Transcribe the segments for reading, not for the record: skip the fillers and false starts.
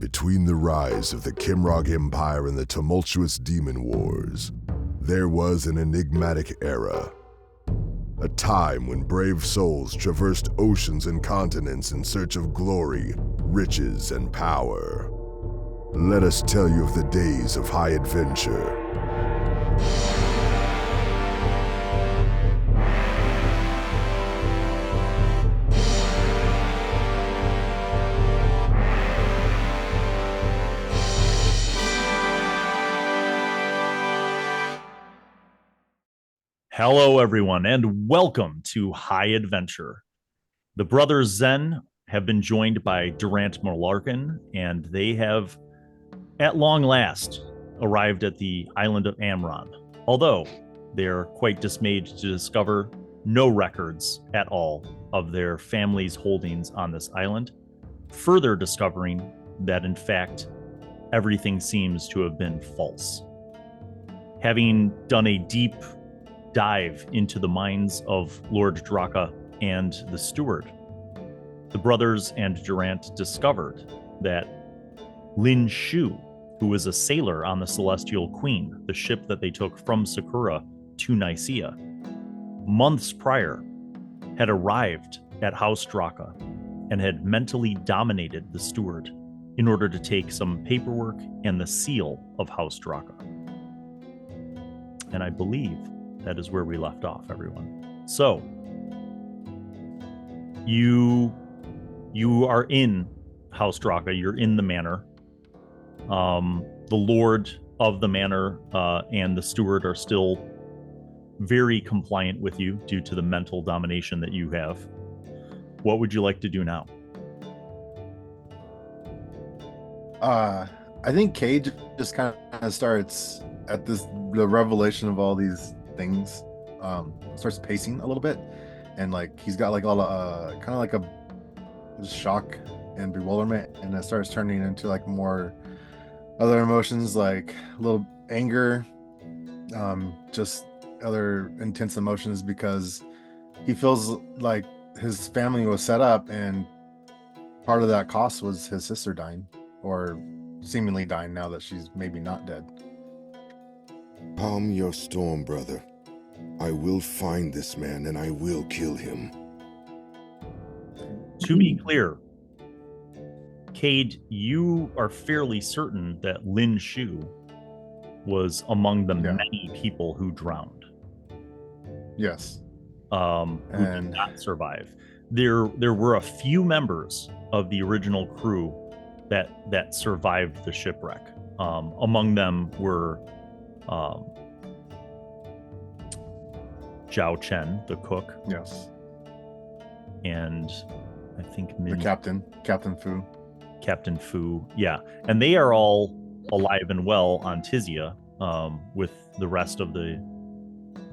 Between the rise of the Kimrog Empire and the tumultuous Demon Wars, there was an enigmatic era. A time when brave souls traversed oceans and continents in search of glory, riches, and power. Let us tell you of the days of high adventure. Hello, everyone, and welcome to High Adventure. The brothers Zhen have been joined by Durant Molarkin, and they have, at long last, arrived at the island of Amron, although they're quite dismayed to discover no records at all of their family's holdings on this island, further discovering that, in fact, everything seems to have been false. Having done a deep dive into the minds of Lord Draka and the steward, the brothers and Durant discovered that Lin Shu, who was a sailor on the Celestial Queen, the ship that they took from Sacura to Nisia, months prior, had arrived at House Draka and had mentally dominated the steward in order to take some paperwork and the seal of House Draka. And I believe that is where we left off, everyone. So, you are in House Draka. You're in the manor. The lord of the manor and the steward are still very compliant with you due to the mental domination that you have. What would you like to do now? I think Cade just kind of starts at the revelation of all these things, starts pacing a little bit, and like he's got like a lot of kind of like a shock and bewilderment, and it starts turning into like more other emotions, like a little anger, just other intense emotions, because he feels like his family was set up, and part of that cost was his sister dying, or seemingly dying now that she's maybe not dead. Calm your storm, brother. I will find this man and I will kill him. To be clear, Cade, you are fairly certain that Lin Shu was among the many people who drowned. Yes. Who did not survive. There were a few members of the original crew that survived the shipwreck. Among them were Zhao Chen, the cook. Yes. And I think the Captain Fu. Yeah. And they are all alive and well on Tizia, with the rest of the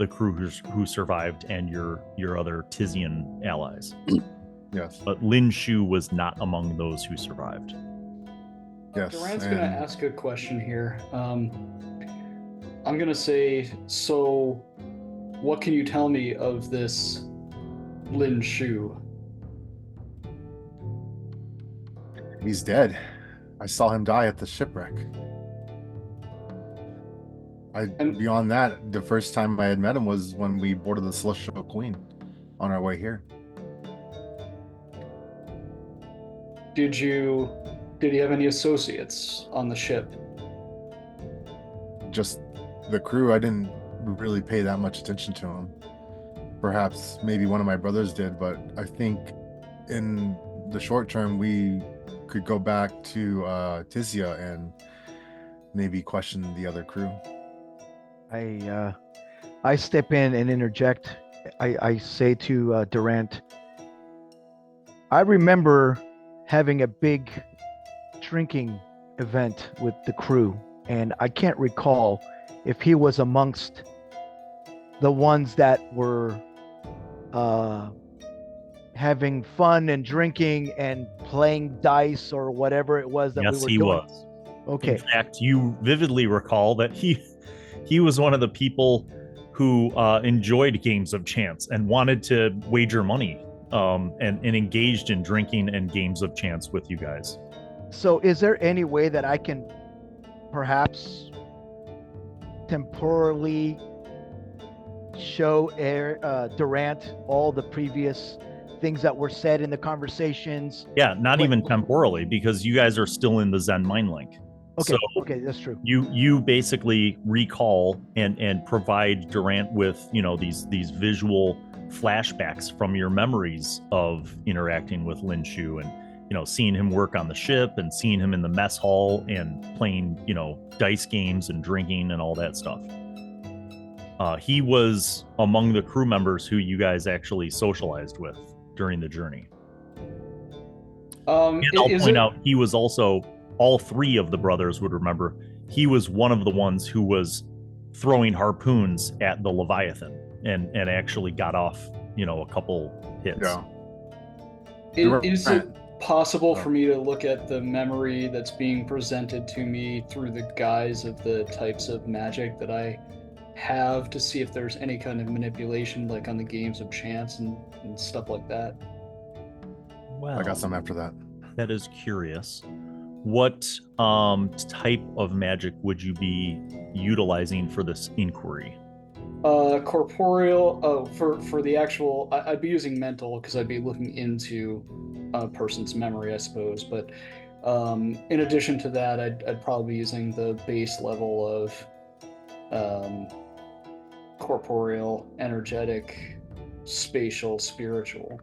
crew who survived and your other Tizian allies. Yes. But Lin Shu was not among those who survived. Yes. Durant's going to ask a question here. I'm going to say, so what can you tell me of this Lin Shu? He's dead. I saw him die at the shipwreck. Beyond that, the first time I had met him was when we boarded the Celestial Queen on our way here. Did he have any associates on the ship? Just the crew. I didn't really pay that much attention to him. Perhaps maybe one of my brothers did, but I think in the short term we could go back to Tizia and maybe question the other crew. I step in and interject. I say to Durant, I remember having a big drinking event with the crew, and I can't recall if he was amongst the ones that were having fun and drinking and playing dice or whatever it was that we were doing. Yes, he was. Okay. In fact, you vividly recall that he was one of the people who enjoyed games of chance and wanted to wager money and engaged in drinking and games of chance with you guys. So is there any way that I can perhaps temporally show Durant all the previous things that were said in the conversations? Yeah, not even temporally, because you guys are still in the Zhen mind link. Okay, So okay, that's true. you basically recall and provide Durant with, you know, these visual flashbacks from your memories of interacting with Lin Shu, and, you know, seeing him work on the ship and seeing him in the mess hall and playing, you know, dice games and drinking and all that stuff. He was among the crew members who you guys actually socialized with during the journey. And I'll point out, he was also, all three of the brothers would remember, he was one of the ones who was throwing harpoons at the Leviathan and actually got off, you know, a couple hits. Yeah. Is it possible for me to look at the memory that's being presented to me through the guise of the types of magic that I have, to see if there's any kind of manipulation, like on the games of chance and stuff like that? Well, I got some after that. That is curious. What type of magic would you be utilizing for this inquiry? Corporeal. Oh, for the actual, I'd be using mental, because I'd be looking into a person's memory, I suppose. But in addition to that, I'd probably be using the base level of corporeal, energetic, spatial, spiritual.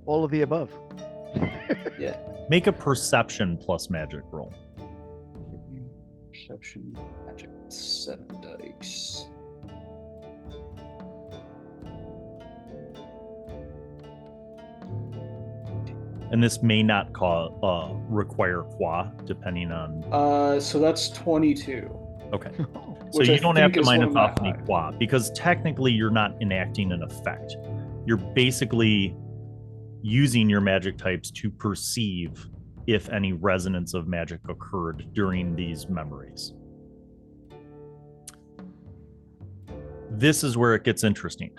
All of the above. Yeah. Make a perception plus magic roll. Perception, magic, 7 dice. And this may not require qua, depending on... So that's 22. Okay. So you don't have to minus off any qua, because technically you're not enacting an effect. You're basically using your magic types to perceive if any resonance of magic occurred during these memories. This is where it gets interesting,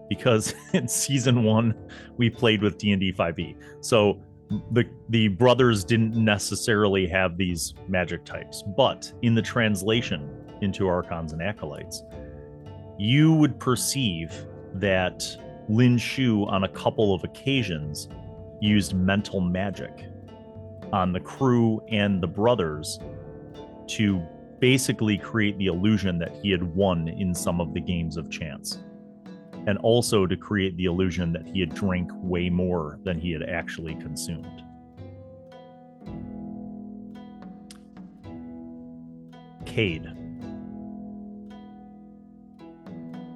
because in season 1 we played with D&D 5e, so the brothers didn't necessarily have these magic types, but in the translation into Archons and Acolytes, you would perceive that Lin Shu on a couple of occasions used mental magic on the crew and the brothers to basically create the illusion that he had won in some of the games of chance, and also to create the illusion that he had drank way more than he had actually consumed. Cade.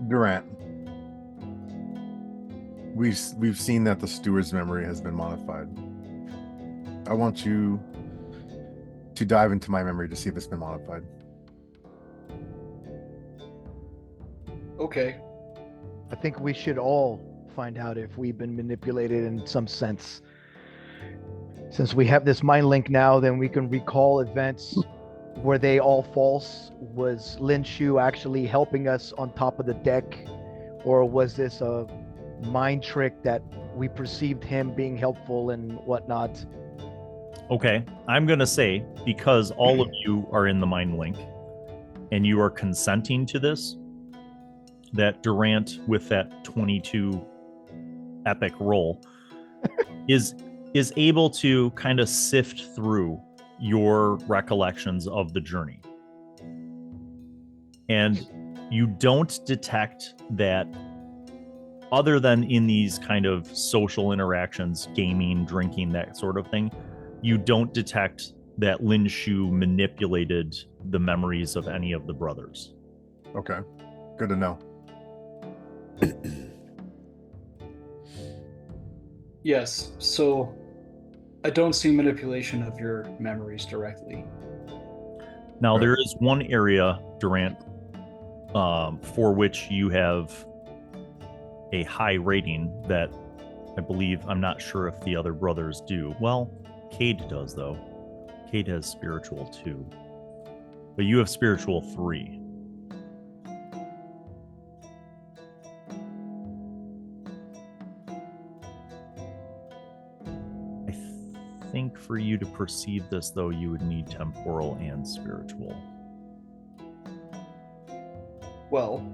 Durant. We've seen that the steward's memory has been modified. I want you to dive into my memory to see if it's been modified. Okay. I think we should all find out if we've been manipulated in some sense. Since we have this mind link now, then we can recall events. Were they all false? Was Lin Shu actually helping us on top of the deck? Or was this a mind trick that we perceived him being helpful and whatnot? Okay, I'm going to say, because all of you are in the mind link and you are consenting to this, that Durant, with that 22 epic roll, is able to kind of sift through your recollections of the journey. And you don't detect that, other than in these kind of social interactions, gaming, drinking, that sort of thing, you don't detect that Lin Shu manipulated the memories of any of the brothers. Okay, good to know. Yes, so I don't see manipulation of your memories directly. Now, there is one area, Durant, for which you have a high rating that I believe, I'm not sure if the other brothers do. Well, Cade does, though. Cade has spiritual 2. But you have spiritual 3. I think for you to perceive this, though, you would need temporal and spiritual. Well,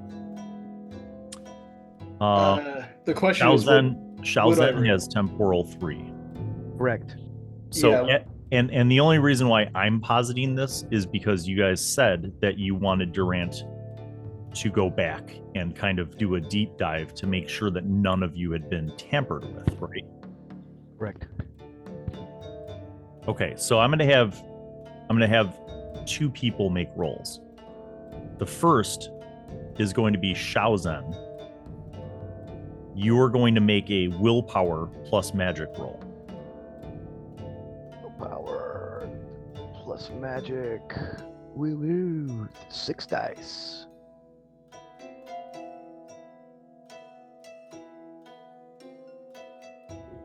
the question is, Shao Zhen has temporal 3. Correct. So, Yeah. and the only reason why I'm positing this is because you guys said that you wanted Durant to go back and kind of do a deep dive to make sure that none of you had been tampered with, right? Correct. Okay, so I'm gonna have 2 people make rolls. The first is going to be Shao Zhen. You are going to make a willpower plus magic roll. Power plus magic. Woo woo. 6 dice.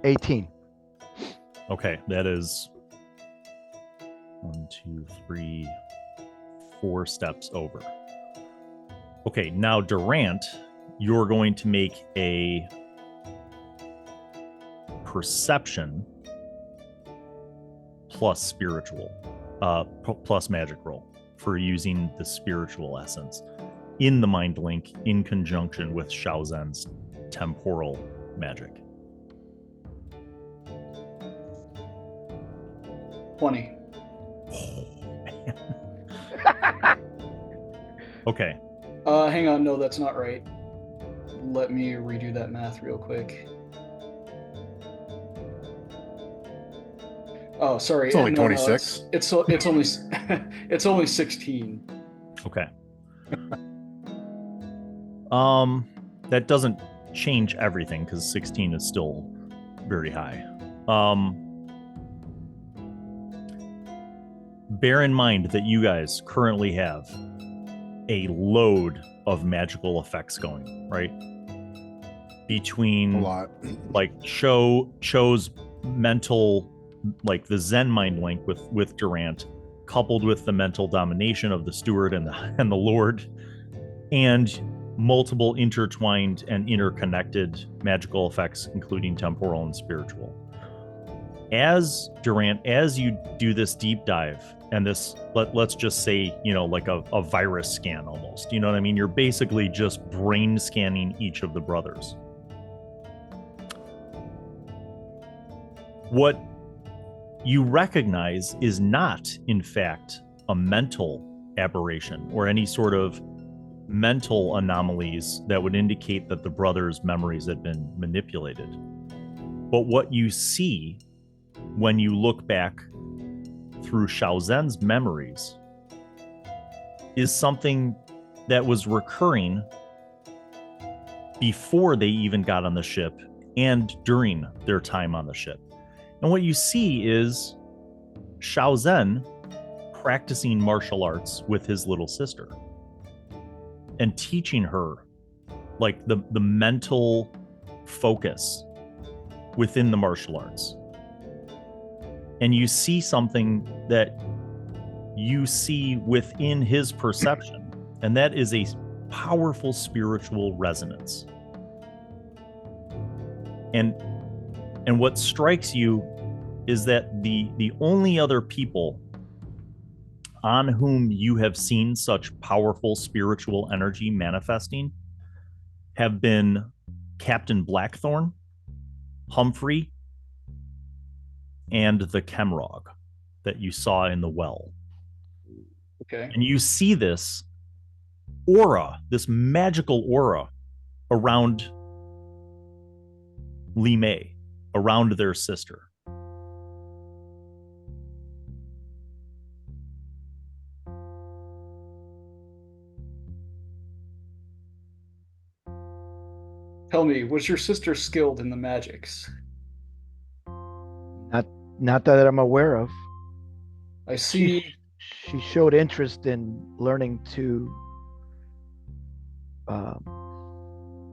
$18. Okay, that is 1, 2, 3, 4 steps over. Okay, now Durant, you're going to make a perception plus spiritual, plus magic roll for using the spiritual essence in the mind link in conjunction with Shao Zhen's temporal magic. 20. Oh, man. Okay. Hang on, no, that's not right. Let me redo that math real quick. Oh, sorry. It's only no, 26. It's only it's only 16. Okay. That doesn't change everything because 16 is still very high. Bear in mind that you guys currently have a load of magical effects going, right? Between A lot. like Cho's mental, like the Zen mind link with Durant, coupled with the mental domination of the steward and the lord, and multiple intertwined and interconnected magical effects, including temporal and spiritual. As Durant, as you do this deep dive, and this, let's just say, like a virus scan almost, you know what I mean? You're basically just brain scanning each of the brothers. What you recognize is not, in fact, a mental aberration or any sort of mental anomalies that would indicate that the brothers' memories had been manipulated. But what you see when you look back through Shao Zhen's memories is something that was recurring before they even got on the ship and during their time on the ship. And what you see is Shao Zhen practicing martial arts with his little sister and teaching her like the mental focus within the martial arts. And you see something that you see within his perception, and that is a powerful spiritual resonance. And what strikes you is that the only other people on whom you have seen such powerful spiritual energy manifesting have been Captain Blackthorn, Humphrey, and the Kemrog that you saw in the well. Okay. And you see this aura, this magical aura around Li Mei, around their sister. Tell me, was your sister skilled in the magics? Not that I'm aware of. I see. She showed interest in learning to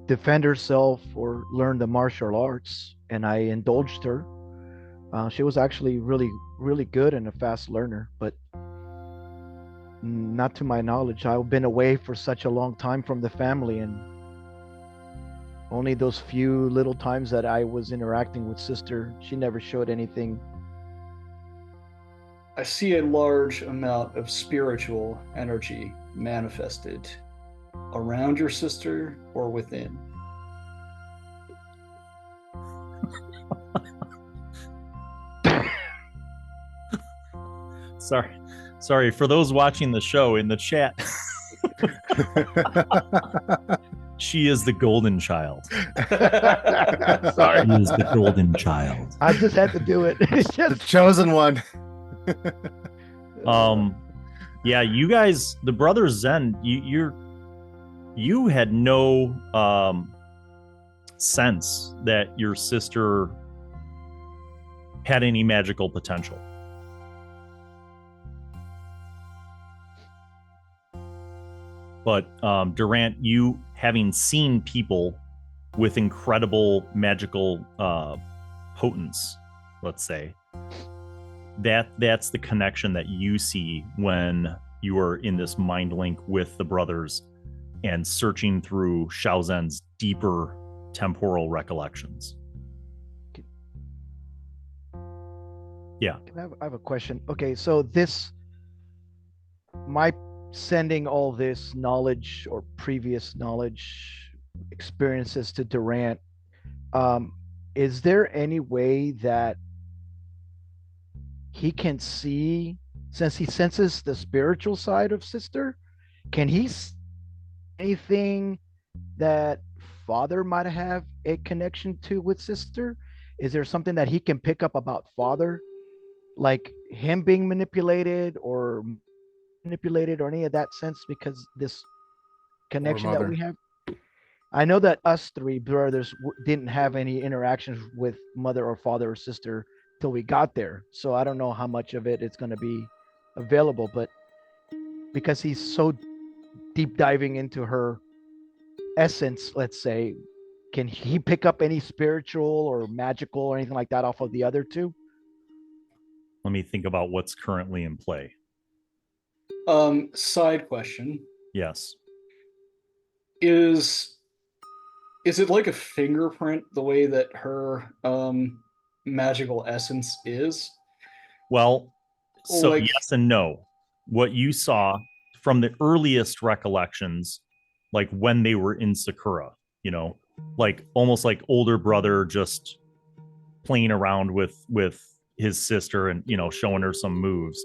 defend herself or learn the martial arts, and I indulged her. She was actually really, really good and a fast learner, but not to my knowledge. I've been away for such a long time from the family, and only those few little times that I was interacting with sister, she never showed anything I see a large amount of spiritual energy manifested around your sister or within. Sorry for those watching the show in the chat. She is the golden child. Sorry. She is the golden child. I just had to do it. It's The just, chosen one. Yeah, you guys, the brothers Zhen, you had no sense that your sister had any magical potential. But Durant, you having seen people with incredible magical potence, let's say, that's the connection that you see when you are in this mind link with the brothers and searching through Shao Zhen's deeper temporal recollections. Yeah. I have a question. Okay, so my sending all this knowledge or previous knowledge experiences to Durant, is there any way that he can see, since he senses the spiritual side of sister, can he see anything that father might have a connection to with sister? Is there something that he can pick up about father, like him being manipulated or any of that sense, because this connection that we have? I know that us three brothers didn't have any interactions with mother or father or sister till we got there, so I don't know how much of it is going to be available, but because he's so deep diving into her essence, let's say, can he pick up any spiritual or magical or anything like that off of the other two? Let me think about what's currently in play. Side question. Yes. Is it like a fingerprint the way that her magical essence is? Well, so yes and no. What you saw from the earliest recollections, like when they were in Sacura, like almost like older brother just playing around with his sister and showing her some moves.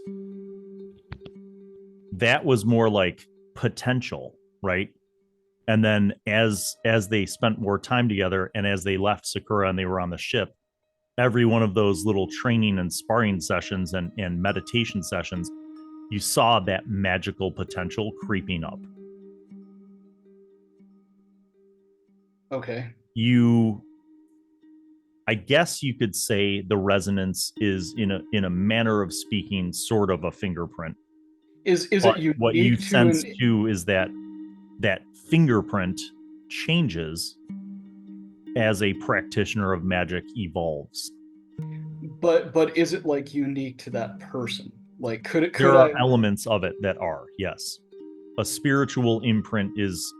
That was more like potential, right? And then as they spent more time together and as they left Sacura and they were on the ship, every one of those little training and sparring sessions and meditation sessions, you saw that magical potential creeping up. Okay. I guess you could say the resonance is in a manner of speaking sort of a fingerprint. Is it unique? What you sense too is that fingerprint changes as a practitioner of magic evolves. But is it like unique to that person? Like could there are elements of it that are, yes. A spiritual imprint is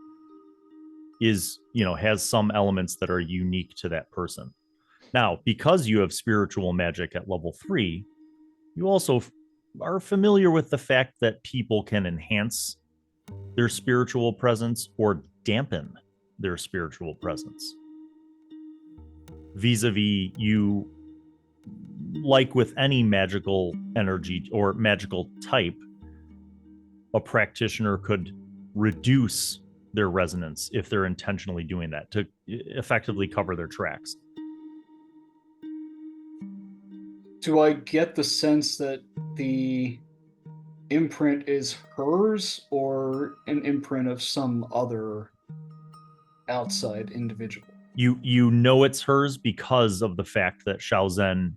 has some elements that are unique to that person. Now, because you have spiritual magic at level 3, you also are familiar with the fact that people can enhance their spiritual presence or dampen their spiritual presence. Vis-a-vis, you, like with any magical energy or magical type, a practitioner could reduce their resonance if they're intentionally doing that to effectively cover their tracks. Do I get the sense that the imprint is hers or an imprint of some other outside individual? You know it's hers because of the fact that Shao Zhen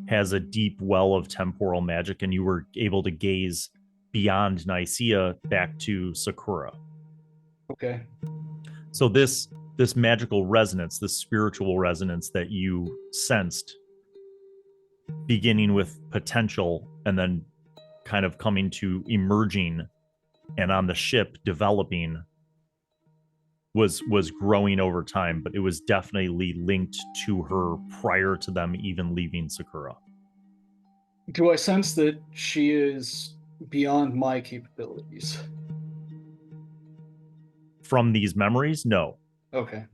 has a deep well of temporal magic, and you were able to gaze beyond Nisia back to Sacura. Okay. So this magical resonance, this spiritual resonance that you sensed, beginning with potential and then kind of coming to emerging and on the ship developing, was growing over time, but it was definitely linked to her prior to them even leaving Sacura. Do I sense that she is beyond my capabilities? From these memories, no. Okay.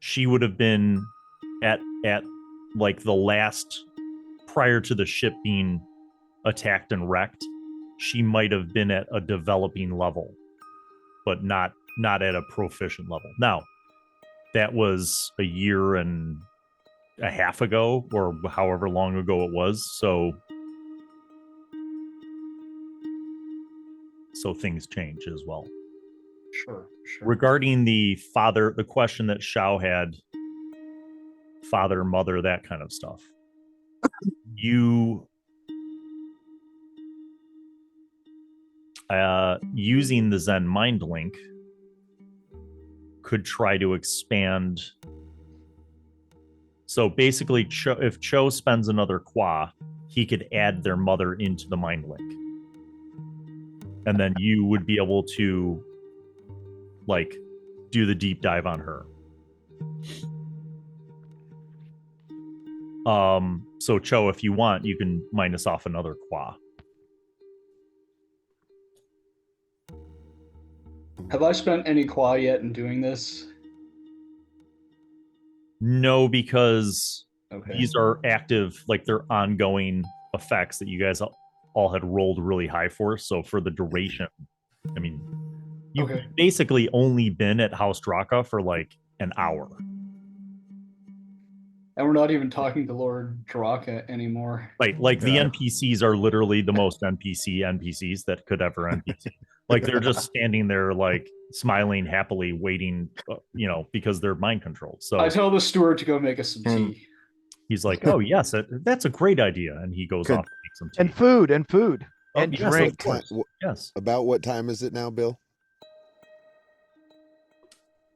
She would have been at like the last, prior to the ship being attacked and wrecked, she might have been at a developing level, but not at a proficient level. Now, that was a year and a half ago, or however long ago it was, so things change as well. Sure. Regarding the question that Shao had, father, mother, that kind of stuff. You using the Zhen mind link could try to expand. So basically, if Cho spends another Qua, he could add their mother into the mind link. And then you would be able to like do the deep dive on her. So Cho, if you want, you can minus off another Qua. Have I spent any Qua yet in doing this? No, because okay. These are active, like they're ongoing effects that you guys all had rolled really high for. So for the duration, I mean, you've basically only been at House Draka for like an hour. And we're not even talking to Lord Draka anymore. Right, like the NPCs are literally the most NPCs that could ever NPC. Like they're just standing there, like smiling happily, waiting, because they're mind controlled. So I tell the steward to go make us some tea. He's like, "Oh yes, that's a great idea," and he goes off to make some tea. And food, and yes, drink. Yes. About what time is it now, Bill?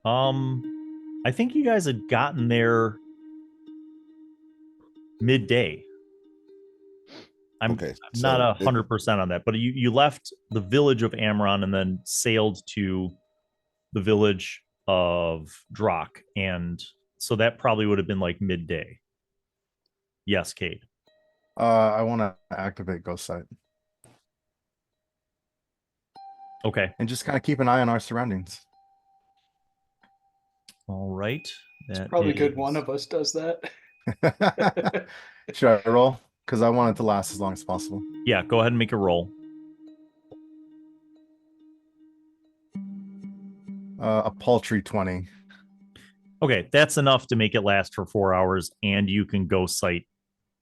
I think you guys had gotten there midday. I'm not 100% on that, but you left the village of Amaron and then sailed to the village of Drak, and so that probably would have been like midday. Yes, Cade. I want to activate Ghost Sight. Okay. And just kind of keep an eye on our surroundings. All right. It's probably good one of us does that. Should I roll? Because I want it to last as long as possible. Yeah, go ahead and make a roll. A paltry 20. Okay, that's enough to make it last for 4 hours, and you can go sight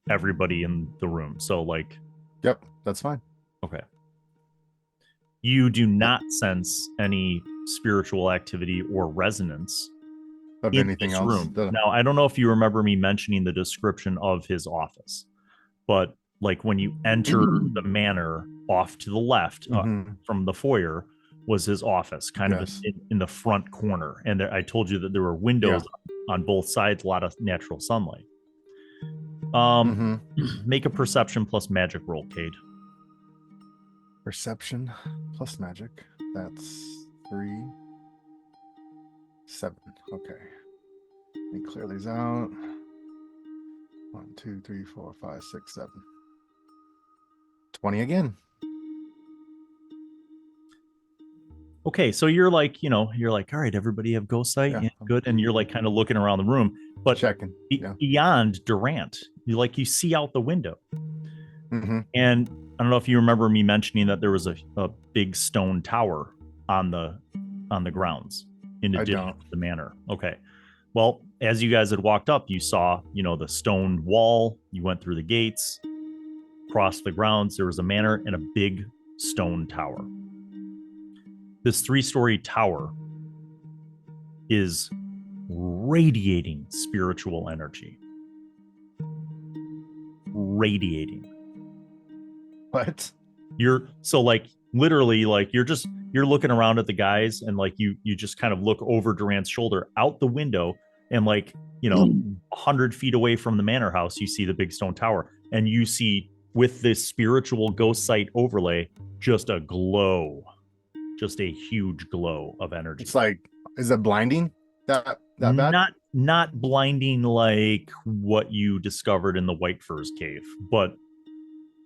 everybody in the room. So, like... Yep, that's fine. Okay. You do not sense any spiritual activity or resonance of in anything this else. room. Now, I don't know if you remember me mentioning the description of his office, but like when you enter the manor off to the left from the foyer was his office, kind of in the front corner. And I told you that there were windows on both sides, a lot of natural sunlight. Make a perception plus magic roll, Cade. Perception plus magic. That's 3, 7. Okay. Let me clear these out. 1, 2, 3, 4, 5, 6, 7. 20 again. Okay, so you're like, all right, everybody have ghost sight, good, and you're like kind of looking around the room, but checking beyond Durant, you see out the window, and I don't know if you remember me mentioning that there was a big stone tower on the grounds in addition to the manor. Okay, well, as you guys had walked up, you saw the stone wall. You went through the gates, crossed the grounds. There was a manor and a big stone tower. This 3-story tower is radiating spiritual energy. Radiating. What? You're literally you're looking around at the guys, and like you just kind of look over Durant's shoulder out the window, and 100 feet away from the manor house, you see the big stone tower, and you see with this spiritual ghost sight overlay just a glow. Just a huge glow of energy. It's like, is it blinding? That bad? Not blinding like what you discovered in the White Furs cave, but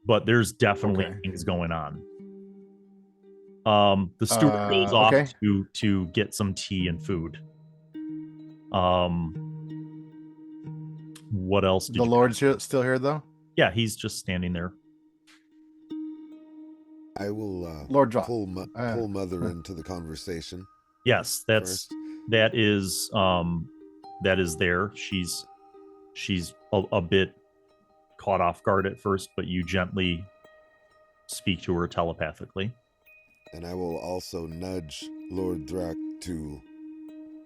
but there's definitely things going on. The steward goes off to get some tea and food. What else? The Lord's still here, though? Yeah, he's just standing there. I will Lord Drop. pull Mother into the conversation. Yes, that is there. She's a bit caught off guard at first, but you gently speak to her telepathically. And I will also nudge Lord Drak to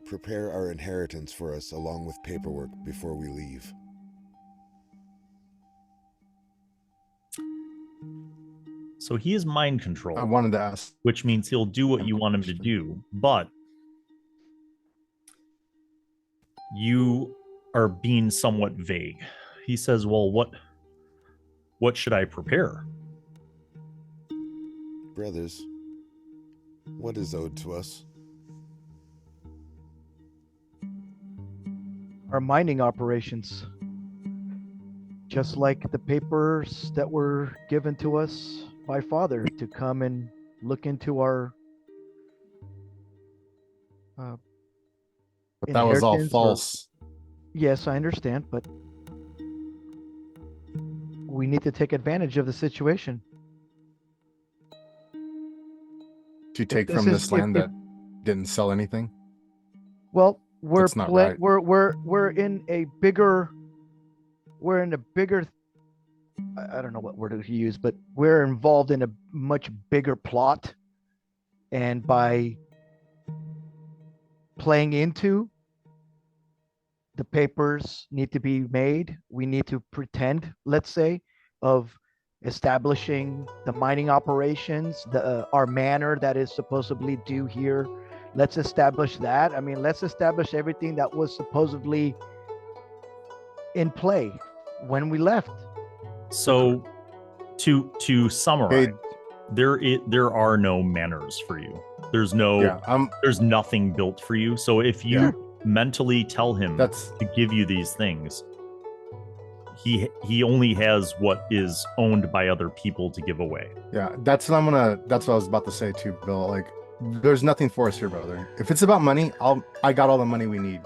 prepare our inheritance for us along with paperwork before we leave. So he is mind controlled. I wanted to ask. Which means he'll do what you want him to do, but you are being somewhat vague. He says, well, what should I prepare? Brothers, what is owed to us? Our mining operations. Just like the papers that were given to us by Father to come and look into our but that was all false. Yes, I understand, but we need to take advantage of the situation. To take from this land that didn't sell anything? Well, we're right. we're in a bigger I don't know what word to use, but we're involved in a much bigger plot, and by playing into the papers need to be made, we need to pretend, let's say, of establishing the mining operations, our manor that is supposedly due here. Let's establish that. I mean, let's establish everything that was supposedly in play when we left. So to summarize, there are no manors for you. There's there's nothing built for you. So if you mentally tell him to give you these things, he only has what is owned by other people to give away. Yeah, that's what I was about to say too, Bill. Like, there's nothing for us here, brother. If it's about money, I got all the money we need.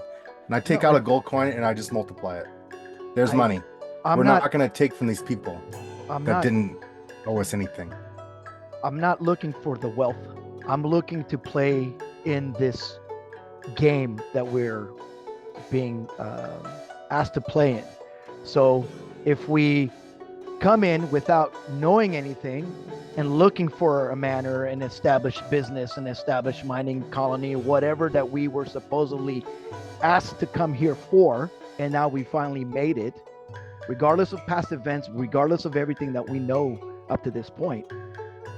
And I take out a gold coin and I just multiply it. There's money. We're not going to take from these people that didn't owe us anything. I'm not looking for the wealth. I'm looking to play in this game that we're being asked to play in. So if we come in without knowing anything and looking for a manor and established business and established mining colony, whatever that we were supposedly asked to come here for, and now we finally made it, regardless of past events, regardless of everything that we know up to this point,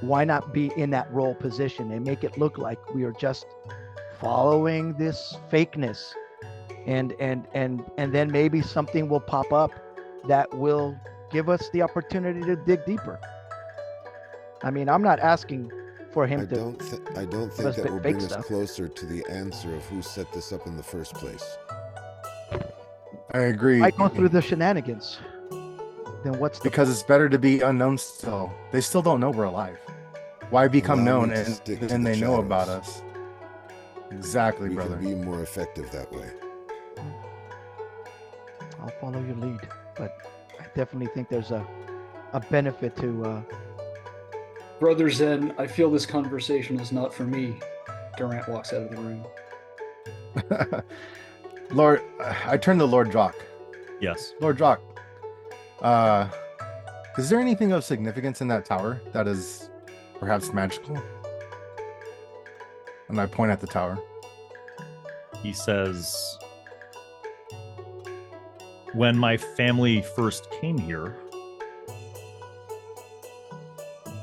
why not be in that role position and make it look like we are just following this fakeness, and then maybe something will pop up that will give us the opportunity to dig deeper. I mean, I'm not asking for him I don't think that will bring us closer to the answer of who set this up in the first place. I agree. I go through the shenanigans. Then what's because it's better to be unknown still. They still don't know we're alive. Why become known and they know about us? Exactly, brother. We can be more effective that way. I'll follow your lead, but I definitely think there's a benefit to. Brother Zhen, I feel this conversation is not for me. Durant walks out of the room. Lord, I turn to Lord Drak. Yes. Lord Drak, is there anything of significance in that tower that is perhaps magical? And I point at the tower. He says, when my family first came here,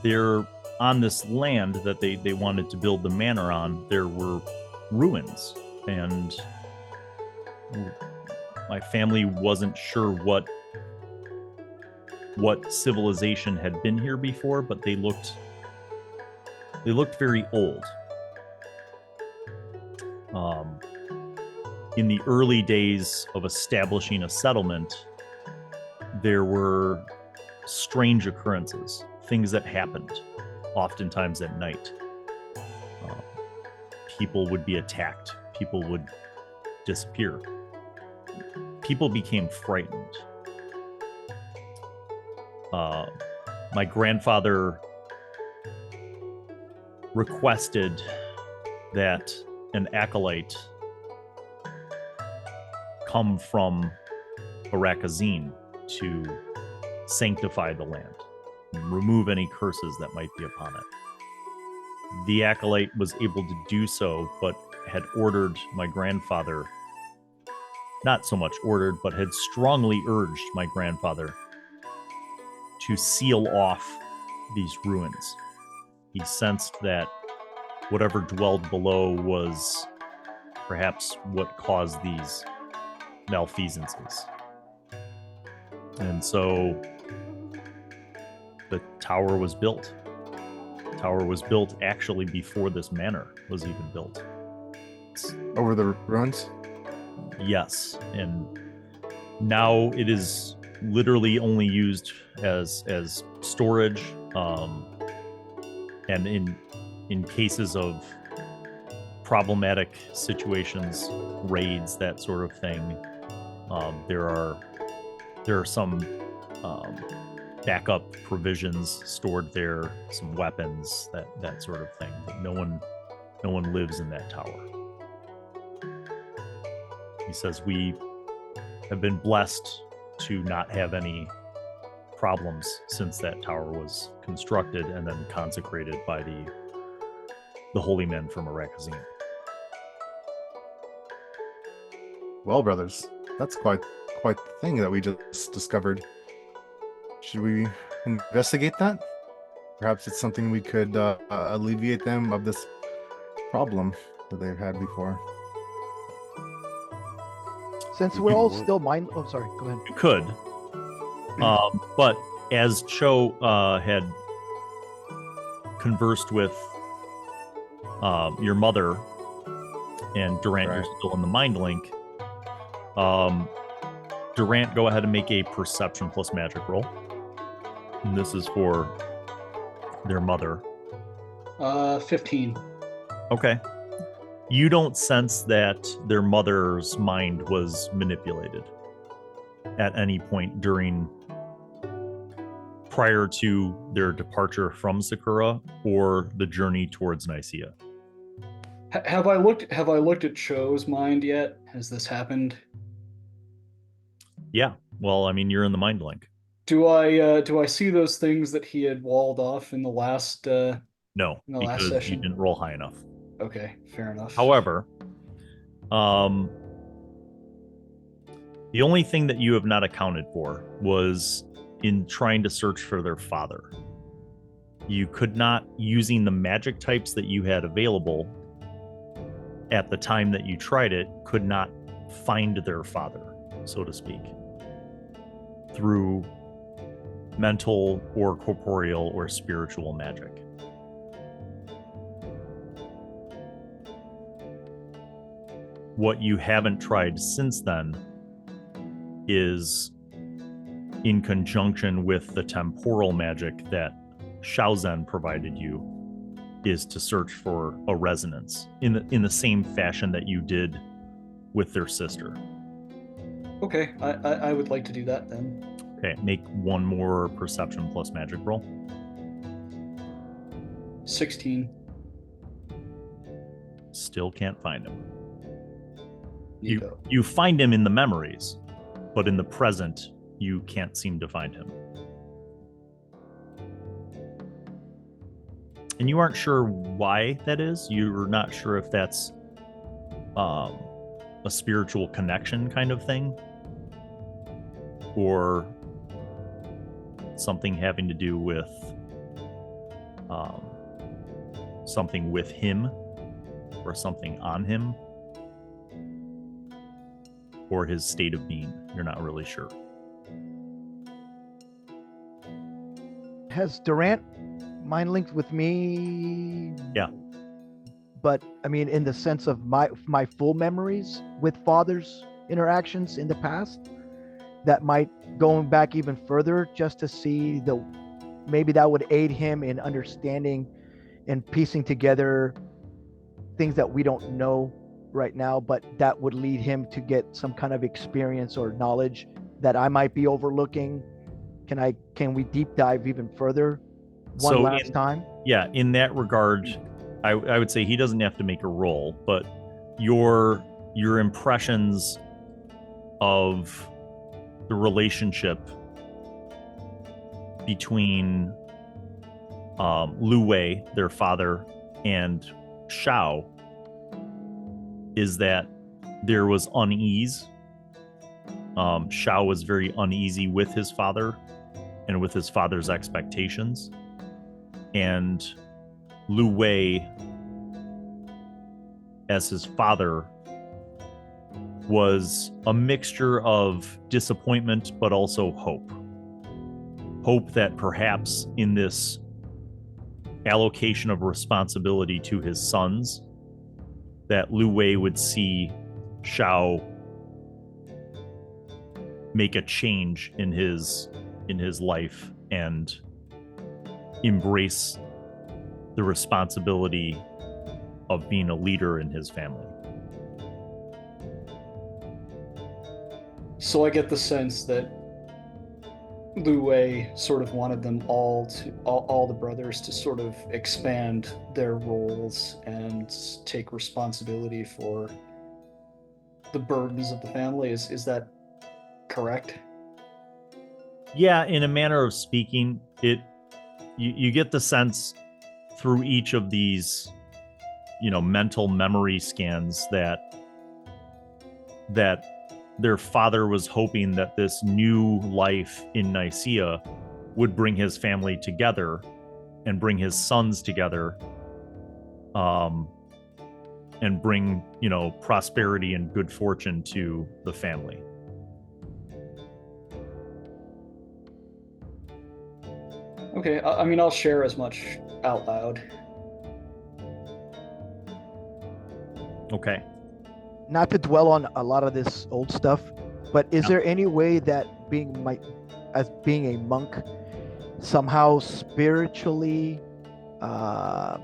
they're on this land that they wanted to build the manor on. There were ruins, and my family wasn't sure what civilization had been here before, but they looked very old. In the early days of establishing a settlement, there were strange occurrences, things that happened, oftentimes at night. People would be attacked. People would disappear. People became frightened. My grandfather requested that an acolyte come from Arakazine to sanctify the land and remove any curses that might be upon it. The acolyte was able to do so, but had ordered my grandfather, not so much ordered, but had strongly urged my grandfather to seal off these ruins. He sensed that whatever dwelled below was perhaps what caused these malfeasances. And so the tower was built. The tower was built actually before this manor was even built. Over the ruins? Yes, and now it is literally only used as storage, and in cases of problematic situations, raids, that sort of thing. There are some backup provisions stored there, some weapons, that sort of thing. But no one lives in that tower. He says we have been blessed to not have any problems since that tower was constructed and then consecrated by the holy men from Arakazine. Well, brothers, that's quite the thing that we just discovered. Should we investigate that? Perhaps it's something we could alleviate them of this problem that they've had before. Since we're all still oh, sorry, go ahead. You could, but as Cho had conversed with your mother and Durant, right. You're still in the mind link. Durant, go ahead and make a perception plus magic roll. And this is for their mother. 15. Okay. You don't sense that their mother's mind was manipulated at any point prior to their departure from Sacura or the journey towards Nisia. Have I looked at Cho's mind yet? Has this happened? Yeah. Well, I mean, you're in the mind link. Do I see those things that he had walled off in the last No, in the because last session? you didn't roll high enough. Okay, fair enough. However, the only thing that you have not accounted for was in trying to search for their father. You could not, using the magic types that you had available at the time that you tried it, could not find their father, so to speak, through mental or corporeal or spiritual magic. What you haven't tried since then is in conjunction with the temporal magic that Shao provided you, is to search for a resonance in the same fashion that you did with their sister. Okay, I would like to do that then. Okay, make one more perception plus magic roll. 16. Still can't find him. Nico. You find him in the memories, but in the present, you can't seem to find him. And you aren't sure why that is. You're not sure if that's a spiritual connection kind of thing, or something having to do with something with him, or something on him, or his state of being. You're not really sure. Has Durant mind linked with me? Yeah. But I mean, in the sense of my full memories with father's interactions in the past, that might going back even further just to see maybe that would aid him in understanding and piecing together things that we don't know right now, but that would lead him to get some kind of experience or knowledge that I might be overlooking. Can we deep dive even further one last time? Yeah, in that regard, I would say he doesn't have to make a roll, but your impressions of the relationship between Lu Wei, their father, and Shao is that there was unease. Shao was very uneasy with his father and with his father's expectations. And Lu Wei, as his father, was a mixture of disappointment, but also hope. Hope that perhaps in this allocation of responsibility to his sons, that Lu Wei would see Shao make a change in his life and embrace the responsibility of being a leader in his family. So I get the sense that Lu Wei sort of wanted them all the brothers to sort of expand their roles and take responsibility for the burdens of the family. Is that correct? Yeah, in a manner of speaking, you get the sense through each of these, mental memory scans that their father was hoping that this new life in Nisia would bring his family together and bring his sons together, and bring, prosperity and good fortune to the family. Okay, I mean, I'll share as much out loud. Okay. Not to dwell on a lot of this old stuff, but is there any way that as being a monk, somehow spiritually, can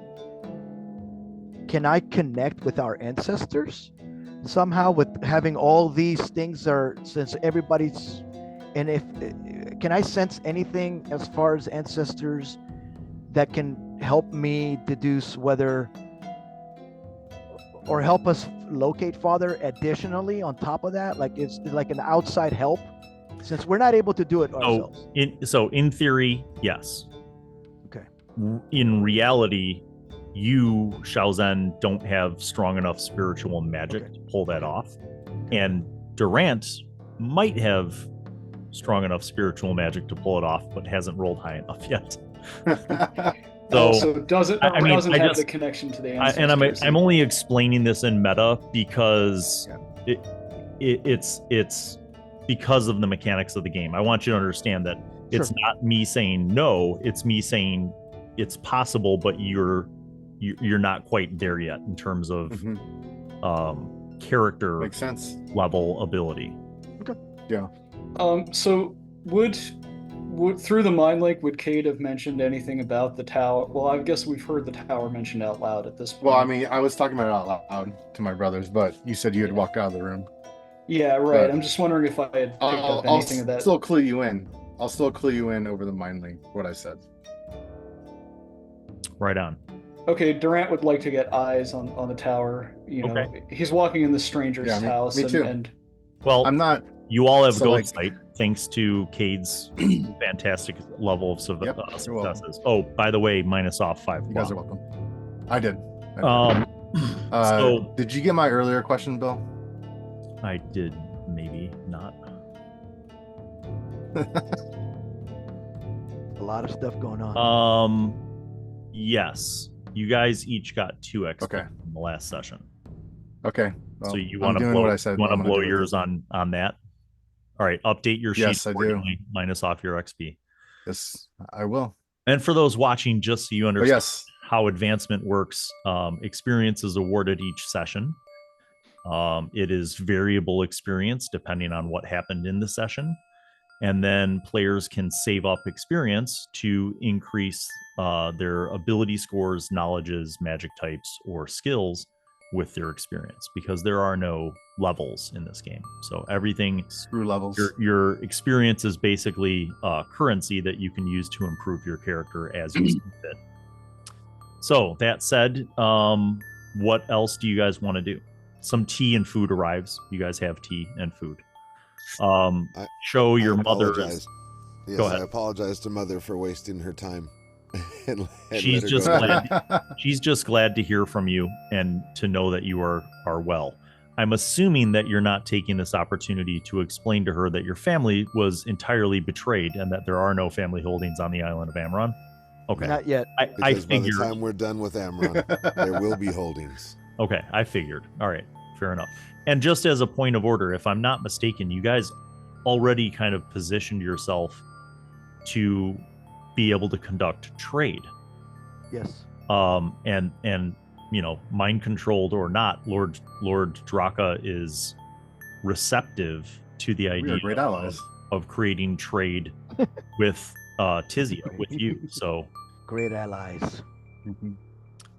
I connect with our ancestors somehow with having all these things since everybody's, and can I sense anything as far as ancestors that can help me deduce whether, or help us locate father additionally on top of that? Like it's like an outside help since we're not able to do it ourselves. So in theory, yes. Okay. In reality, you, Shao Zhen, don't have strong enough spiritual magic to pull that off. And Durant might have strong enough spiritual magic to pull it off, but hasn't rolled high enough yet. So doesn't have the connection to the ancestors. And I'm only explaining this in meta because it's because of the mechanics of the game. I want you to understand that it's not me saying no, it's me saying it's possible, but you're not quite there yet in terms of character makes sense level ability. Okay. Yeah. So would through the mind link, would Cade have mentioned anything about the tower? Well, I guess we've heard the tower mentioned out loud at this point. Well, I mean, I was talking about it out loud to my brothers, but you said you had walked out of the room. Yeah, right. I'm just wondering if I had picked up anything of that. I'll still clue you in. I'll still clue you in over the mind link, what I said. Right on. Okay, Durant would like to get eyes on the tower. He's walking in the stranger's house. Me too. And well, I'm not. You all have ghost sight thanks to Cade's fantastic level of successes. Oh, by the way, minus off 5. You guys are welcome. I did. So did you get my earlier question, Bill? I did, maybe not. A lot of stuff going on. Yes, you guys each got 2 XP in the last session. Okay. Well, so you want to blow what I said. You want to blow yours on that? All right, update your sheet. Yes, I do. Minus off your XP. Yes, I will. And for those watching, just so you understand how advancement works, experience is awarded each session. It is variable experience depending on what happened in the session. And then players can save up experience to increase their ability scores, knowledges, magic types, or skills with their experience, because there are no levels in this game. So everything, Screw levels. your experience is basically currency that you can use to improve your character as you see fit. So that said, what else do you guys want to do? Some tea and food arrives. You guys have tea and food. Show your mother. Yes, Go ahead. I apologize to Mother for wasting her time. and She's just she's just glad to hear from you and to know that you are well. I'm assuming that you're not taking this opportunity to explain to her that your family was entirely betrayed and that there are no family holdings on the island of Amron. Okay. Not yet. I Because by the figured. time we're done with Amron, there will be holdings. Okay, I figured. All right, fair enough. And just as a point of order, if I'm not mistaken, you guys already kind of positioned yourself to be able to conduct trade. Yes. And mind controlled or not, Lord Draka is receptive to the idea great allies. of creating trade with Tizia, with you. So Great allies.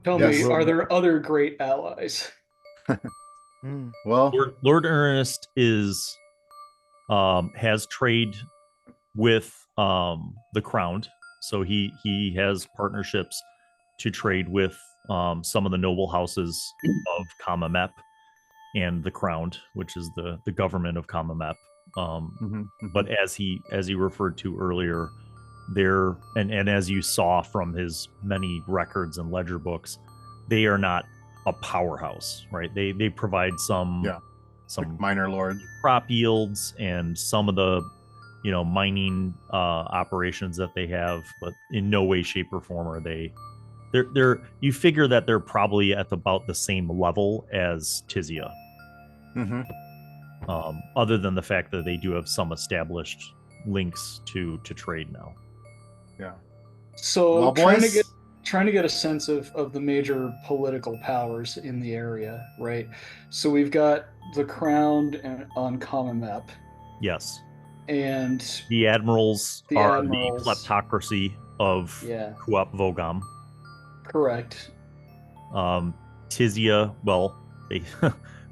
Tell Yes. me, are there other great allies? Well, Lord Ernest is has trade with the Crown, so he has partnerships to trade with some of the noble houses of Kamamep and the Crown, which is the government of Kamamep. But as he referred to earlier, there and as you saw from his many records and ledger books, they are not a powerhouse, right? They provide some like minor lord crop yields and some of the mining operations that they have, but in no way, shape, or form are they're you figure that they're probably at about the same level as Tizia. Other than the fact that they do have some established links to trade now. Yeah. So Well, boys, trying to get a sense of the major political powers in the area, right? So we've got the Crown on Kamamep. Yes. And the admirals the are admirals. the kleptocracy of Kuap Vogam. Correct. Tizia, well,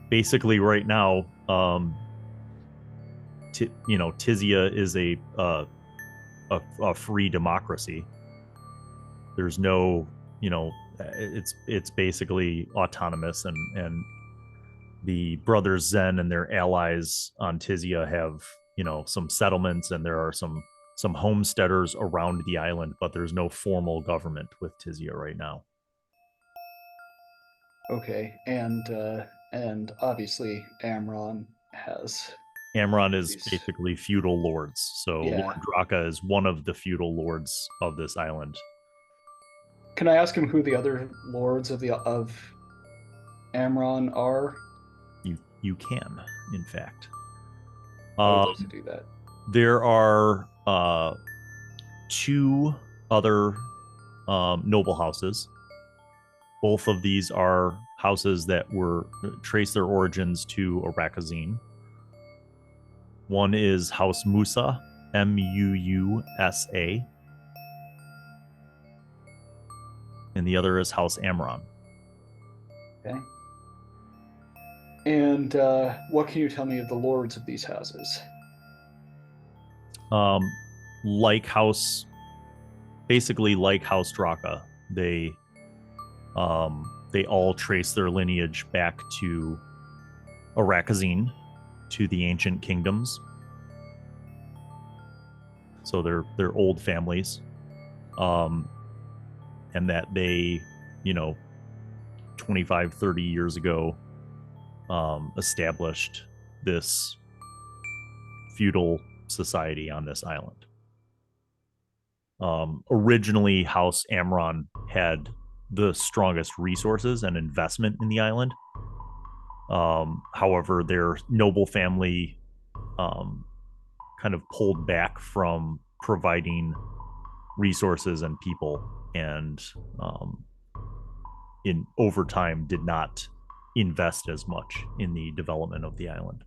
basically right now, Tizia is a free democracy. There's no, it's basically autonomous, and the brothers Zhen and their allies on Tizia have, some settlements, and there are some homesteaders around the island, but there's no formal government with Tizia right now. Okay, and obviously Amron is basically feudal lords. So Lord Draka is one of the feudal lords of this island. Can I ask him who the other lords of Amron are? You can, in fact. I would like to do that. There are two other noble houses. Both of these are houses that trace their origins to Arakazine. One is House Musa, Muusa, and the other is House Amron. Okay. And what can you tell me of the lords of these houses? Like House Draka, they all trace their lineage back to Arakazine, to the ancient kingdoms. So they're old families, and that they, 25, 30 years ago, established this feudal society on this island. Originally, House Amron had the strongest resources and investment in the island. However, their noble family kind of pulled back from providing resources and people, and over time did not invest as much in the development of the island.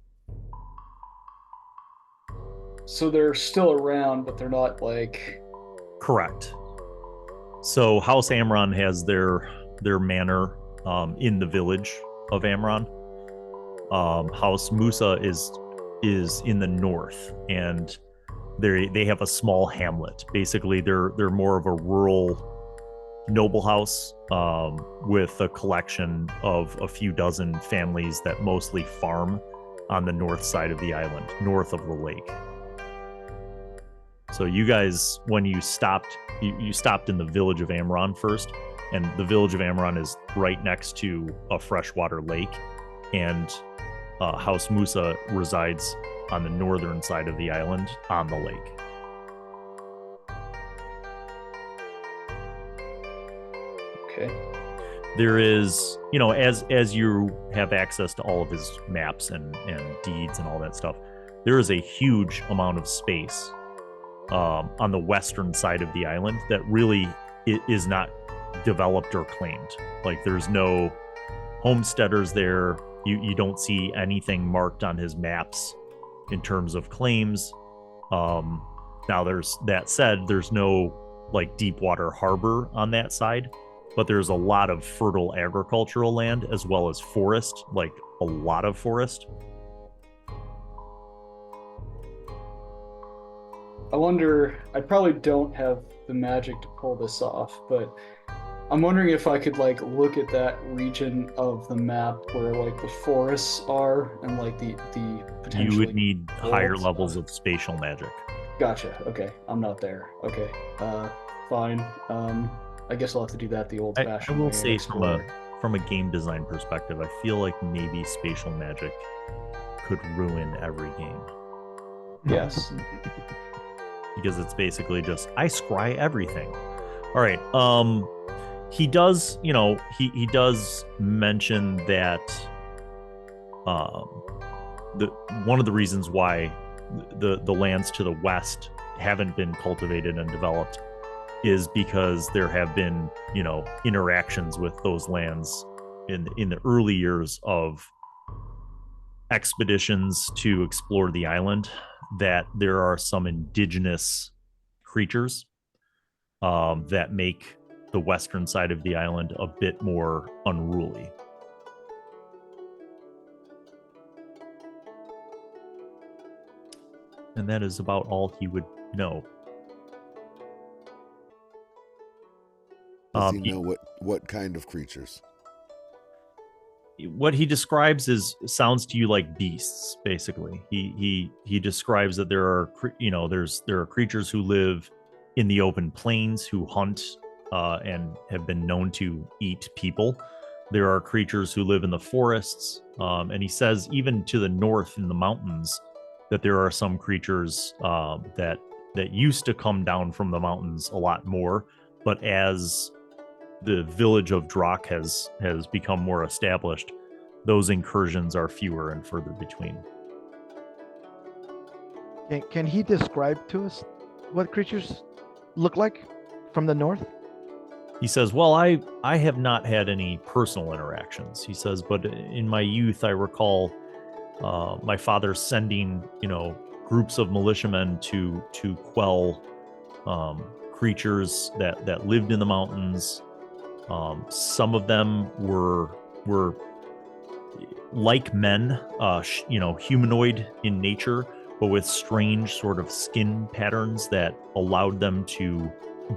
So they're still around, but they're not like... Correct. So House Amron has their manor in the village of Amron. House Musa is in the north, and they have a small hamlet. Basically, they're more of a rural noble house with a collection of a few dozen families that mostly farm on the north side of the island, north of the lake. So you guys, when you stopped, you stopped in the village of Amron first, and the village of Amron is right next to a freshwater lake, and House Musa resides on the northern side of the island on the lake. Okay. There is, as you have access to all of his maps and deeds and all that stuff, there is a huge amount of space on the western side of the island that really is not developed or claimed. Like, there's no homesteaders there. You don't see anything marked on his maps in terms of claims. Now, there's that said, there's no like deep water harbor on that side, but there's a lot of fertile agricultural land as well as forest, like a lot of forest. I wonder, I probably don't have the magic to pull this off, but I'm wondering if I could like look at that region of the map where like the forests are and like the potentially... You would need higher levels of spatial magic. Gotcha. Okay. I'm not there. Okay. Fine. I guess I'll have to do that the old-fashioned I will way. say from a game design perspective, I feel like maybe spatial magic could ruin every game. Yes. Because it's basically just, I scry everything. All right. He does, he does mention that one of the reasons why the lands to the west haven't been cultivated and developed is because there have been, interactions with those lands in the early years of expeditions to explore the island, that there are some indigenous creatures that make the western side of the island a bit more unruly. And that is about all he would know. Does he know what kind of creatures? What he describes sounds to you like beasts. Basically, he describes that there are there are creatures who live in the open plains who hunt and have been known to eat people. There are creatures who live in the forests, and he says even to the north in the mountains that there are some creatures that used to come down from the mountains a lot more, but as the village of Drak has become more established, those incursions are fewer and further between. Can he describe to us what creatures look like from the north? He says, well, I have not had any personal interactions. He says, but in my youth, I recall my father sending, groups of militiamen to quell creatures that lived in the mountains. Some of them were like men, humanoid in nature, but with strange sort of skin patterns that allowed them to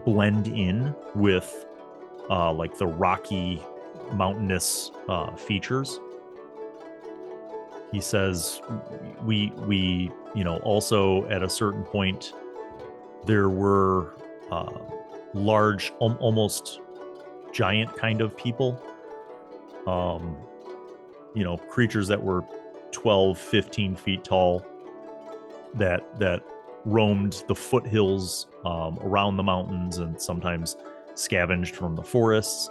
blend in with like the rocky, mountainous features. He says we also at a certain point there were large, almost giant kind of people, creatures that were 12, 15 feet tall that roamed the foothills around the mountains and sometimes scavenged from the forests.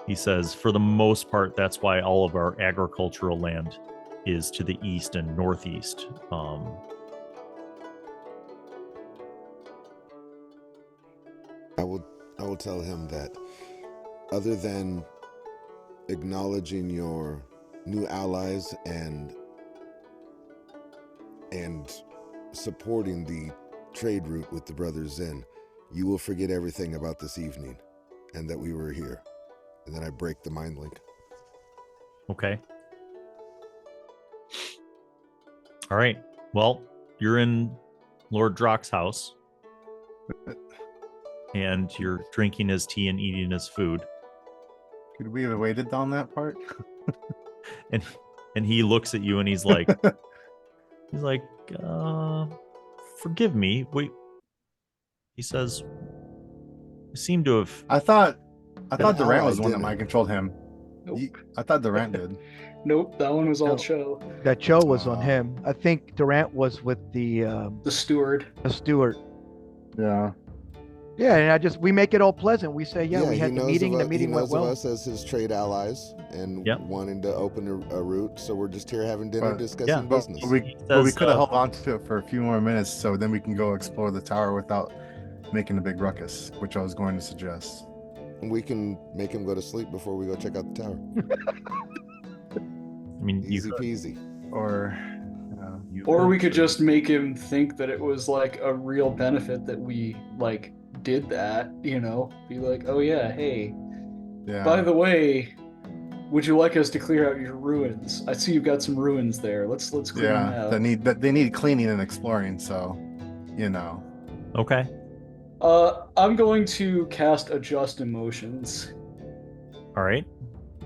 He says for the most part, that's why all of our agricultural land is to the east and northeast. I will tell him that other than acknowledging your new allies and supporting the trade route with the brothers Zhen, you will forget everything about this evening and that we were here. And then I break the mind link. Okay. All right. Well, you're in Lord Drock's house, and you're drinking his tea and eating his food. Could we have waited on that part? And he looks at you and he's like, forgive me. Wait. He says, I seem to have. I thought No, Durant was I the one that didn't. mind controlled him. Nope. I thought Durant did. Nope, that one was all No. Cho. That Cho was on him. I think Durant was with the Steward. steward. Yeah. Yeah, and we make it all pleasant. We say, yeah, we he had the knows meeting. of The us- meeting he went knows of well. us as his trade allies and Yep. wanting to open a route. So we're just here having dinner, But- discussing Yeah. business. But we says, could have held on to it for a few more minutes, so then we can go explore the tower without making a big ruckus, which I was going to suggest. And we can make him go to sleep before we go check out the tower. I mean, Easy peasy. Or Or we could just make him think that it was like a real benefit that we like did that, you know? Be like, oh yeah, hey, yeah. by the way, would you like us to clear out your ruins? I see you've got some ruins there. Let's clear them yeah, out. they need cleaning and exploring, so you know. Okay. I'm going to cast Adjust Emotions All right.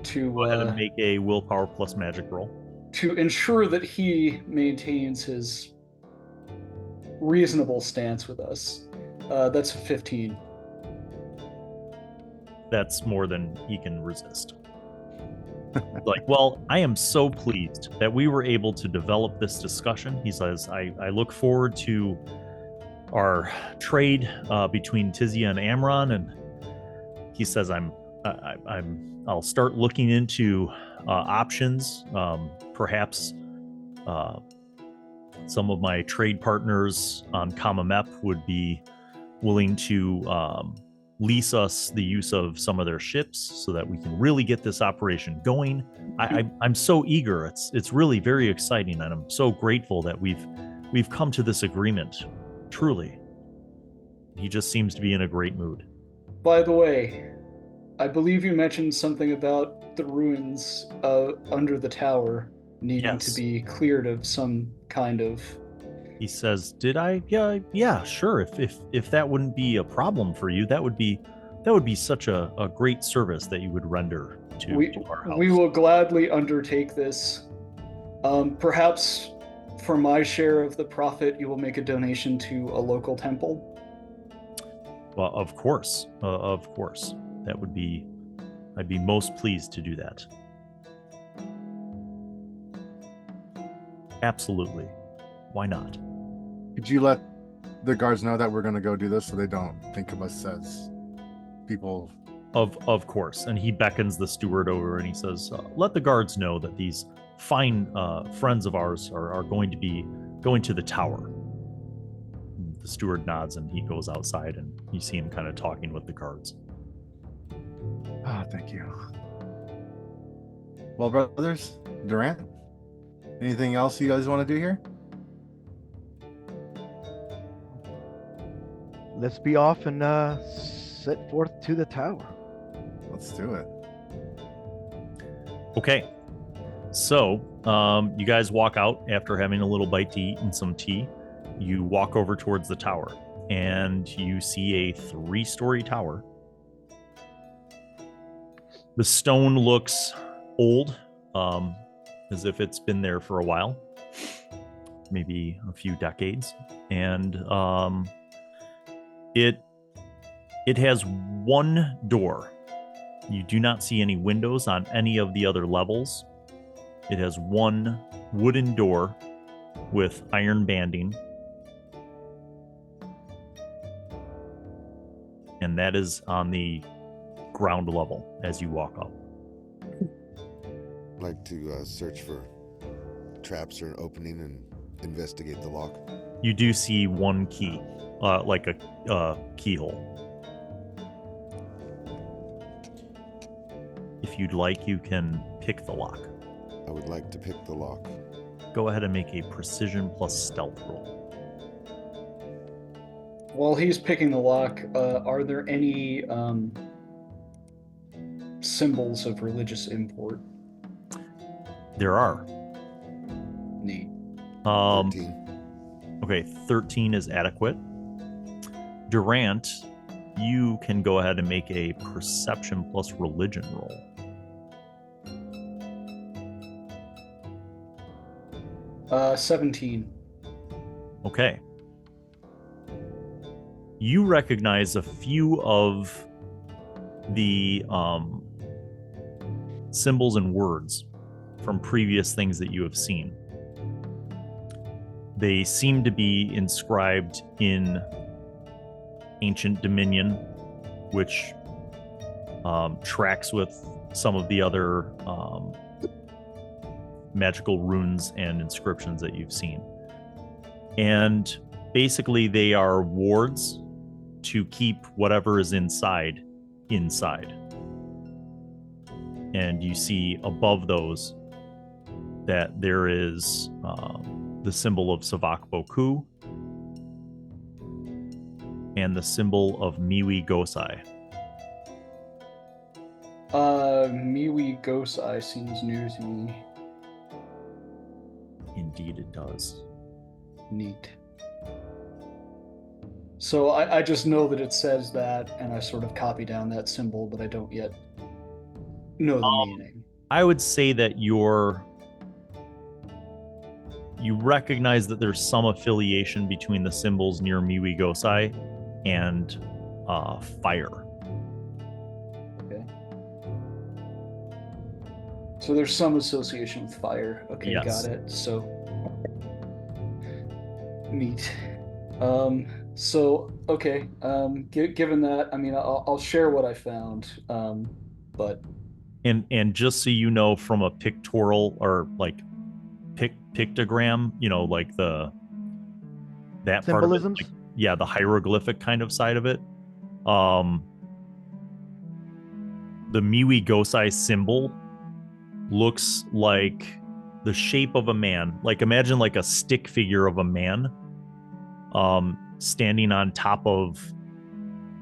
to Go ahead and make a willpower plus magic roll. to ensure that he maintains his reasonable stance with us. That's a 15. That's more than he can resist. Like, well, I am so pleased that we were able to develop this discussion. He says, I look forward to our trade between Tizia and Amron, and he says I'll start looking into options. Perhaps some of my trade partners on Kamamep would be willing to lease us the use of some of their ships so that we can really get this operation going. I'm so eager. It's really very exciting, and I'm so grateful that we've come to this agreement. Truly. He just seems to be in a great mood. By the way, I believe you mentioned something about the ruins under the tower needing Yes. to be cleared of some kind of. He says, "Did I? Yeah, sure. If that wouldn't be a problem for you, that would be such a great service that you would render to our house." We will gladly undertake this. Perhaps for my share of the profit, you will make a donation to a local temple. Well, of course. That would be. I'd be most pleased to do that. Absolutely. Why not? Could you let the guards know that we're going to go do this so they don't think of us as people? Of course. And he beckons the steward over and he says, let the guards know that these fine friends of ours are going to be going to the tower. The steward nods and he goes outside and you see him kind of talking with the guards. Ah, thank you. Well, brothers, Durant, anything else you guys want to do here? Let's be off and set forth to the tower. Let's do it. Okay. So, you guys walk out after having a little bite to eat and some tea. You walk over towards the tower and you see a 3-story tower. The stone looks old, as if it's been there for a while, maybe a few decades. And it has one door. You do not see any windows on any of the other levels. It has one wooden door with iron banding. And that is on the ground level as you walk up. I'd like to search for traps or an opening and investigate the lock. You do see one key, like a keyhole. If you'd like, you can pick the lock. I would like to pick the lock. Go ahead and make a precision plus stealth roll. While he's picking the lock, are there any symbols of religious import? There are. Neat. 13. Okay, 13 is adequate. Durant, you can go ahead and make a perception plus religion roll. Uh, 17. Okay. You recognize a few of the symbols and words from previous things that you have seen. They seem to be inscribed in Ancient Dominion, which tracks with some of the other magical runes and inscriptions that you've seen. And basically they are wards to keep whatever is inside. And you see above those that there is the symbol of Savak Boku and the symbol of Miwi Gosai. Miwi Gosai seems new to me. Indeed it does. Neat. So I just know that it says that, and I sort of copy down that symbol, but I don't yet know the meaning. I would say that you recognize that there's some affiliation between the symbols near Miwi Gosai and fire. Okay. So there's some association with fire. Okay, Yes. got it. So neat. Okay. Given that, I mean, I'll share what I found. But And just so you know, from a pictorial or like pictogram, you know, like that part of it, Symbolisms? like, yeah, the hieroglyphic kind of side of it. The Miwi Gosai symbol looks like the shape of a man. Like imagine like a stick figure of a man standing on top of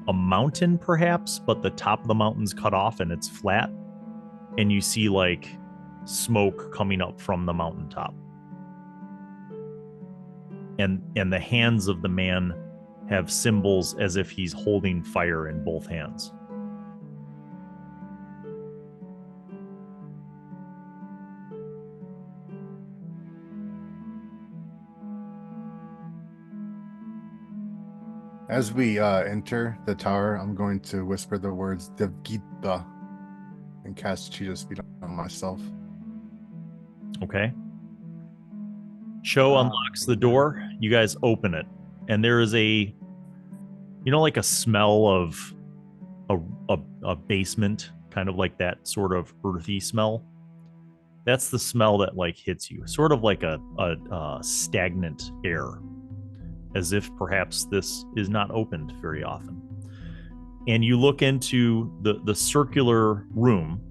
a mountain perhaps, but the top of the mountain's cut off and it's flat. And you see like smoke coming up from the mountaintop. And the hands of the man have symbols as if he's holding fire in both hands. As we enter the tower, I'm going to whisper the words Devgita and cast Cheetah Speed on myself. Okay. Cho unlocks the door. You guys open it. And there is like a smell of a basement, kind of like that sort of earthy smell. That's the smell that like hits you. Sort of like a stagnant air. As if perhaps this is not opened very often. And you look into the circular room,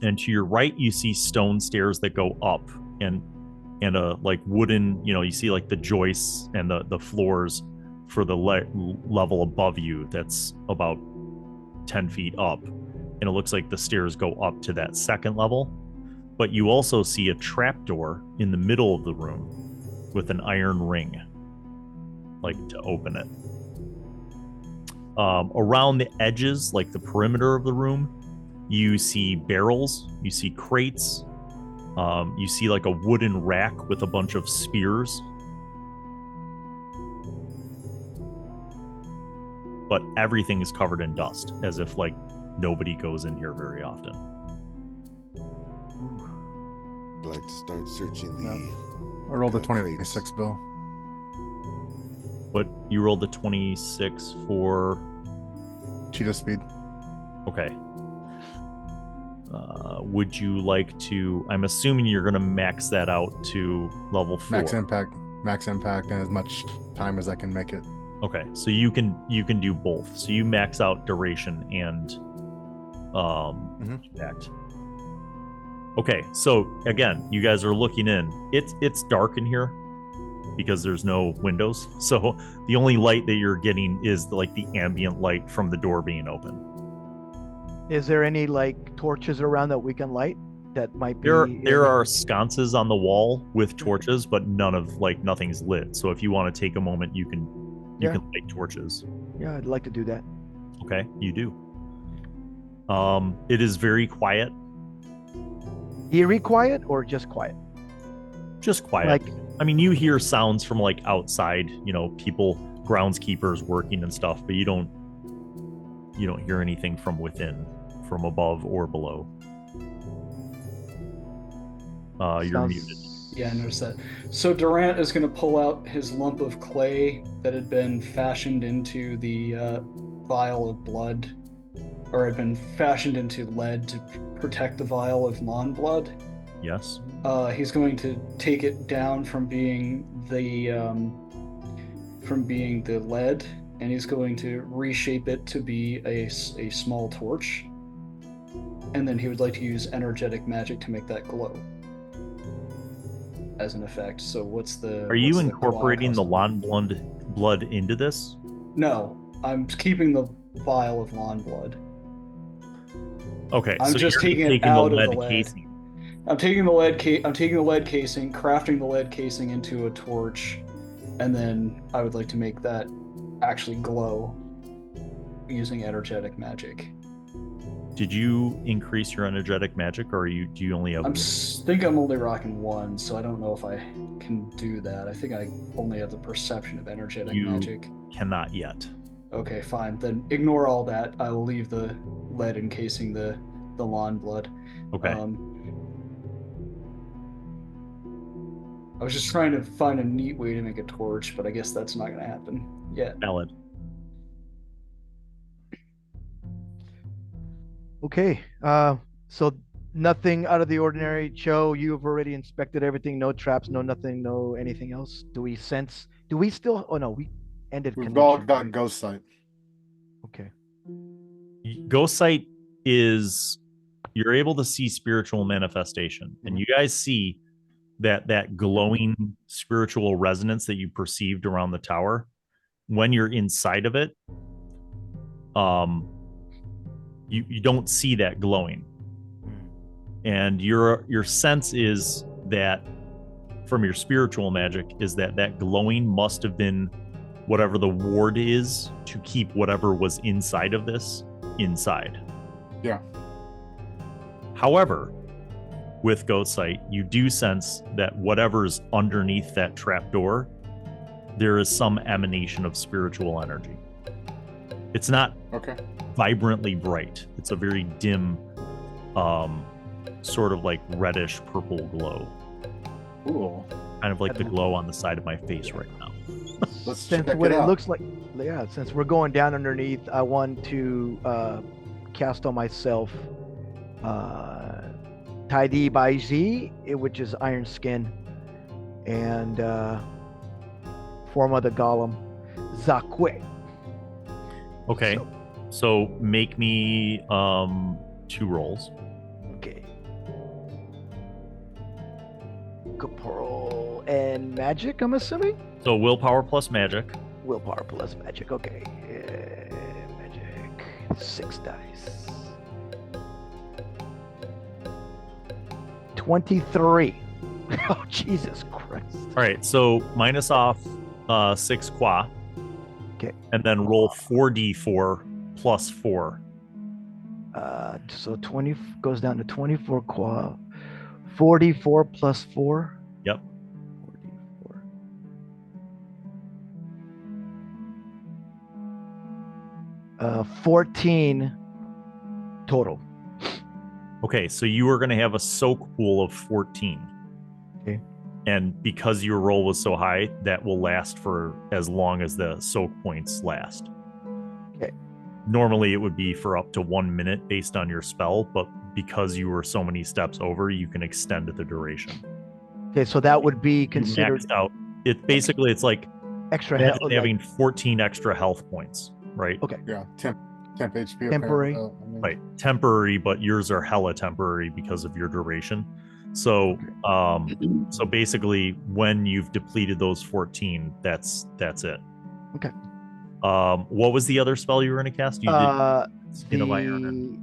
and to your right you see stone stairs that go up and a like wooden, you see like the joists and the floors for the level above you that's about 10 feet up. And it looks like the stairs go up to that second level. But you also see a trapdoor in the middle of the room with an iron ring, like to open it. Around the edges, like the perimeter of the room, you see barrels, you see crates, you see like a wooden rack with a bunch of spears. But everything is covered in dust, as if like nobody goes in here very often. I'd like to start searching the... I rolled a 26, Bill. But you rolled the 26 for... Cheetah Speed. Okay. Would you like to... I'm assuming you're going to max that out to level 4. Max impact, and as much time as I can make it. Okay, so you can do both. So you max out duration and impact. Okay, so again, you guys are looking in. It's dark in here. because there's no windows. So the only light that you're getting is like the ambient light from the door being open. Is there any like torches around that we can light? That might be. There are sconces on the wall with torches, but nothing's lit. So if you want to take a moment, you can light torches. Yeah, I'd like to do that. Okay, you do. It is very quiet. Eerie quiet or just quiet? Just quiet. Like, I mean, you hear sounds from like outside, people, groundskeepers working and stuff, but you don't hear anything from within, from above or below. You're muted. Yeah, I noticed that. So Durant is going to pull out his lump of clay that had been fashioned into the vial of blood, or had been fashioned into lead to protect the vial of non-blood. Yes. He's going to take it down from being the lead, and he's going to reshape it to be a small torch. And then he would like to use energetic magic to make that glow as an effect. So Are you incorporating the blood into this? No, I'm keeping the vial of lawn blood. Okay, I'm so just you're taking it out of the lead. casing. I'm taking the lead casing, crafting the lead casing into a torch, and then I would like to make that actually glow using energetic magic. Did you increase your energetic magic, or do you only have? I think I'm only rocking one, so I don't know if I can do that. I think I only have the perception of energetic magic. Cannot yet. Okay, fine. Then ignore all that. I will leave the lead encasing the lawn blood. Okay. I was just trying to find a neat way to make a torch, but I guess that's not going to happen yet. Valid. Okay, so nothing out of the ordinary. Cho, you've already inspected everything. No traps, no nothing, no anything else. Do we still? Oh no, we ended. We've all got ghost sight. Okay. Ghost sight is you're able to see spiritual manifestation, and you guys see that glowing spiritual resonance that you perceived around the tower. When you're inside of it, you don't see that glowing, and your sense is that from your spiritual magic is that glowing must have been whatever the ward is to keep whatever was inside of this inside. Yeah. However, with ghost sight, you do sense that whatever's underneath that trapdoor, there is some emanation of spiritual energy. It's not vibrantly bright. It's a very dim, sort of like reddish purple glow. Ooh. Kind of like the glow on the side of my face right now. Since what it looks like, yeah, since we're going down underneath, I want to cast on myself Taidi by Z, which is Iron Skin, and form of the Golem, Zakwe. Okay, so make me 2 rolls. Okay. Corporal and magic, I'm assuming? So willpower plus magic. Willpower plus magic, okay. Magic, 6 dice. 23. Oh, Jesus Christ. All right, so minus off 6 qua. Okay. And then roll 4d4 plus 4. So 20 goes down to 24 qua. 44 plus 4. Yep. 44. 14 total. Okay, so you are going to have a soak pool of 14. Okay. And because your roll was so high, that will last for as long as the soak points last. Okay. Normally it would be for up to 1 minute based on your spell, but because you were so many steps over, you can extend the duration. Okay, so that would be considered maxed out. It's like extra health, having 14 extra health points, right? Okay. Yeah, temp HP. Temporary. Right, temporary, but yours are hella temporary because of your duration. So so basically when you've depleted those 14, that's it. Okay. What was the other spell you were going to cast? You did Skin of Iron and...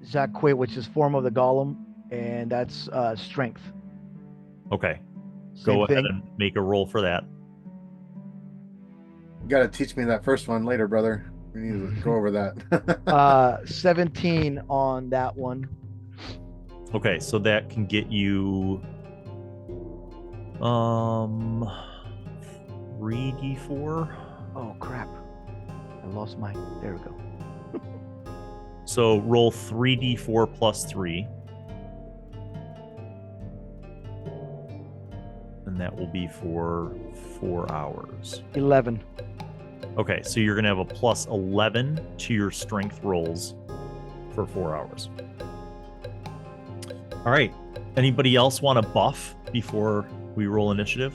Zakwe, which is form of the golem, and that's strength. Okay. Same Go ahead thing. and make a roll for that. You got to teach me that first one later, brother. We need to go over that. 17 on that one. Okay, so that can get you 3d4. Oh crap! I lost my. There we go. So roll 3d4 plus 3. And that will be for 4 hours. 11. Okay, so you're going to have a plus 11 to your strength rolls for 4 hours. All right. Anybody else want to buff before we roll initiative?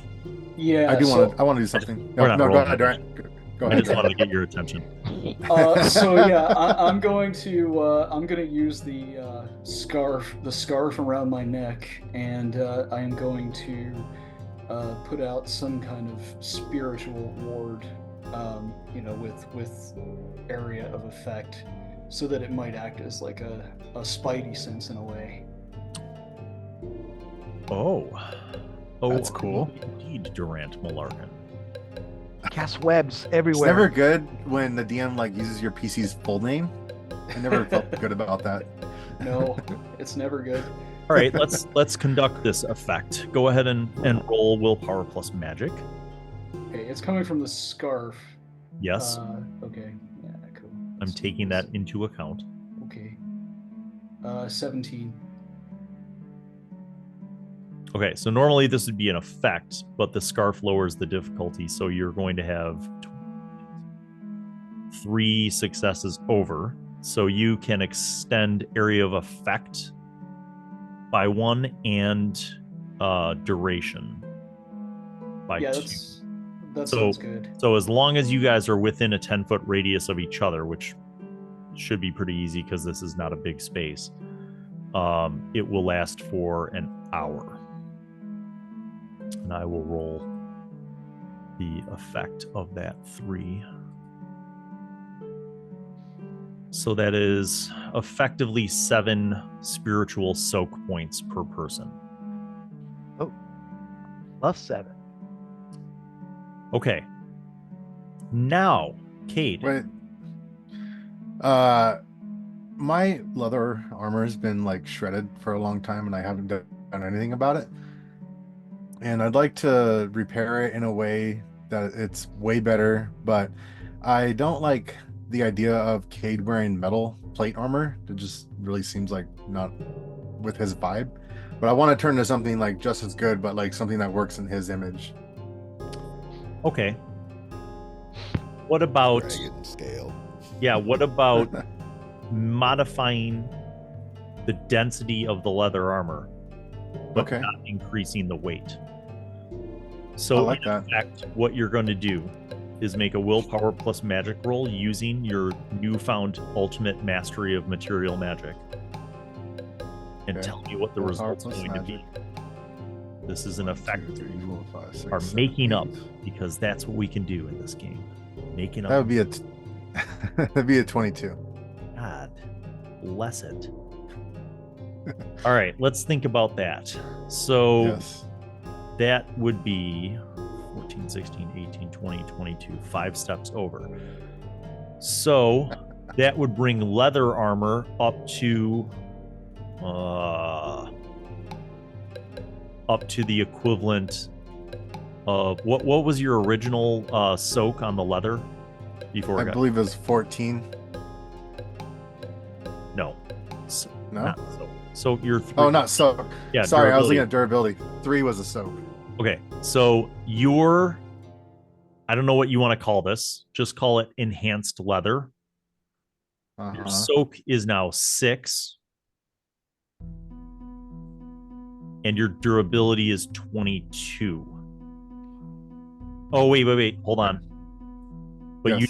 Yeah, I want to do something. We're not go rolling. ahead, Durant. Go I ahead. just wanted to get your attention. So yeah, I'm going to use the scarf around my neck, and I am going to put out some kind of spiritual ward, with area of effect, so that it might act as like a spidey sense in a way. Oh, That's cool. Indeed, Durant Molarkin. Cast webs It's everywhere. never good when the DM uses your PC's full name. I never felt good about that. No, it's never good. All right, let's conduct this effect. Go ahead and roll willpower plus magic. Okay, it's coming from the scarf. Yes, Okay. Yeah, cool. I'm taking that into account. Okay. 17. Okay, so normally this would be an effect, but the scarf lowers the difficulty, so you're going to have 3 successes over. So you can extend area of effect by 1 and duration by 2. That sounds good. So as long as you guys are within a 10-foot radius of each other, which should be pretty easy because this is not a big space, it will last for an hour. And I will roll the effect of that 3. So that is effectively 7 spiritual soak points per person. Oh, plus 7. Okay. Now, Cade. Wait. My leather armor has been like shredded for a long time, and I haven't done anything about it. And I'd like to repair it in a way that it's way better, but I don't like the idea of Cade wearing metal plate armor. It just really seems like not with his vibe. But I want to turn to something like just as good, but like something that works in his image. Okay. What about... Dragon scale. Yeah, what about modifying the density of the leather armor, but Okay. not increasing the weight? I So like in that. effect, what you're going to do is make a willpower plus magic roll using your newfound ultimate mastery of material magic. And Okay. tell me what the Willpower result's plus going to magic. be. This is an effect 2, 3, 4, 5, 6, are 7, making 8. up, because that's what we can do in this game. Making up. That would be that'd be a 22. God bless it. All right, let's think about that. So Yes. that would be 14, 16, 18, 20, 22, 5 steps over. So that would bring leather armor up to the equivalent of what was your original soak on the leather before I it got... believe it was 14. No. No? Not soak. So you're Oh, not soak. Yeah, Sorry, I was durability. looking at durability. 3 was a soak. Okay, so your, I don't know what you want to call this. Just call it enhanced leather. Your soak is now 6. And your durability is 22. Oh, wait. Hold on. But Yes. you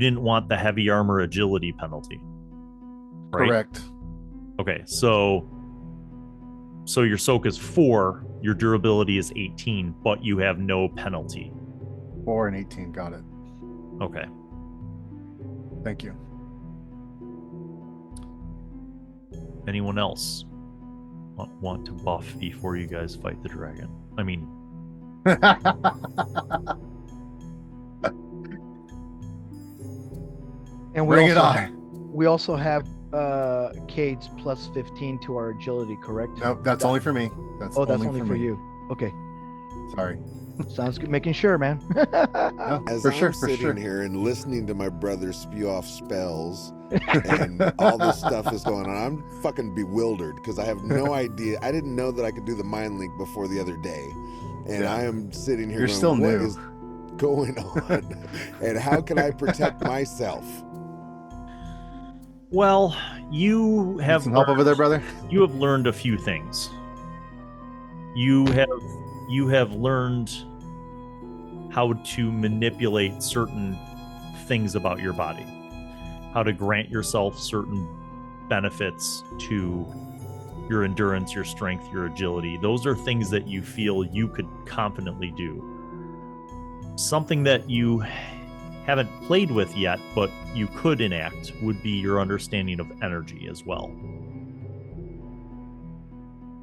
didn't want the heavy armor agility penalty. Right? Correct. Okay, so So your soak is 4, your durability is 18, but you have no penalty. 4 and 18, got it. Okay. Thank you. Anyone else want to buff before you guys fight the dragon? I mean, And bring it on. We also have Cade's plus 15 to our agility, correct? No, that's only for me. That's only for me. you. Okay. Sorry. Sounds good. Making sure, man. No, As for I'm sure, sitting here and listening to my brother spew off spells and all this stuff is going on, I'm fucking bewildered because I have no idea. I didn't know that I could do the mind link before the other day. And I am sitting here You're going, still what new. is going on? And how can I protect myself? well, you Need have some help over there, brother? you have learned a few things. You have learned how to manipulate certain things about your body, how to grant yourself certain benefits to your endurance, your strength, your agility. Those are things that you feel you could confidently do. Something that you haven't played with yet, but you could enact, would be your understanding of energy as well.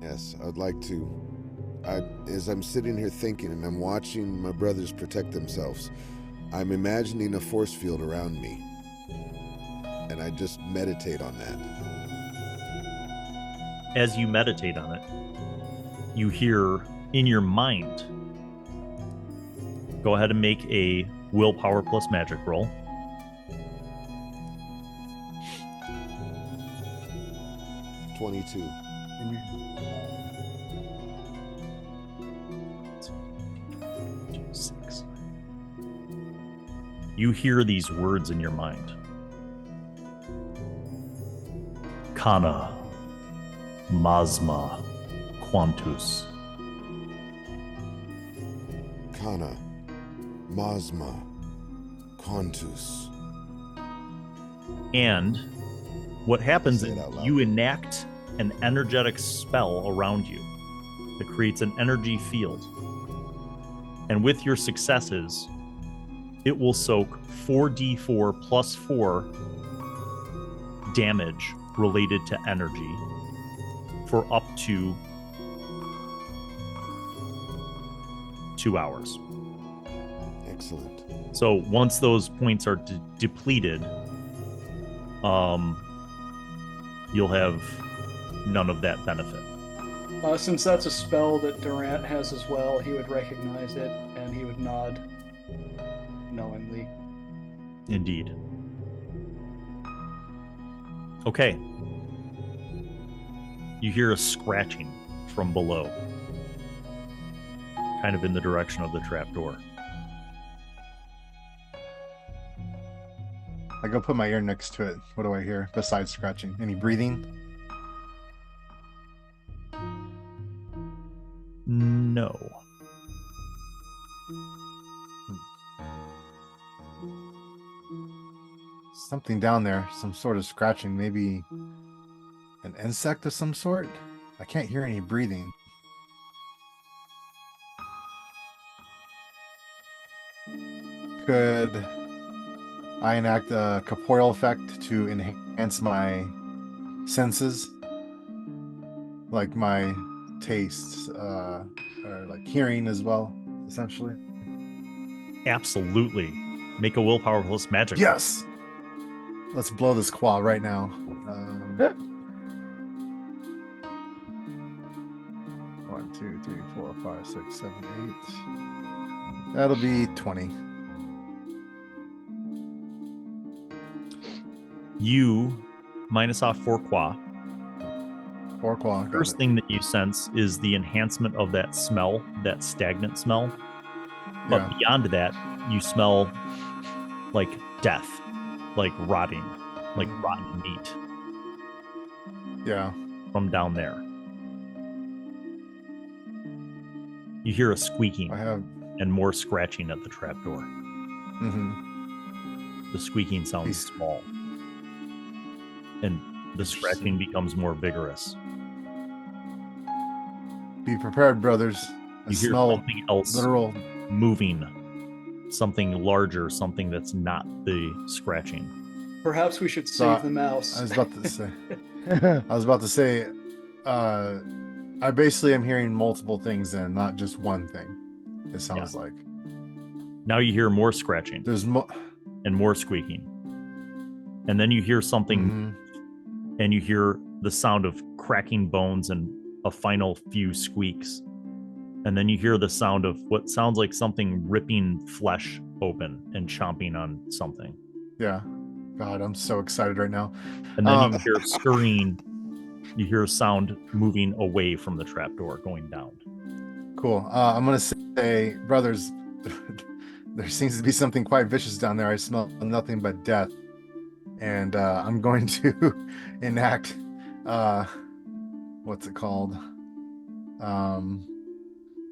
Yes, I'd like to. As I'm sitting here thinking and I'm watching my brothers protect themselves, I'm imagining a force field around me. And I just meditate on that. As you meditate on it, you hear in your mind. Go ahead and make a willpower plus magic roll. Six. You hear these words in your mind. Kana, Masma, Quantus. Kana, Masma, Quantus. And what happens Say is it out loud. you enact an energetic spell around you that creates an energy field. And with your successes, it will soak 4d4 plus 4 damage related to energy for up to 2 hours. Excellent. So once those points are depleted, you'll have none of that benefit. Since that's a spell that Durant has as well, he would recognize it and he would nod knowingly. Indeed. Okay. You hear a scratching from below, kind of in the direction of the trapdoor. I go put my ear next to it. What do I hear besides scratching? Any breathing? No. Something down there, some sort of scratching, maybe an insect of some sort? I can't hear any breathing. Could I enact a corporeal effect to enhance my senses? Like my tastes, or like hearing as well, essentially? Absolutely. Make a willpower plus magic. Yes! Let's blow this qual right now. 1, 2, 3, 4, 5, 6, 7, 8. That'll be 20. You minus off 4 qua. 4 qual. First thing that you sense is the enhancement of that smell, that stagnant smell. But beyond that, you smell like death, like rotting, like rotten meat. Yeah. From down there. You hear a squeaking and more scratching at the trapdoor. Mm-hmm. The squeaking sounds small. And the scratching becomes more vigorous. Be prepared, brothers. I You hear smell something else literal. moving, something larger, something that's not the scratching. Perhaps we should So, save the mouse. I was about to say, I basically am hearing multiple things and not just one thing. It sounds like. Now you hear more scratching. There's more and more squeaking. And then you hear something, and you hear the sound of cracking bones and a final few squeaks. And then you hear the sound of what sounds like something ripping flesh open and chomping on something. Yeah. God, I'm so excited right now. And then you hear scurrying. You hear a sound moving away from the trapdoor, going down. Cool. I'm going to say, brothers, there seems to be something quite vicious down there. I smell nothing but death. And I'm going to enact, what's it called?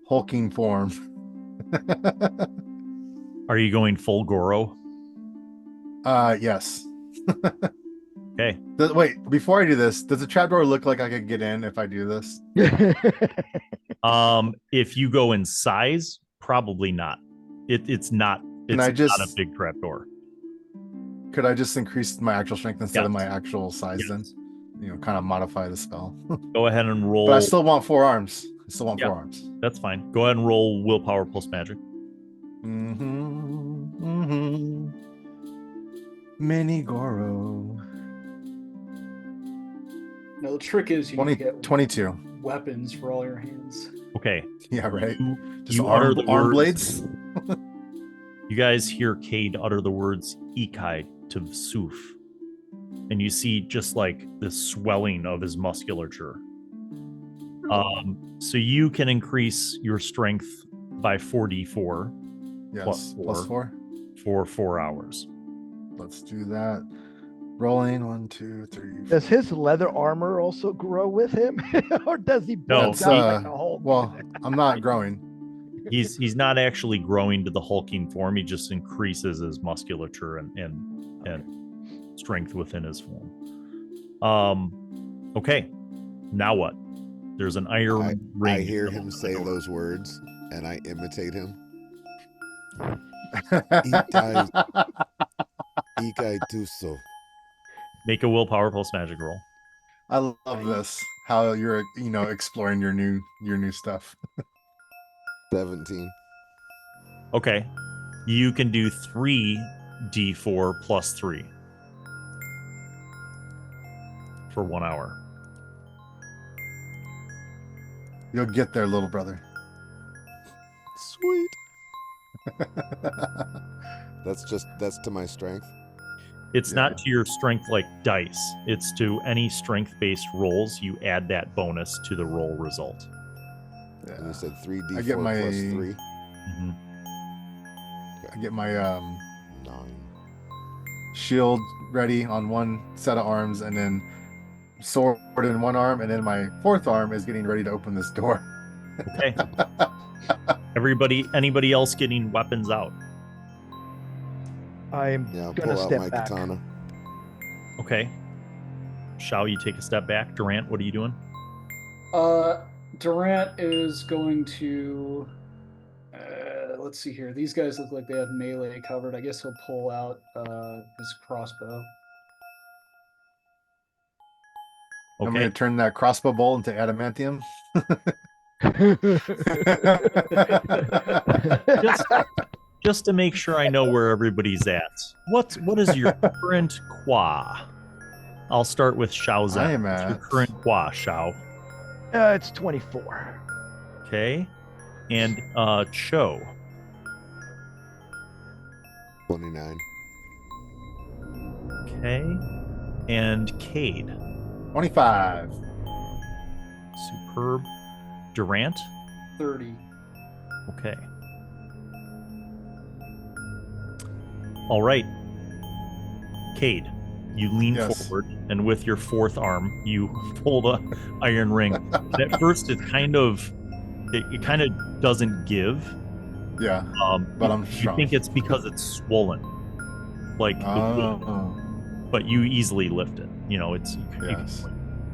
Hulking form. Are you going full Goro? Yes. Okay. Wait, before I do this, does the trapdoor look like I could get in if I do this? If you go in size, probably not. It's not. It's not a big trapdoor. Could I just increase my actual strength instead of my actual size then? You know, kind of modify the spell. Go ahead and roll. But I still want 4 arms. I still want 4 arms. That's fine. Go ahead and roll willpower plus magic. Mini Goro. No, the trick is you 22 weapons for all your hands. Okay. Yeah, right. You utter the arm words, blades. You guys hear Cade utter the words Ikai to Suf. And you see just like the swelling of his musculature. So you can increase your strength by 4d4. Yes, plus 4 for 4 hours. Let's do that. Rolling 1, 2, 3. 4. Does his leather armor also grow with him, or does he? No, well, I'm not growing. He's not actually growing to the hulking form. He just increases his musculature and strength within his form. Okay, now what? There's an iron ring. I hear him say those words, and I imitate him. Ikai Tuso. Make a willpower plus magic roll. I love this. How you're, exploring your new stuff. 17. Okay. You can do 3d4 plus 3 for 1 hour. You'll get there, little brother. Sweet. That's to my strength. It's not to your strength like dice. It's to any strength-based rolls. You add that bonus to the roll result. Yeah. And you said 3d4 I get my, plus 3. Mm-hmm. I get my 9. shield ready on one set of arms, and then sword in one arm, and then my 4th arm is getting ready to open this door. Okay. Anybody else getting weapons out? I'm gonna step back. Katana. Okay. Shao, you take a step back. Durant, what are you doing? Durant is going to. Let's see here. These guys look like they have melee covered. I guess he'll pull out his crossbow. I'm going to turn that crossbow bowl into adamantium. Just to make sure I know where everybody's at. What is your current qua? I'll start with Shao Zhen. I am What's at your current qua, Shao? It's 24. Okay. And Cho. 29. Okay. And Cade. 25. Superb. Durant. 30. Okay. All right. Cade, you lean forward, and with your 4th arm, you pull the iron ring. And at first, it kind of doesn't give. Yeah. But I'm strong. You think it's because it's swollen, like, but you easily lift it. You can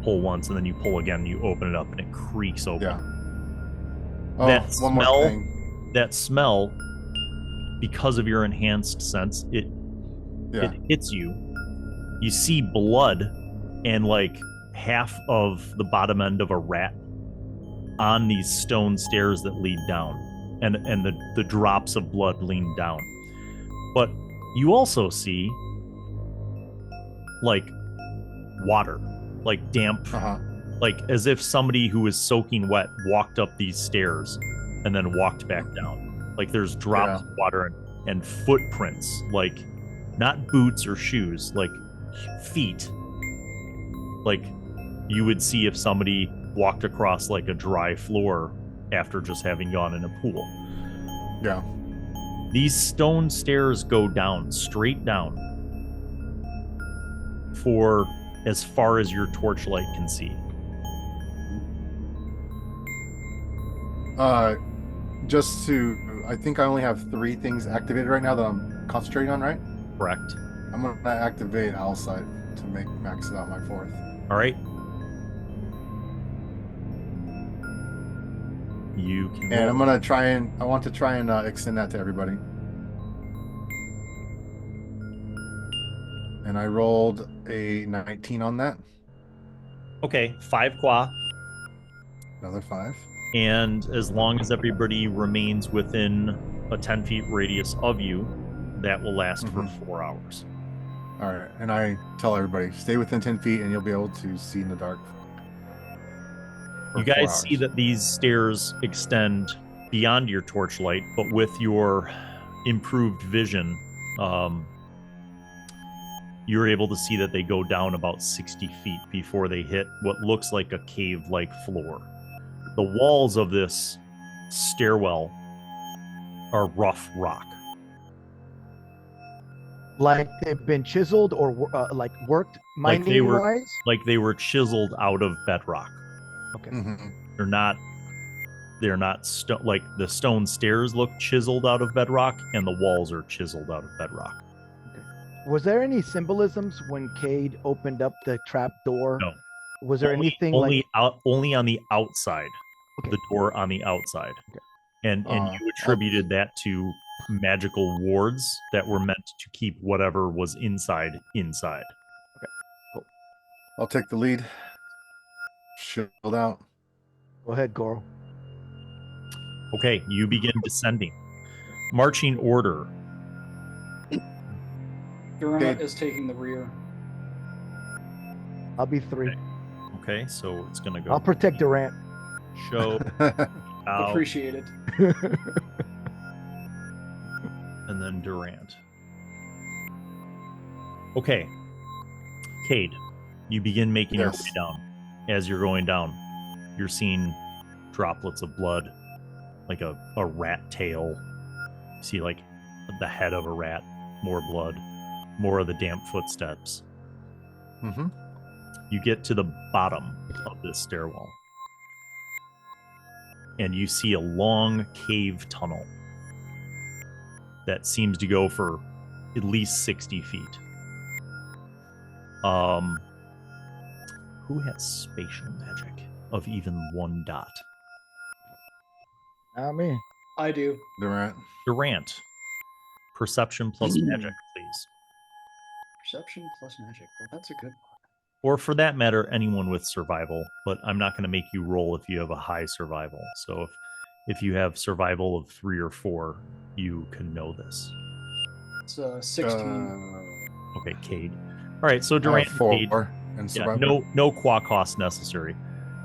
pull once, and then you pull again. And you open it up, and it creaks open. Yeah. Oh, that one more smell, thing. that smell, because of your enhanced sense, it hits you. You see blood and like half of the bottom end of a rat on these stone stairs that lead down, and the drops of blood lean down. But you also see like water, like damp, like as if somebody who was soaking wet walked up these stairs and then walked back down. Like there's drops of water and footprints, like not boots or shoes, like feet, like you would see if somebody walked across like a dry floor after just having gone in a pool. Yeah. These stone stairs go down, straight down, for as far as your torchlight can see. I think I only have 3 things activated right now that I'm concentrating on, right? Correct. I'm going to activate Owlsight to max it out my 4th. All right. You can. And I'm going to I want to try and extend that to everybody. And I rolled a 19 on that. Okay, 5 qua. Another 5. And as long as everybody remains within a 10 feet radius of you, that will last for 4 hours. All right. And I tell everybody, stay within 10 feet and you'll be able to see in the dark. You guys see that these stairs extend beyond your torchlight, but with your improved vision, you're able to see that they go down about 60 feet before they hit what looks like a cave-like floor. The walls of this stairwell are rough rock. Like they've been chiseled or like worked mining-wise? Like they were chiseled out of bedrock. Okay. They're not like the stone stairs look chiseled out of bedrock, and the walls are chiseled out of bedrock. Was there any symbolisms when Cade opened up the trap door? No. Was there anything only on the outside? Okay. The door on the outside. Okay. And you attributed that to magical wards that were meant to keep whatever was inside. Okay, cool. I'll take the lead. Shield out. Go ahead, Goro. Okay, you begin descending. Marching order. Durant is taking the rear. I'll be 3. Okay, so it's gonna go. I'll protect Durant. Shao. Appreciate it. And then Durant. Okay. Cade, you begin making your way down. As you're going down, you're seeing droplets of blood, like a rat tail. You see like the head of a rat, more blood, more of the damp footsteps. You get to the bottom of this stairwell, and you see a long cave tunnel that seems to go for at least 60 feet. Who has spatial magic of even 1 dot? Not me. I do. Durant. Perception plus magic, please. Perception plus magic. Well, that's a good one. Or for that matter, anyone with survival, but I'm not going to make you roll if you have a high survival. So if you have survival of 3 or 4, you can know this. It's 16. Okay, Cade. All right, so Durant, 4 Cade, and survival. no qua cost necessary.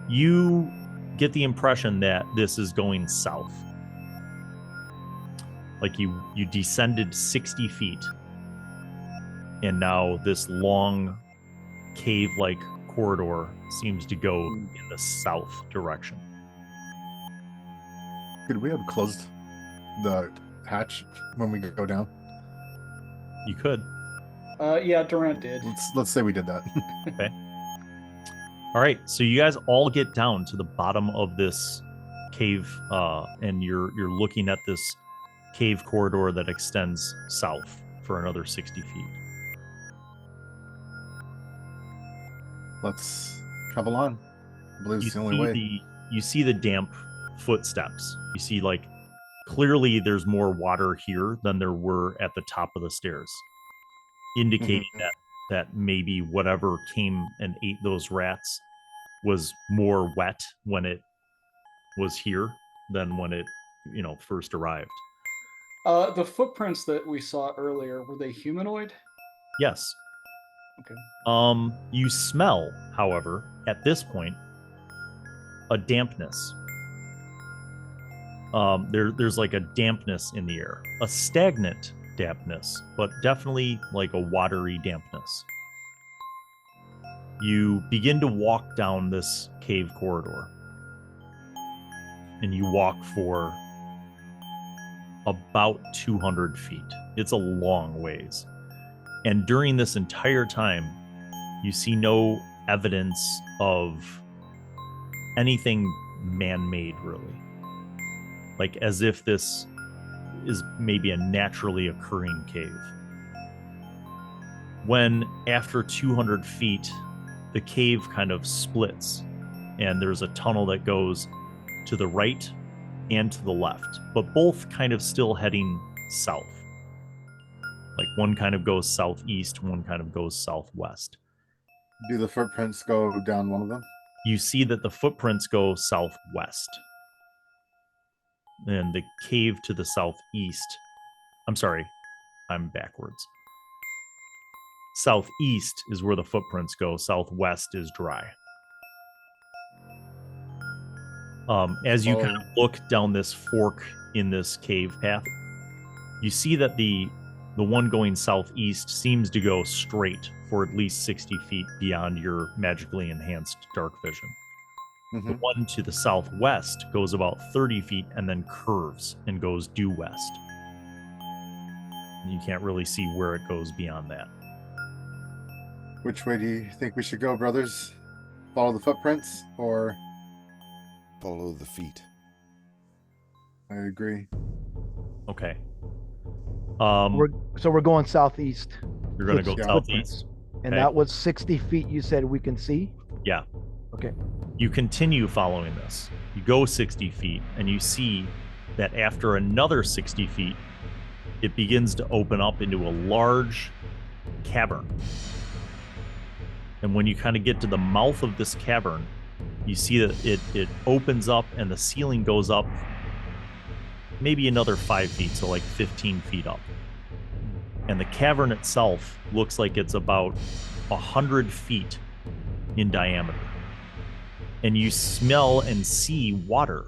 You get the impression that this is going south. Like you descended 60 feet, and now this long cave-like corridor seems to go in the south direction. Could we have closed the hatch when we go down? You could. Yeah, Durant did. Let's say we did that. Okay. All right, so you guys all get down to the bottom of this cave, and you're looking at this cave corridor that extends south for another 60 feet. Let's travel on. I believe it's the only way. You see the damp footsteps. You see, like, clearly there's more water here than there were at the top of the stairs, indicating that maybe whatever came and ate those rats was more wet when it was here than when it, first arrived. The footprints that we saw earlier, were they humanoid? Yes. Okay. You smell, however, at this point, a dampness. There's like a dampness in the air, a stagnant dampness, but definitely like a watery dampness. You begin to walk down this cave corridor, and you walk for about 200 feet. It's a long ways. And during this entire time, you see no evidence of anything man-made, really. Like as if this is maybe a naturally occurring cave. When, after 200 feet, the cave kind of splits, and there's a tunnel that goes to the right and to the left, but both kind of still heading south. Like one kind of goes southeast, one kind of goes southwest. Do the footprints go down one of them? You see that the footprints go southwest. And the cave to the southeast. I'm sorry, I'm backwards. Southeast is where the footprints go. Southwest is dry. As you kind of look down this fork in this cave path, you see that the one going southeast seems to go straight for at least 60 feet beyond your magically enhanced dark vision. The one to the southwest goes about 30 feet and then curves and goes due west. You can't really see where it goes beyond that. Which way do you think we should go, brothers? Follow the footprints or follow the feet? I agree. Okay. We're going southeast. You're going to go southeast. And that was 60 feet you said we can see? Yeah. Okay. You continue following this. You go 60 feet, and you see that after another 60 feet, it begins to open up into a large cavern. And when you kind of get to the mouth of this cavern, you see that it opens up and the ceiling goes up maybe another 5 feet, so like 15 feet up. And the cavern itself looks like it's about 100 feet in diameter. And you smell and see water.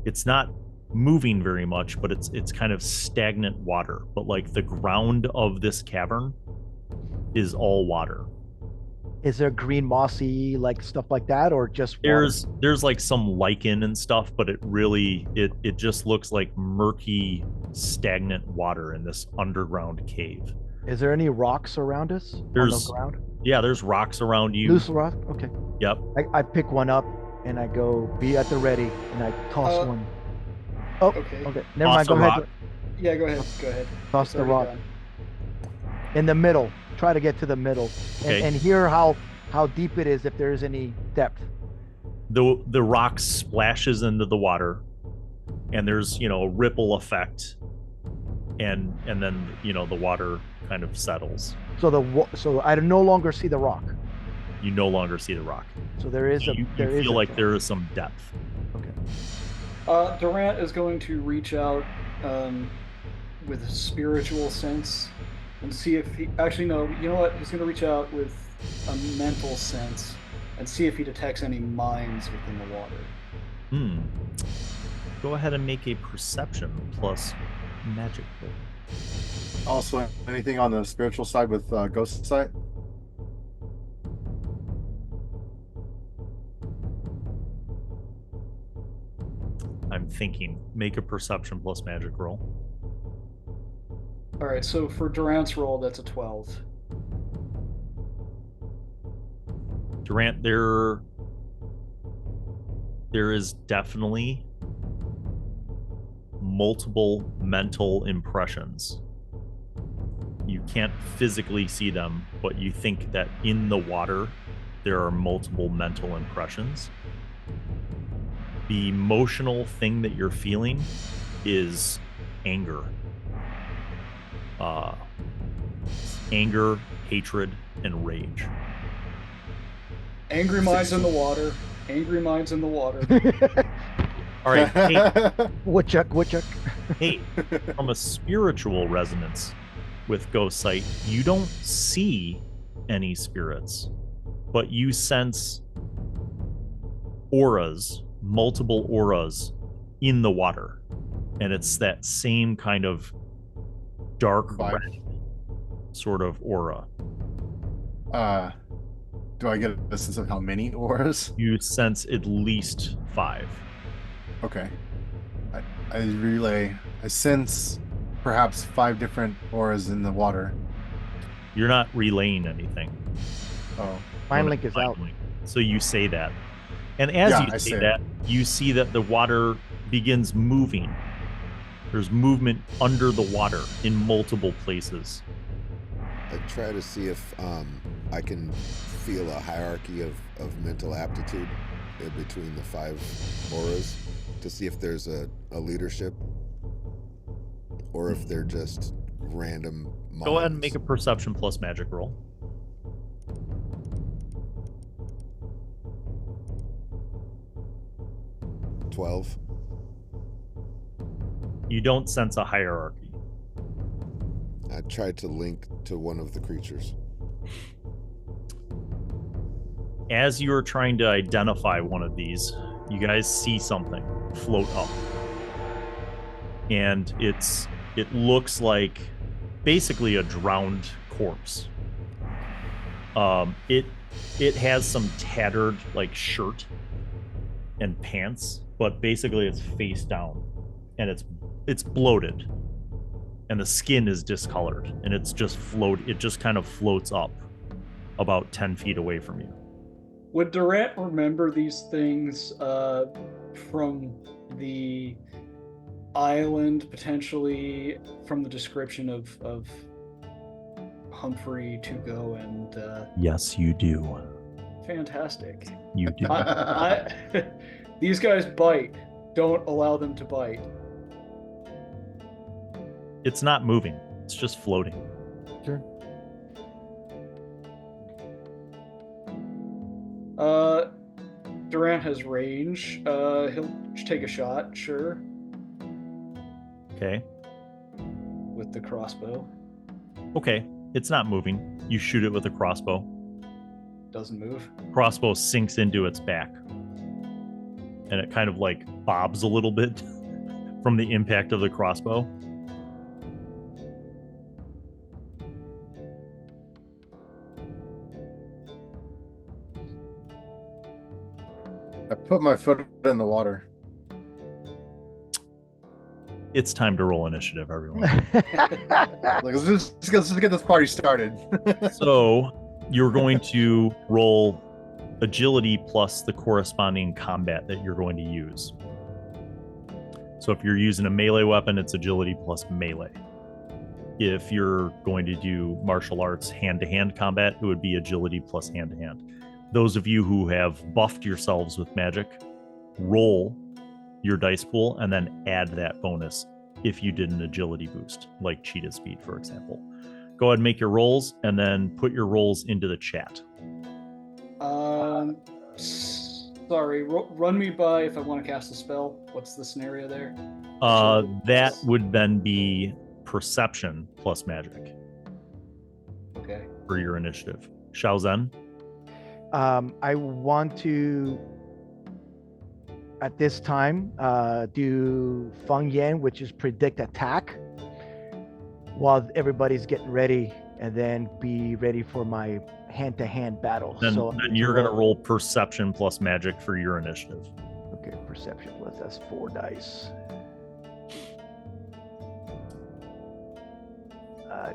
It's not moving very much, but it's kind of stagnant water. But like the ground of this cavern is all water. Is there green mossy like stuff like that, or just water? There's like some lichen and stuff, but it really it just looks like murky, stagnant water in this underground cave. Is there any rocks around us on the ground? Yeah, there's rocks around you. Loose rock? Okay. Yep. I pick one up and I go, be at the ready, and I toss one. Oh, okay. Never mind. Go ahead. Yeah, go ahead. Toss the rock. In the middle. Try to get to the middle. Okay. And hear how deep it is if there is any depth. The rock splashes into the water, and there's, a ripple effect, and then, the water kind of settles. So I no longer see the rock. You no longer see the rock. So there is you feel like there is some depth. Okay. Durant is going to reach out with a spiritual sense and see if he... Actually, no, you know what? He's going to reach out with a mental sense and see if he detects any mines within the water. Go ahead and make a perception plus magic roll. Also, anything on the spiritual side with ghost sight? I'm thinking. Make a perception plus magic roll. All right, so for Durant's roll, that's a 12. Durant, there is definitely multiple mental impressions. You can't physically see them, but you think that in the water there are multiple mental impressions. The emotional thing that you're feeling is anger. Anger, hatred, and rage. Angry minds in the water. Angry minds in the water. All right. Hey, Woodchuck. hey, from a spiritual resonance with Ghost Sight, you don't see any spirits, but you sense auras, multiple auras in the water. And it's that same kind of dark red sort of aura. Do I get a sense of how many auras? You sense at least 5. Okay. I sense perhaps 5 different auras in the water. You're not relaying anything. Oh. Mind link is Mind out. link. So you say that. And as Yeah, you I say say that, you see that the water begins moving. There's movement under the water in multiple places. I try to see if I can feel a hierarchy of mental aptitude in between the 5 auras to see if there's a leadership or if they're just random minds. Go ahead and make a perception plus magic roll. $12. You don't sense a hierarchy. I tried to link to one of the creatures. As you're trying to identify one of these, you guys see something float up. And it looks like basically a drowned corpse. It has some tattered like shirt and pants, but basically it's face down and it's bloated and the skin is discolored and it just kind of floats up about 10 feet away from you. Would Durant remember these things from the island, potentially from the description of Humphrey, Tugo, and... Yes, you do. Fantastic. You do. These guys bite. Don't allow them to bite. It's not moving. It's just floating. Sure. Durant has range. He'll take a shot, sure. Okay. With the crossbow. Okay. It's not moving. You shoot it with a crossbow. Doesn't move. Crossbow sinks into its back. And it kind of like bobs a little bit from the impact of the crossbow. I put my foot in the water. It's time to roll initiative, everyone. Like, let's just get this party started. So you're going to roll agility plus the corresponding combat that you're going to use. So if you're using a melee weapon, it's agility plus melee. If you're going to do martial arts hand-to-hand combat, it would be agility plus hand-to-hand. Those of you who have buffed yourselves with magic, roll your dice pool and then add that bonus if you did an agility boost, like cheetah speed, for example. Go ahead and make your rolls and then put your rolls into the chat. Sorry, run me by if I want to cast a spell. What's the scenario there? That would then be perception plus magic. Okay. For your initiative. Shao Zhen? I want to, at this time, do Feng Yan, which is predict attack, while everybody's getting ready, and then be ready for my hand-to-hand battle. Then So you're going to roll perception plus magic for your initiative. Okay, perception plus, that's 4 dice.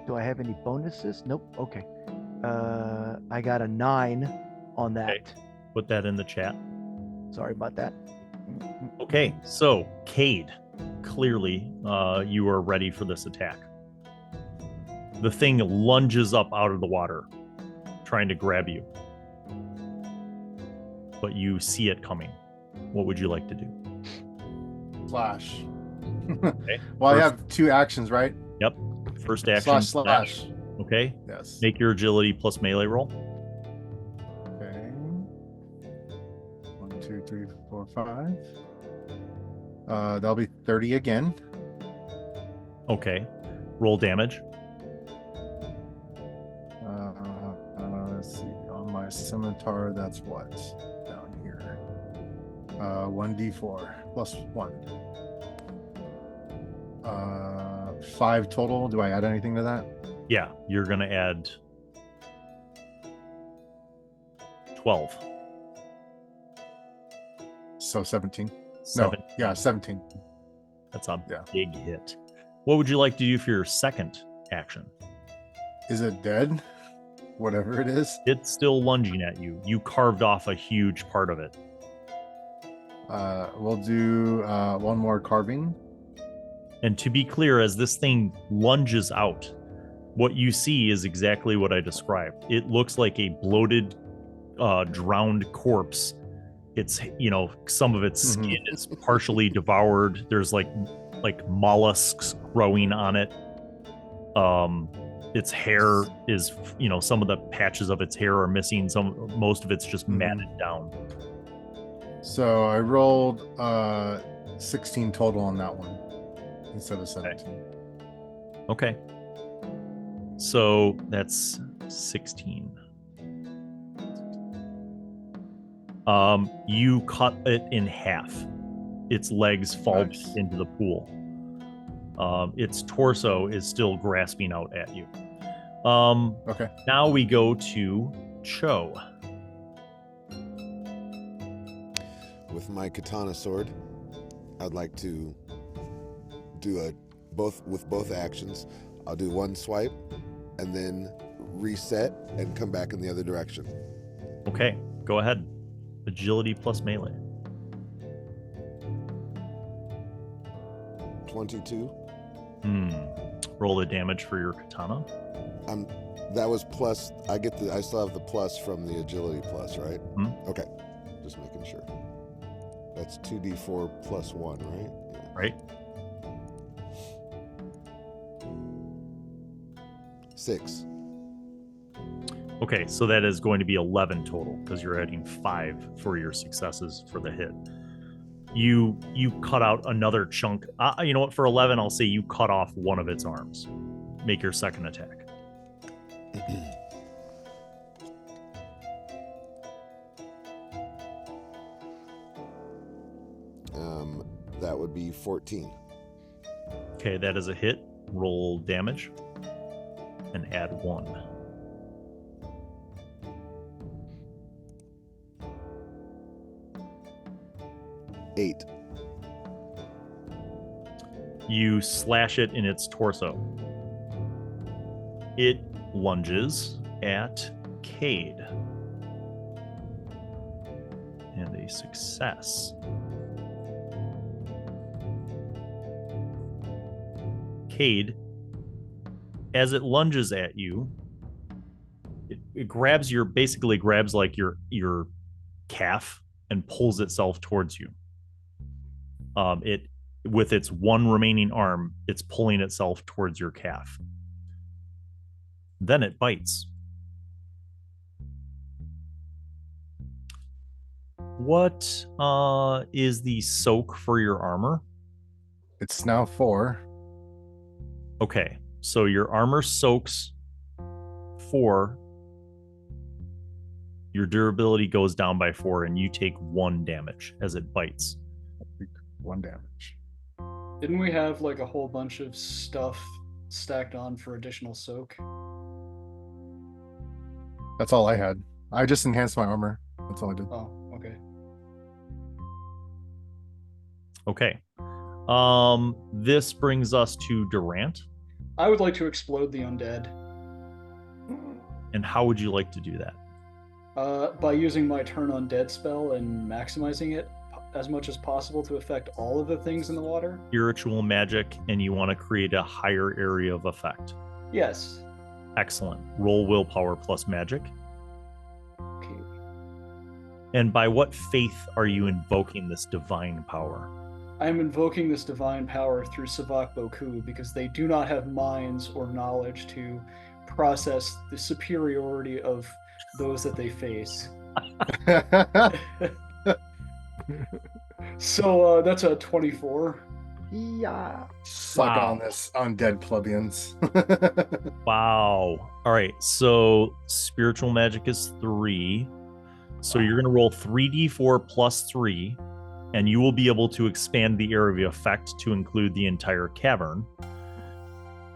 Do I have any bonuses? Nope. Okay. I got a 9 on that. Okay. Put that in the chat. Sorry about that. Okay, so Cade, clearly you are ready for this attack. The thing lunges up out of the water, trying to grab you. But you see it coming. What would you like to do? Slash. Okay. Well, I have 2 actions, right? Yep. First action. Slash. Okay. Yes. Make your agility plus melee roll. Okay. 1, 2, 3, 4, 5. That'll be 30 again. Okay. Roll damage. Let's see. On my scimitar, that's what down here. 1d4 plus 1. 5 total. Do I add anything to that? Yeah, you're gonna add 12. So 17. 7. No, yeah, 17. That's a Yeah. big hit. What would you like to do for your second action? Is it dead? Whatever it is. It's still lunging at you. You carved off a huge part of it. We'll do 1 more carving. And to be clear, as this thing lunges out, what you see is exactly what I described. It looks like a bloated, drowned corpse. It's, some of its skin is partially devoured. There's like mollusks growing on it. Its hair is, some of the patches of its hair are missing. Most of it's just matted down. So I rolled 16 total on that one instead of 17. Okay. So that's 16. You cut it in half. Its legs fall Nice. into the pool. Its torso is still grasping out at you. Okay. Now we go to Cho. With my katana sword, I'd like to do both actions. I'll do 1 swipe and then reset and come back in the other direction. Okay, go ahead. Agility plus melee. 22. Roll the damage for your katana. That was plus. I still have the plus from the agility plus, right? Okay, just making sure. That's 2d4 plus 1, right? Yeah. Right. 6. Okay, so that is going to be 11 total because you're adding 5 for your successes for the hit. You cut out another chunk. You know what? For 11, I'll say you cut off one of its arms. Make your second attack. That would be 14. Okay, that is a hit. Roll damage and add 1. Eight. You slash it in its torso. It lunges at Cade. And a success. Cade, as it lunges at you, it basically grabs like your calf and pulls itself towards you. It, with its one remaining arm, it's pulling itself towards your calf. Then it bites. What is the soak for your armor? It's now 4. Okay, so your armor soaks 4. Your durability goes down by 4, and you take 1 damage as it bites. 1 damage. Didn't we have like a whole bunch of stuff stacked on for additional soak? That's all I had. I just enhanced my armor. That's all I did. Oh, okay. Okay. This brings us to Durant. I would like to explode the undead. And how would you like to do that? By using my turn undead spell and maximizing it as much as possible to affect all of the things in the water. Spiritual magic, and you want to create a higher area of effect. Yes. Excellent. Roll willpower plus magic. Okay. And by what faith are you invoking this divine power? I am invoking this divine power through Savak Boku because they do not have minds or knowledge to process the superiority of those that they face. So that's a 24. Yeah. Suck on this undead plebeians. Wow. All right. So spiritual magic is 3. So you're going to roll 3d4 plus 3, and you will be able to expand the area of effect to include the entire cavern.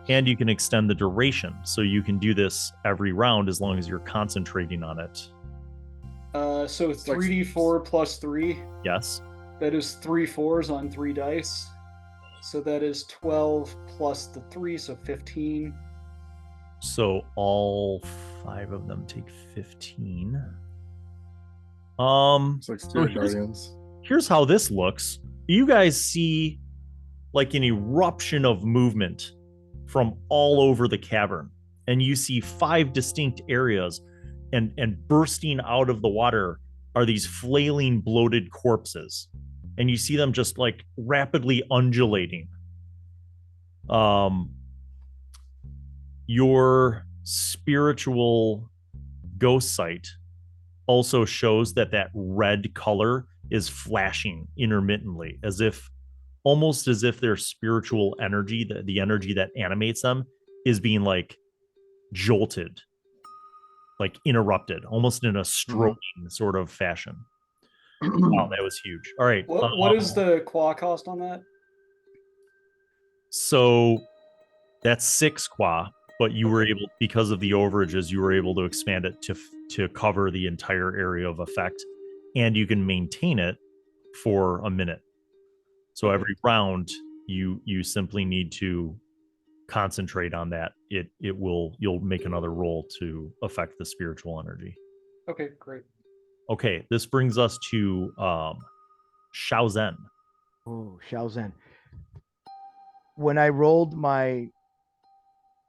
And you can extend the duration. So you can do this every round as long as you're concentrating on it. So 3d4 plus 3. Yes. That is 3 4s on 3 dice. So that is 12 plus the 3, so 15. So all 5 of them take 15. So here's how this looks. You guys see like an eruption of movement from all over the cavern, and you see 5 distinct areas, and bursting out of the water are these flailing, bloated corpses, and you see them just like rapidly undulating. Your spiritual ghost sight also shows that red color is flashing intermittently, almost as if their spiritual energy, the energy that animates them, is being like jolted, like interrupted, almost in a stroking sort of fashion. Wow, that was huge. All right. What is the qua cost on that? So that's 6 qua, but you were able, because of the overages, you were able to expand it to cover the entire area of effect, and you can maintain it for a minute. So every round, you simply need to concentrate on that. You'll make another roll to affect the spiritual energy. Okay, great. Okay, this brings us to Shao Zhen. Oh, Shao Zhen. When I rolled my...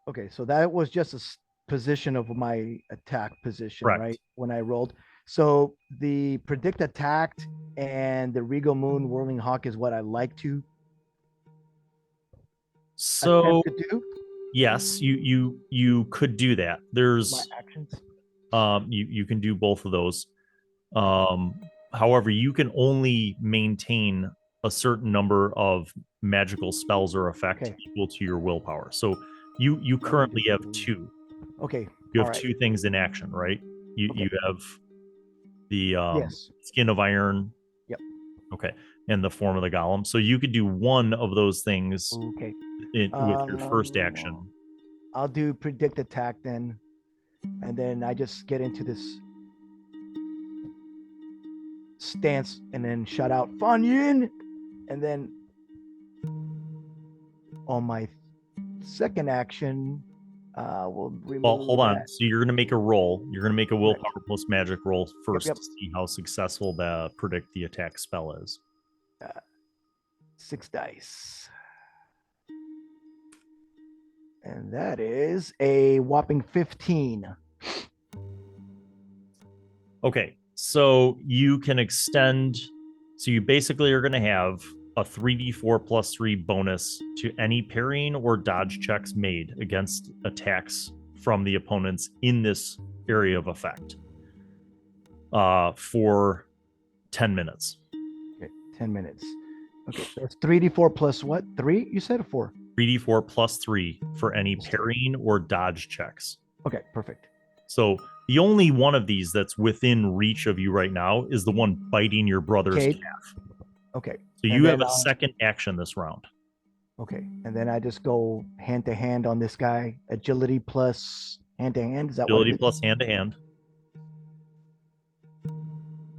Okay, so that was just a position of my attack position, Correct. right? When I rolled. So the predict attack and the Regal Moon Whirling Hawk is what I like to So attempt to do. yes, you could do that. There's My actions. you can do both of those. However, you can only maintain a certain number of magical spells or effect equal to your willpower. So you currently have 2. Okay. You have 2 things in action, right? You have the yes. Skin of Iron. Yep. Okay. And the Form of the Golem. So you could do one of those things Okay. with your first action. I'll do predict attack then. And then I just get into this stance and then shout out Fan Yin. And then on my second action, we'll remove. Well, hold on. that. So you're going to make a roll. You're going to make a willpower plus magic roll first Yep. to see how successful the predict the attack spell is. 6 dice. And that is a whopping 15. Okay. So you can extend. So you basically are going to have a 3d4 plus 3 bonus to any parrying or dodge checks made against attacks from the opponents in this area of effect for 10 minutes. Okay, 10 minutes. Okay, so it's 3d4 plus what? 3, you said, or 4? 3d4 plus 3 for any parrying or dodge checks. Okay, perfect. So the only one of these that's within reach of you right now is the one biting your brother's Cade. calf. Okay. So you have a second action this round. Okay, and then I just go hand to hand on this guy. Agility plus hand to hand. Is that Agility what it is? plus hand to hand.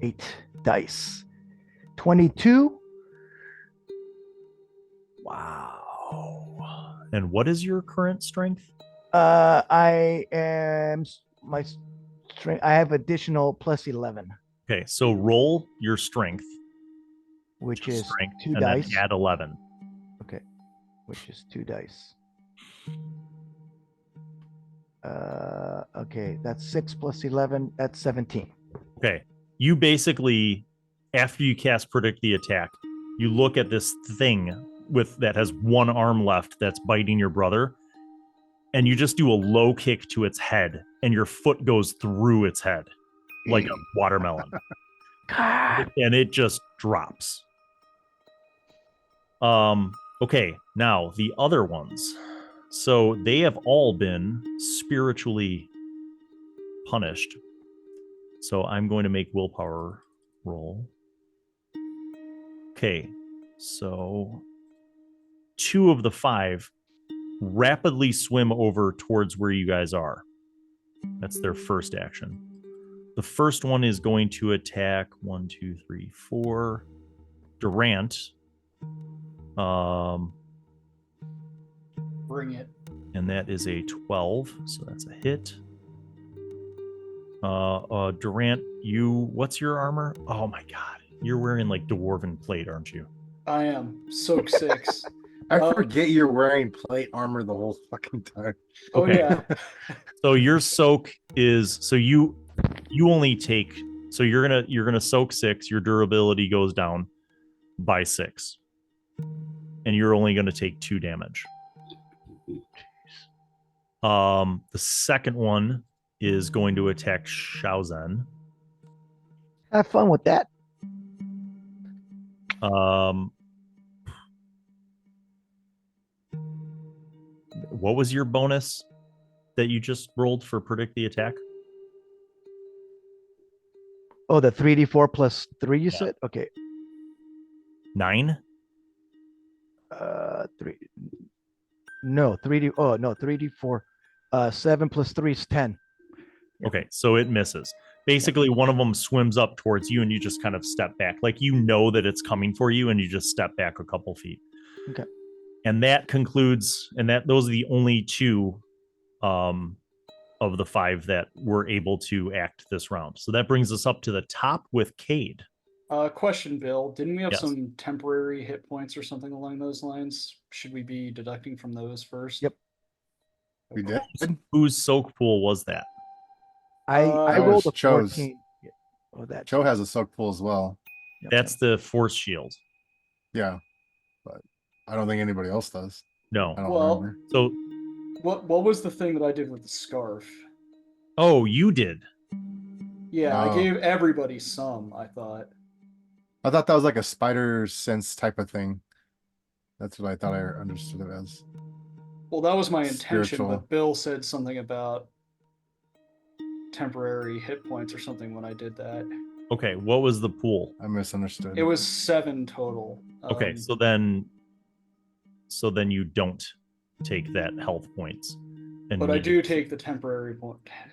8 dice. 22. Wow. And what is your current strength? I am my strength. I have additional plus 11, Okay, so roll your strength, which is strength, 2 and dice. then add 11. Okay, which is 2 dice. Okay, that's 6 plus 11. That's 17. Okay, you basically, after you cast predict the attack, you look at this thing that has one arm left that's biting your brother, and you just do a low kick to its head, and your foot goes through its head like a watermelon. And it just drops. Okay, now the other ones. So they have all been spiritually punished. So I'm going to make willpower roll. Okay, so 2 of the 5 rapidly swim over towards where you guys are. That's their first action. The first one is going to attack 1, 2, 3, 4. Durant. Bring it. And that is a 12, so that's a hit. Durant, what's your armor? Oh my god, you're wearing like dwarven plate, aren't you? I am. Soak 6. I forget you're wearing plate armor the whole fucking time. Okay. Oh, yeah. So your soak is you only take, so you're gonna soak 6. Your durability goes down by 6, and you're only gonna take 2 damage. The second one is going to attack Shao Zhen. Have fun with that. What was your bonus that you just rolled for predict the attack? Oh, the 3d4 plus 3 you said? Okay. 9? 3. No, 3d. Oh, no, 3d4. 7 plus 3 is 10. Okay, so it misses. Basically, one of them swims up towards you, and you just kind of step back. Like, you know that it's coming for you, and you just step back a couple feet. Okay. And that concludes, and those are the only 2 of the 5 that were able to act this round. So that brings us up to the top with Cade. Question, Bill. Didn't we have Yes. some temporary hit points or something along those lines? Should we be deducting from those first? Yep. We did. Whose soak pool was that? I That rolled a was Cho's. 14. Oh, that. Cho has a soak pool as well. Yep. That's the force shield. Yeah, but I don't think anybody else does. No. I don't Well, remember. So, What was the thing that I did with the scarf? oh, you did. Yeah, I Oh. gave everybody some, I thought. I thought that was like a spider sense type of thing. That's what I thought I understood it as. Well, that was my intention, Spiritual. but Bill said something about temporary hit points or something when I did that. Okay, what was the pool? I misunderstood. It was 7 total. Okay, so then you don't take that health points. And But I you do take the temporary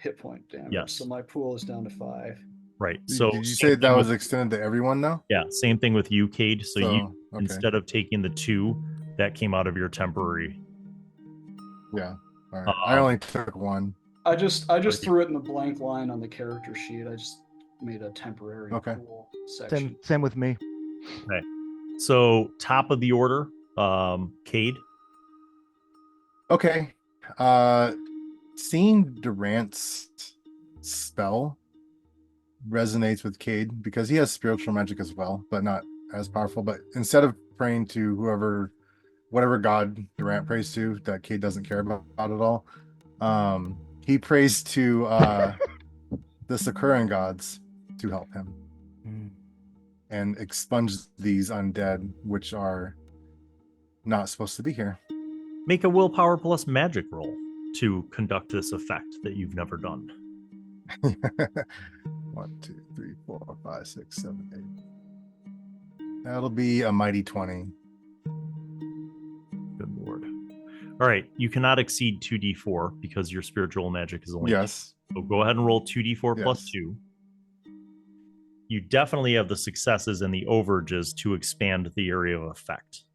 hit point damage, Yes. so my pool is down to 5. right. So did you same say that thing was with- extended to everyone now? yeah, same thing with you, Cade. So you okay. instead of taking the 2, that came out of your temporary. Yeah. All right. I only took 1. I just threw it in the blank line on the character sheet. I just made a temporary Okay. pool section. Same with me. So top of the order, Cade. Okay. Seeing Durant's spell resonates with Cade because he has spiritual magic as well, but not as powerful. But instead of praying to whatever god Durant prays to, that Cade doesn't care about at all, he prays to the Sacuran gods to help him and expunge these undead, which are not supposed to be here. Make a willpower plus magic roll to conduct this effect that you've never done. 1, 2, 3, 4, 5, 6, 7, 8. That'll be a mighty 20. Good lord. All right, you cannot exceed 2d4 because your spiritual magic is only Yes. So go ahead and roll 2d4 plus Yes. 2. You definitely have the successes and the overages to expand the area of effect.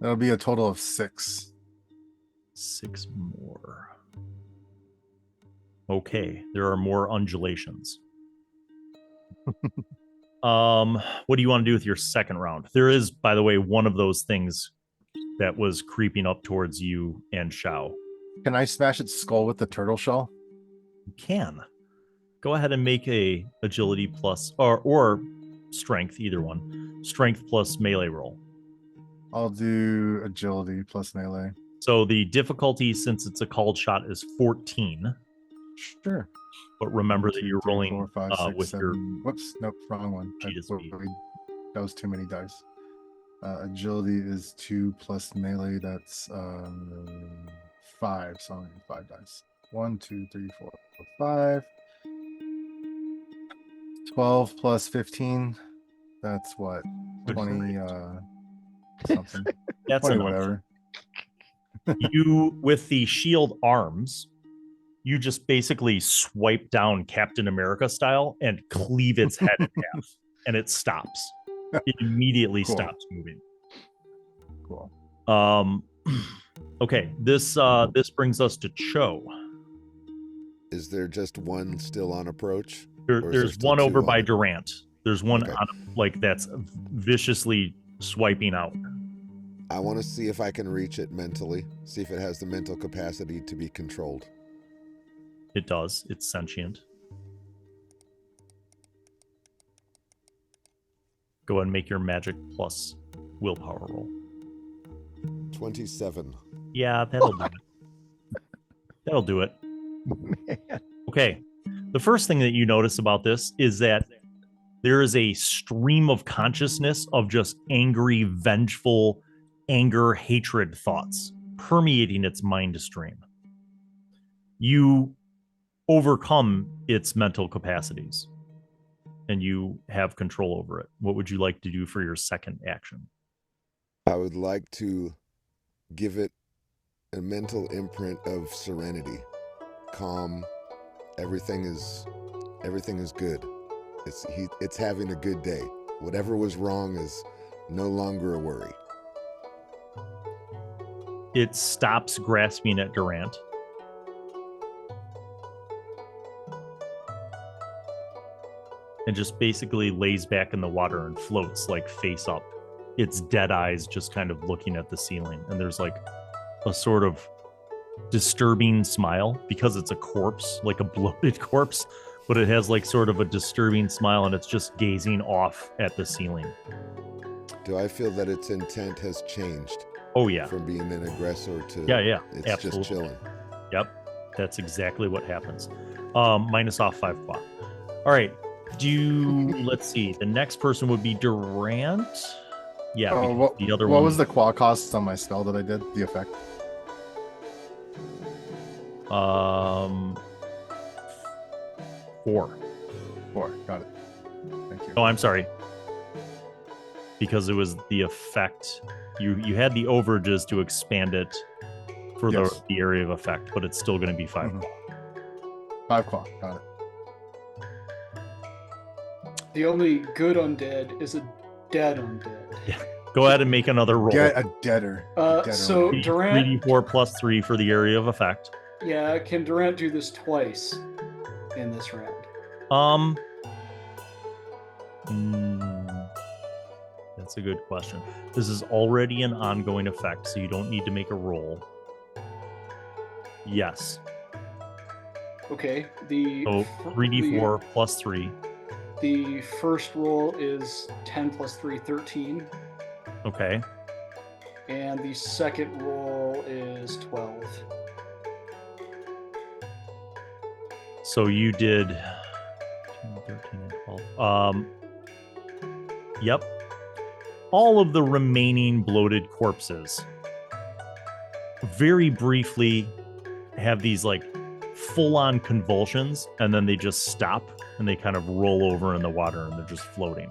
That'll be a total of 6. 6 more. Okay, there are more undulations. What do you want to do with your second round? There is, by the way, one of those things that was creeping up towards you and Shao. Can I smash its skull with the turtle shell? You can. Go ahead and make a agility plus, or strength, either one. Strength plus melee roll. I'll do agility plus melee. So the difficulty, since it's a called shot, is 14. Sure. But remember 1, that 2, you're 3, rolling 4, 5, 6, with 7. your... Whoops, nope, wrong one. That was too many dice. Agility is 2 plus melee. That's 5. So I'm going 5 dice. 1, 2, 3, 4, 5. 12 plus 15. That's what? 20 something. That's 20 enough. whatever. You, with the shield arms, you just basically swipe down Captain America style and cleave its head in half, and it stops. It immediately stops moving. Cool. Okay, this brings us to Cho. Is there just one still on approach? There's one over by Durant. There's one on, like, that's viciously swiping out. I want to see if I can reach it mentally. See if it has the mental capacity to be controlled. It does. It's sentient. Go ahead and make your magic plus willpower roll. 27. Yeah, that'll do it. That'll do it. Okay. The first thing that you notice about this is that there is a stream of consciousness of just angry, vengeful, anger, hatred thoughts permeating its mind stream. You overcome its mental capacities and you have control over it. What would you like to do for your second action? I would like to give it a mental imprint of serenity, calm. Everything is good. It's having a good day. Whatever was wrong is no longer a worry. It stops grasping at Durant. And just basically lays back in the water and floats, like, face up. Its dead eyes just kind of looking at the ceiling. And there's like a sort of disturbing smile because it's a corpse, like a bloated corpse, but it has like sort of a disturbing smile and it's just gazing off at the ceiling. Do I feel that its intent has changed? Oh, yeah. From being an aggressor to yeah, it's absolutely. Just chilling. Yep, that's exactly what happens. Minus off 5 claw. All right, let's see. The next person would be Durant. Yeah, the other one. What was the qual cost on my spell that I did? The effect? 4. 4. Got it. Thank you. Oh, I'm sorry. Because it was the effect. You had the overages to expand it for the area of effect, but it's still going to be 5 claw. 5 claw. Got it. The only good undead is a dead undead. Yeah. Go ahead and make another roll. Get a deader. So Durant 3d4 plus 3 for the area of effect. Yeah, can Durant do this twice in this round? That's a good question. This is already an ongoing effect, so you don't need to make a roll. Yes. Okay. So 3d4 plus 3. The first roll is 10 plus 3, 13. Okay. And the second roll is 12. So you did 13 and 12. Yep. All of the remaining bloated corpses very briefly have these like full-on convulsions, and then they just stop and they kind of roll over in the water and they're just floating.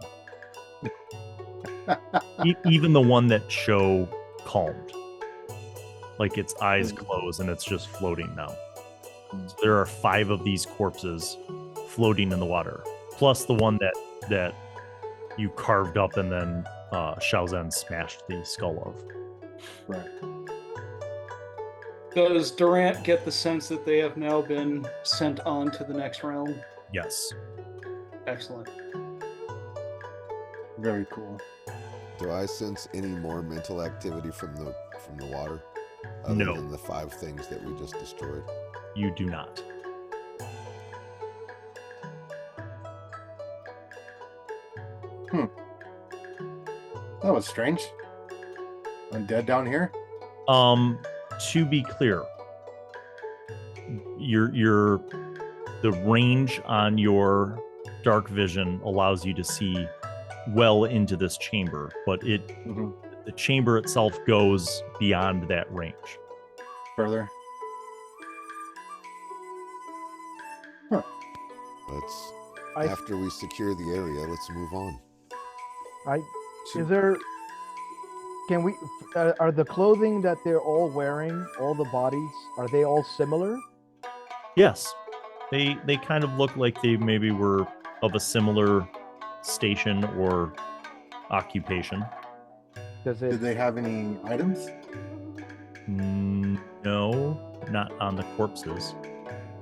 Even the one that Shao calmed. Like its eyes close and it's just floating now. So there are 5 of these corpses floating in the water, plus the one that you carved up and then Shao Zhen smashed the skull of. Right. Does Durant get the sense that they have now been sent on to the next realm? Yes. Excellent. Very cool. Do I sense any more mental activity from the water? Other No. than the 5 things that we just destroyed? You do not. That was strange. Undead down here? To be clear, your the range on your dark vision allows you to see well into this chamber, but the chamber itself goes beyond that range. Further. Huh. After we secure the area, let's move on. Are the clothing that they're all wearing, all the bodies, are they all similar? Yes. They kind of look like they maybe were of a similar station or occupation. Did they have any items? No, not on the corpses.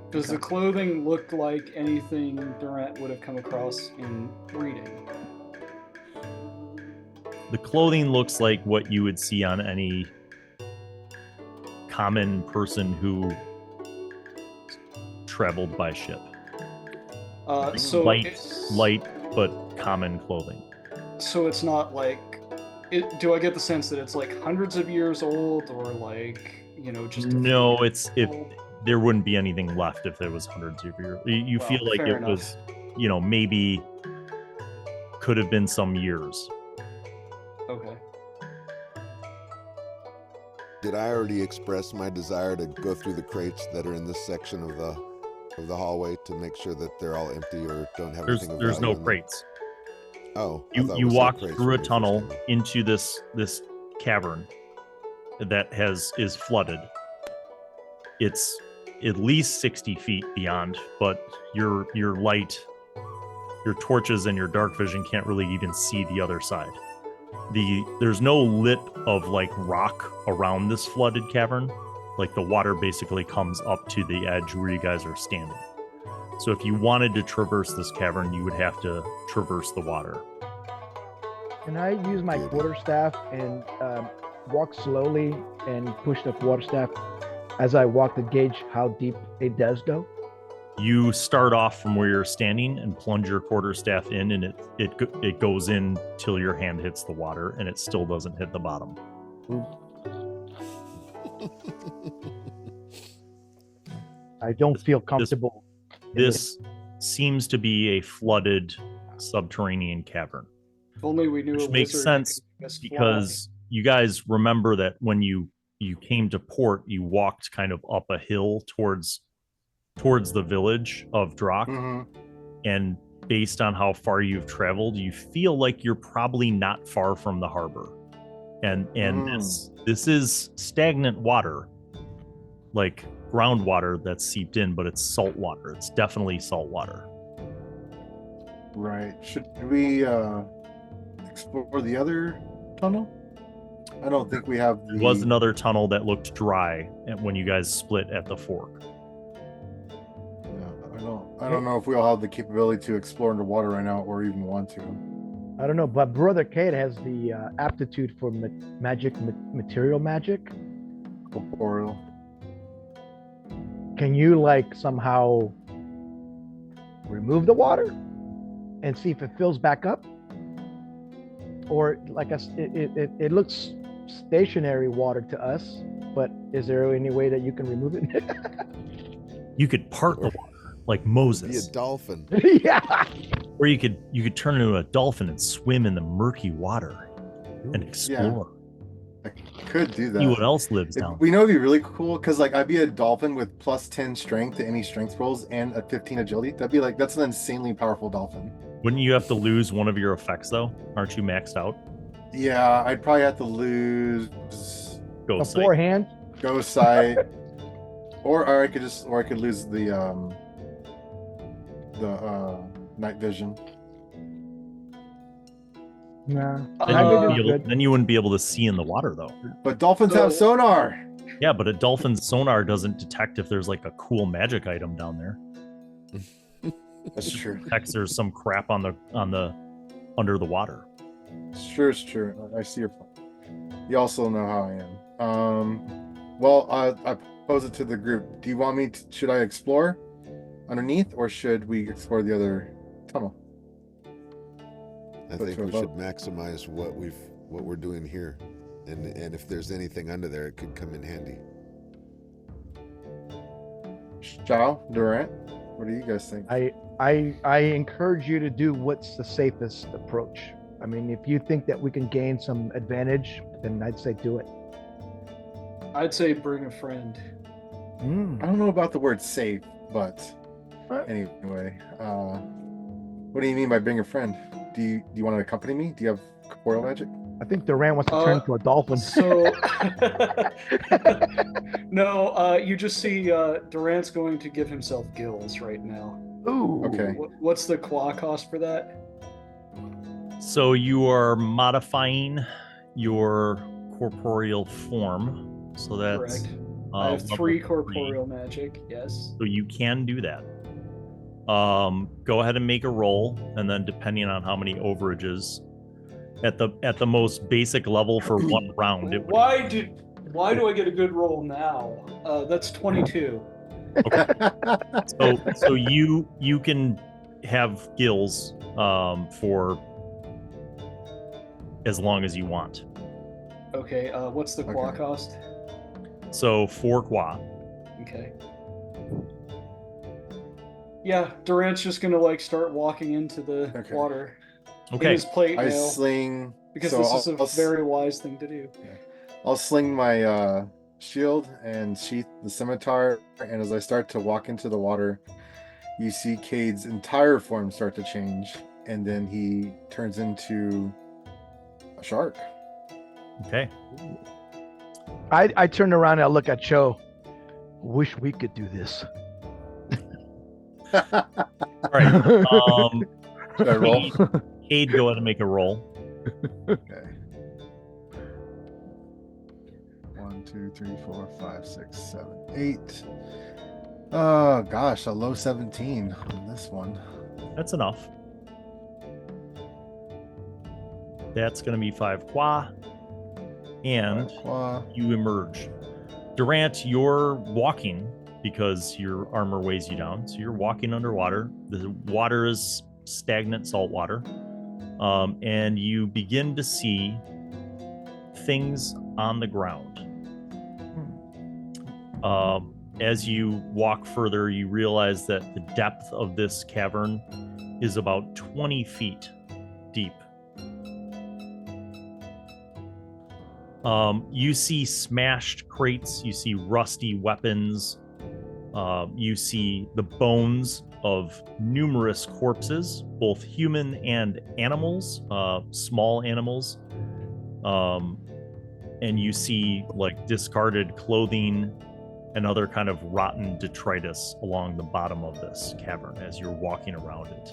Does the clothing look like anything Durant would have come across in reading? The clothing looks like what you would see on any common person who traveled by ship. Light but common clothing. So it's not like do I get the sense that it's like hundreds of years old, or like, just no, there wouldn't be anything left if there was hundreds of years. You feel like it was, maybe could have been some years. Okay. Did I already express my desire to go through the crates that are in this section of the hallway to make sure that they're all empty or don't have anything of There's no value in them? crates. Oh, You walk through a tunnel into this cavern that is flooded. It's at least 60 feet beyond, but your light, your torches, and your dark vision can't really even see the other side. There's no lip of like rock around this flooded cavern. Like the water basically comes up to the edge where you guys are standing. So if you wanted to traverse this cavern, you would have to traverse the water. Can I use my quarterstaff and walk slowly and push the quarterstaff as I walk to gauge how deep it does go? You start off from where you're standing and plunge your quarterstaff in, and it goes in till your hand hits the water, and it still doesn't hit the bottom. I don't feel comfortable. This seems to be a flooded subterranean cavern. If only we knew. Which makes sense because you guys remember that when you came to port, you walked kind of up a hill towards the village of Drak, and based on how far you've traveled, you feel like you're probably not far from the harbor. And this is stagnant water, like groundwater that's seeped in, but it's salt water. It's definitely salt water. Right. Should we explore the other tunnel? I don't think we have There was another tunnel that looked dry when you guys split at the fork. I don't know if we all have the capability to explore underwater right now or even want to. I don't know, but Brother Cade has the aptitude for material magic. Corporeal. Can you like somehow remove the water and see if it fills back up? Or like it looks stationary water to us, but is there any way that you can remove it? You could part the water like Moses. Be a dolphin. Yeah. Or you could turn into a dolphin and swim in the murky water and explore. I could do that. See what else lives down. We know it'd be really cool because like I'd be a dolphin with plus 10 strength to any strength rolls and a 15 agility. That's an insanely powerful dolphin. Wouldn't you have to lose one of your effects though? Aren't you maxed out? Yeah, I'd probably have to lose Ghost beforehand. Ghost sight, or I could lose the night vision. Nah. Then you wouldn't be able to see in the water though. But dolphins have sonar. Yeah, but a dolphin's sonar doesn't detect if there's like a cool magic item down there. That's true. Detects there's some crap on the under the water. Sure, it's true. I see your point. You also know how I am. Well, I pose it to the group. Do you want me to, should I explore underneath or should we explore the other tunnel? I think we should maximize what we're doing here, and if there's anything under there, it could come in handy. Shao, Durant, what do you guys think? I encourage you to do what's the safest approach. I mean, if you think that we can gain some advantage, then I'd say do it. I'd say bring a friend. I don't know about the word safe, but anyway, what do you mean by bring a friend? Do you want to accompany me? Do you have corporeal magic? I think Durant wants to turn into a dolphin. So, no, you just see Durant's going to give himself gills right now. Ooh. Okay. What's the qua cost for that? So you are modifying your corporeal form. So that's correct. I have 3 corporeal magic. Yes. So you can do that. Go ahead and make a roll, and then depending on how many overages, at the most basic level for one round. Why do I get a good roll now? That's 22. Okay. so you can have gills for as long as you want. Okay. What's the qua cost? So 4 qua. Okay. Yeah, Durant's just gonna start walking into the water. Okay. In his plate I mail, sling because so this is I'll a very wise thing to do. I'll sling my shield and sheath the scimitar, and as I start to walk into the water, you see Cade's entire form start to change, and then he turns into a shark. Okay. I turned around and I look at Cho. Wish we could do this. All right. Should I roll? Cade, go ahead and make a roll. Okay. 1, 2, 3, 4, 5, 6, 7, 8. Oh gosh, a low 17 on this one. That's enough. That's going to be 5 qua. And 5 qua. You emerge. Durant, you're walking because your armor weighs you down. So you're walking underwater. The water is stagnant salt water. And you begin to see things on the ground. As you walk further, you realize that the depth of this cavern is about 20 feet deep. You see smashed crates, you see rusty weapons, you see the bones of numerous corpses, both human and animals, small animals, and you see discarded clothing and other kind of rotten detritus along the bottom of this cavern as you're walking around it.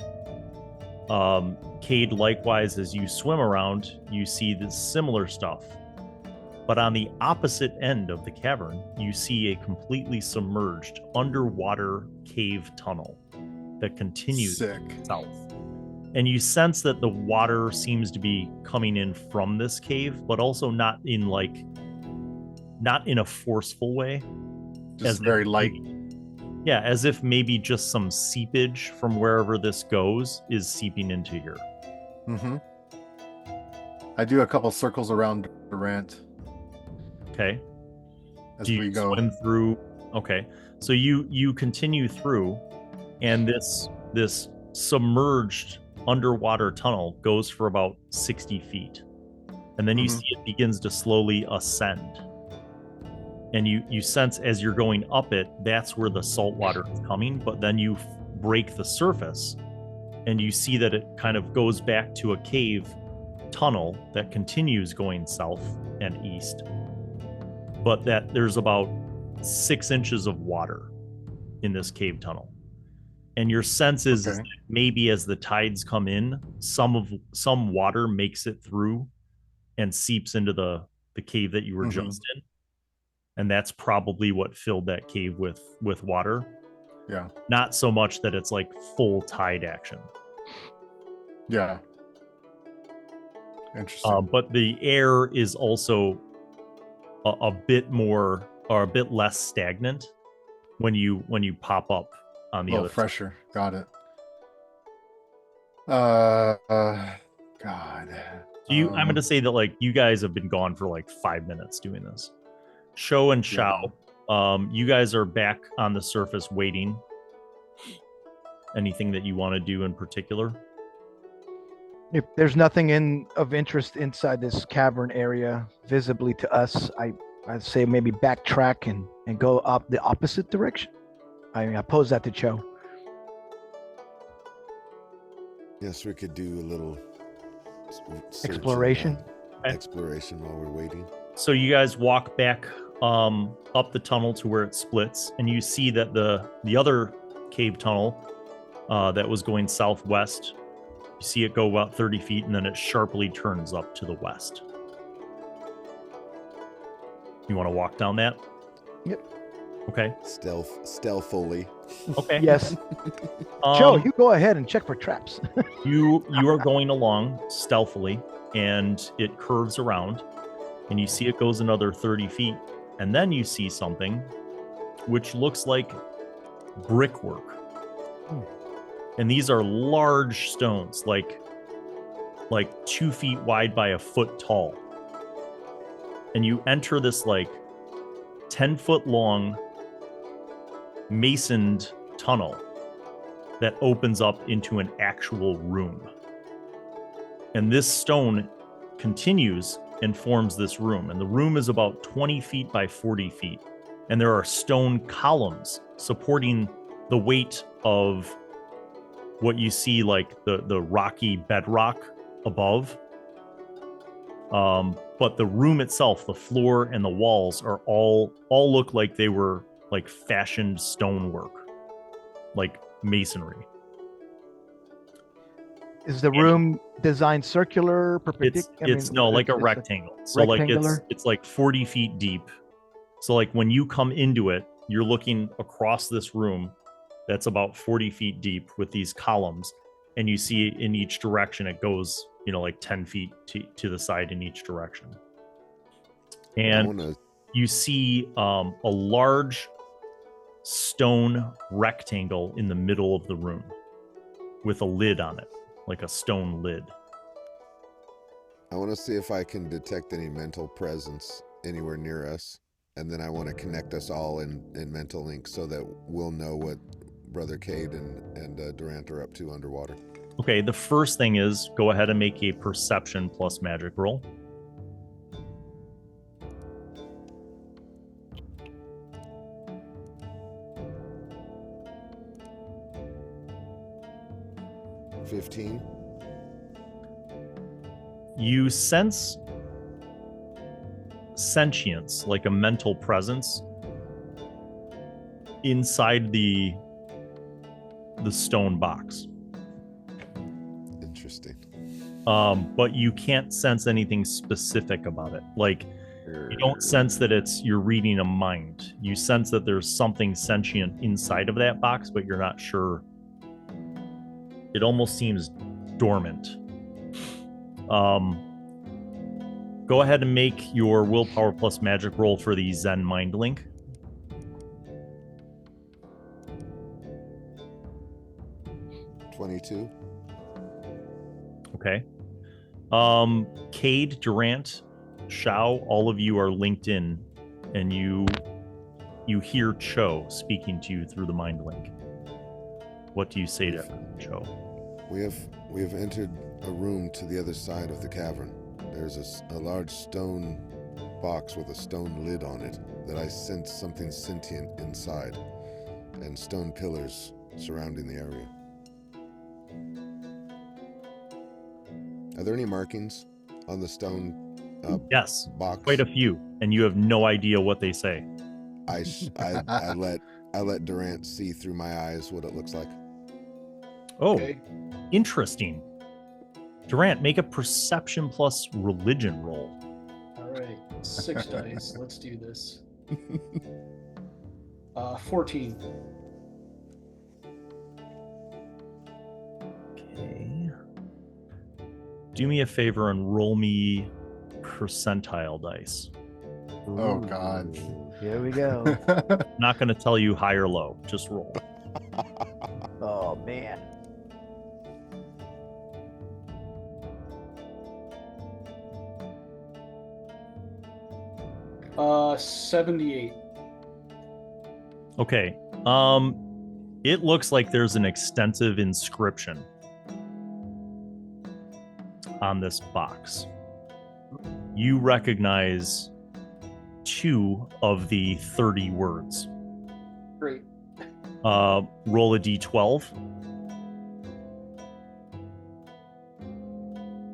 Cade, likewise, as you swim around, you see this similar stuff. But on the opposite end of the cavern, you see a completely submerged underwater cave tunnel that continues south. And you sense that the water seems to be coming in from this cave, but also not in a forceful way. Just very light. Yeah, as if maybe just some seepage from wherever this goes is seeping into here. Mm-hmm. I do a couple circles around Durant. Okay. As do you we go. Swim through? Okay. So you continue through, and this submerged underwater tunnel goes for about 60 feet. And then you see it begins to slowly ascend. And you sense as you're going up it, that's where the salt water is coming, but then you break the surface and you see that it kind of goes back to a cave tunnel that continues going south and east. But that there's about 6 inches of water in this cave tunnel. And your sense is that maybe as the tides come in, some water makes it through and seeps into the cave that you were just in. And that's probably what filled that cave with water. Yeah. Not so much that it's full tide action. Yeah. Interesting. But the air is also a bit more or a bit less stagnant when you pop up on the other fresher. side. Got it. God. So I'm going to say that like you guys have been gone for like 5 minutes doing this. Shao and Shao, you guys are back on the surface waiting. Anything that you want to do in particular? If there's nothing of interest inside this cavern area visibly to us, I'd say maybe backtrack and go up the opposite direction. I pose that to Cho. Yes, we could do a little Exploration. Exploration while we're waiting. So you guys walk back up the tunnel to where it splits, and you see that the other cave tunnel that was going southwest, you see it go about 30 feet, and then it sharply turns up to the west. You want to walk down that? Yep. Okay. Stealthily. Okay. Yes. Joe, you go ahead and check for traps. you are going along stealthily, and it curves around, and you see it goes another 30 feet, and then you see something which looks like brickwork. And these are large stones, like 2 feet wide by a foot tall. And you enter this like 10-foot long masoned tunnel that opens up into an actual room. And this stone continues and forms this room. And the room is about 20 feet by 40 feet. And there are stone columns supporting the weight of what you see like the rocky bedrock above. But the room itself, the floor and the walls are all look like they were like fashioned stonework, like masonry. Is the room designed circular, perpendicular? It's like a rectangle. So rectangular? like it's like 40 feet deep. So like when you come into it, you're looking across this room that's about 40 feet deep with these columns, and you see in each direction it goes, like 10 feet to the side in each direction. And you see a large stone rectangle in the middle of the room with a lid on it, like a stone lid. I want to see if I can detect any mental presence anywhere near us, and then I want to connect us all in mental link so that we'll know what Brother Cade and Durant are up to underwater. Okay, the first thing is go ahead and make a perception plus magic roll. $15. You sense sentience, like a mental presence, inside the stone box. Interesting. But you can't sense anything specific about it. Like, you don't sense that you're reading a mind. You sense that there's something sentient inside of that box, but you're not sure. It almost seems dormant. Go ahead and make your willpower plus magic roll for the Zhen mind link. $22. Okay. Cade, Durant, Shao, all of you are linked in, and you hear Cho speaking to you through the mind link. What do you say to Cho? We have entered a room to the other side of the cavern. There's a large stone box with a stone lid on it that I sense something sentient inside, and stone pillars surrounding the area. Are there any markings on the stone yes, box? quite a few, and you have no idea what they say. I let Durant see through my eyes what it looks like. Oh, Okay. interesting. Durant, make a perception plus religion roll. All right. 6 dice. Let's do this. 14. Okay. Do me a favor and roll me percentile dice. Oh, God. Here we go. Not going to tell you high or low. Just roll. Oh, man. 78. Okay. It looks like there's an extensive inscription on this box. You recognize 2 of the 30 words. Great. Roll a d12.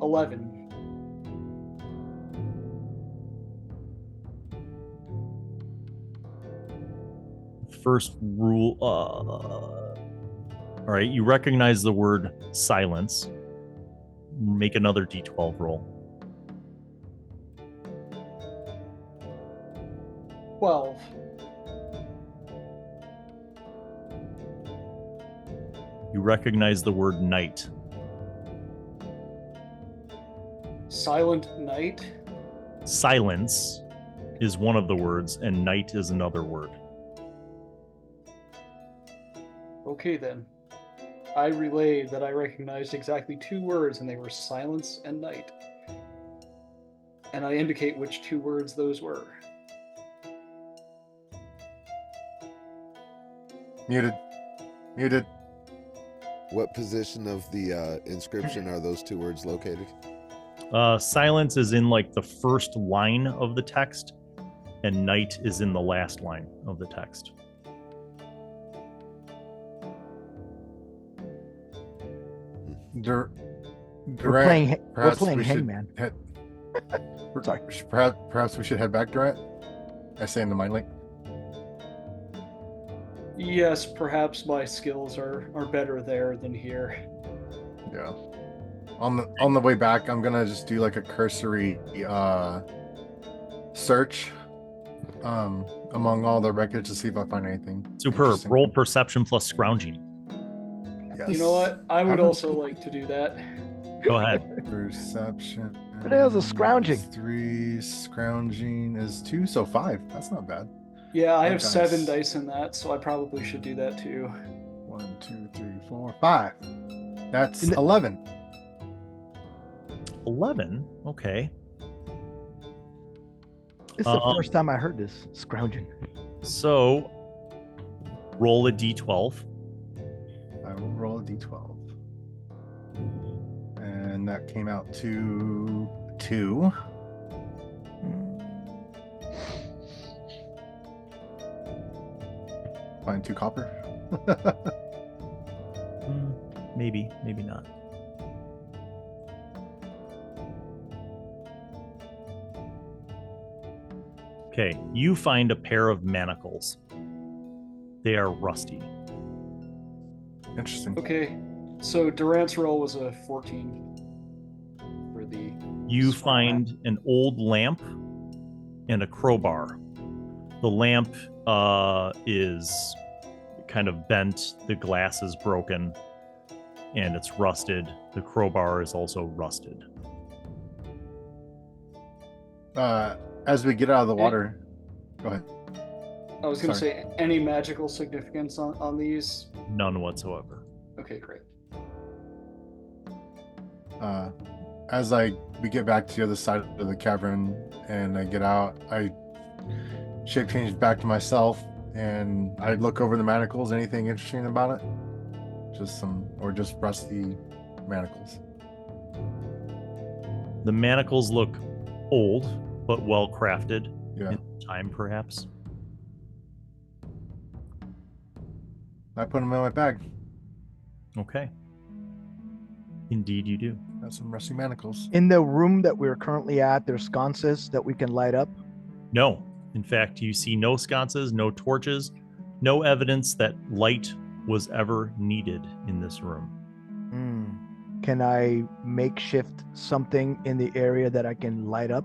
11. First rule. All right, you recognize the word silence. Make another d12 roll. 12. You recognize the word night. Silent night. Silence is one of the words, and night is another word. Okay, then. I relayed that I recognized exactly 2 words, and they were silence and night. And I indicate which 2 words those were. Muted. What position of the inscription are those 2 words located? Silence is in like the first line of the text, and night is in the last line of the text. We're playing Hangman. Sorry. Perhaps we should head back, Durant. I say in the mind link. Yes, perhaps my skills are better there than here. Yeah. On the way back, I'm gonna just do like a cursory search among all the records to see if I find anything. Superb. Roll perception plus scrounging. Yes. You know what? I would also like to do that. Go ahead. Perception. What else is scrounging? 3, scrounging is 2, so 5. That's not bad. Yeah, I have Dice. 7 dice in that, so I probably should do that too. 1, 2, 3, 4, 5. That's 11. 11. Okay. It's the first time I heard this scrounging. So, roll a d12. I will roll a d12. And that came out to 2. Find 2 copper. Maybe not. Okay, you find a pair of manacles. They are rusty. Interesting. Okay, so Durant's roll was a 14 for the. You find an old lamp and a crowbar. The lamp is kind of bent, the glass is broken, and it's rusted. The crowbar is also rusted. As we get out of the water, go ahead. I was going to say, any magical significance on these? None whatsoever. Okay, great. As we get back to the other side of the cavern and I get out, I shape change back to myself and I look over the manacles. Anything interesting about it? Just rusty manacles. The manacles look old, but well crafted. Yeah. In time, perhaps. I put them in my bag. Okay. Indeed, you do. Got some rusty manacles. In the room that we're currently at, there's sconces that we can light up. No. In fact, you see no sconces, no torches, no evidence that light was ever needed in this room. Can I makeshift something in the area that I can light up?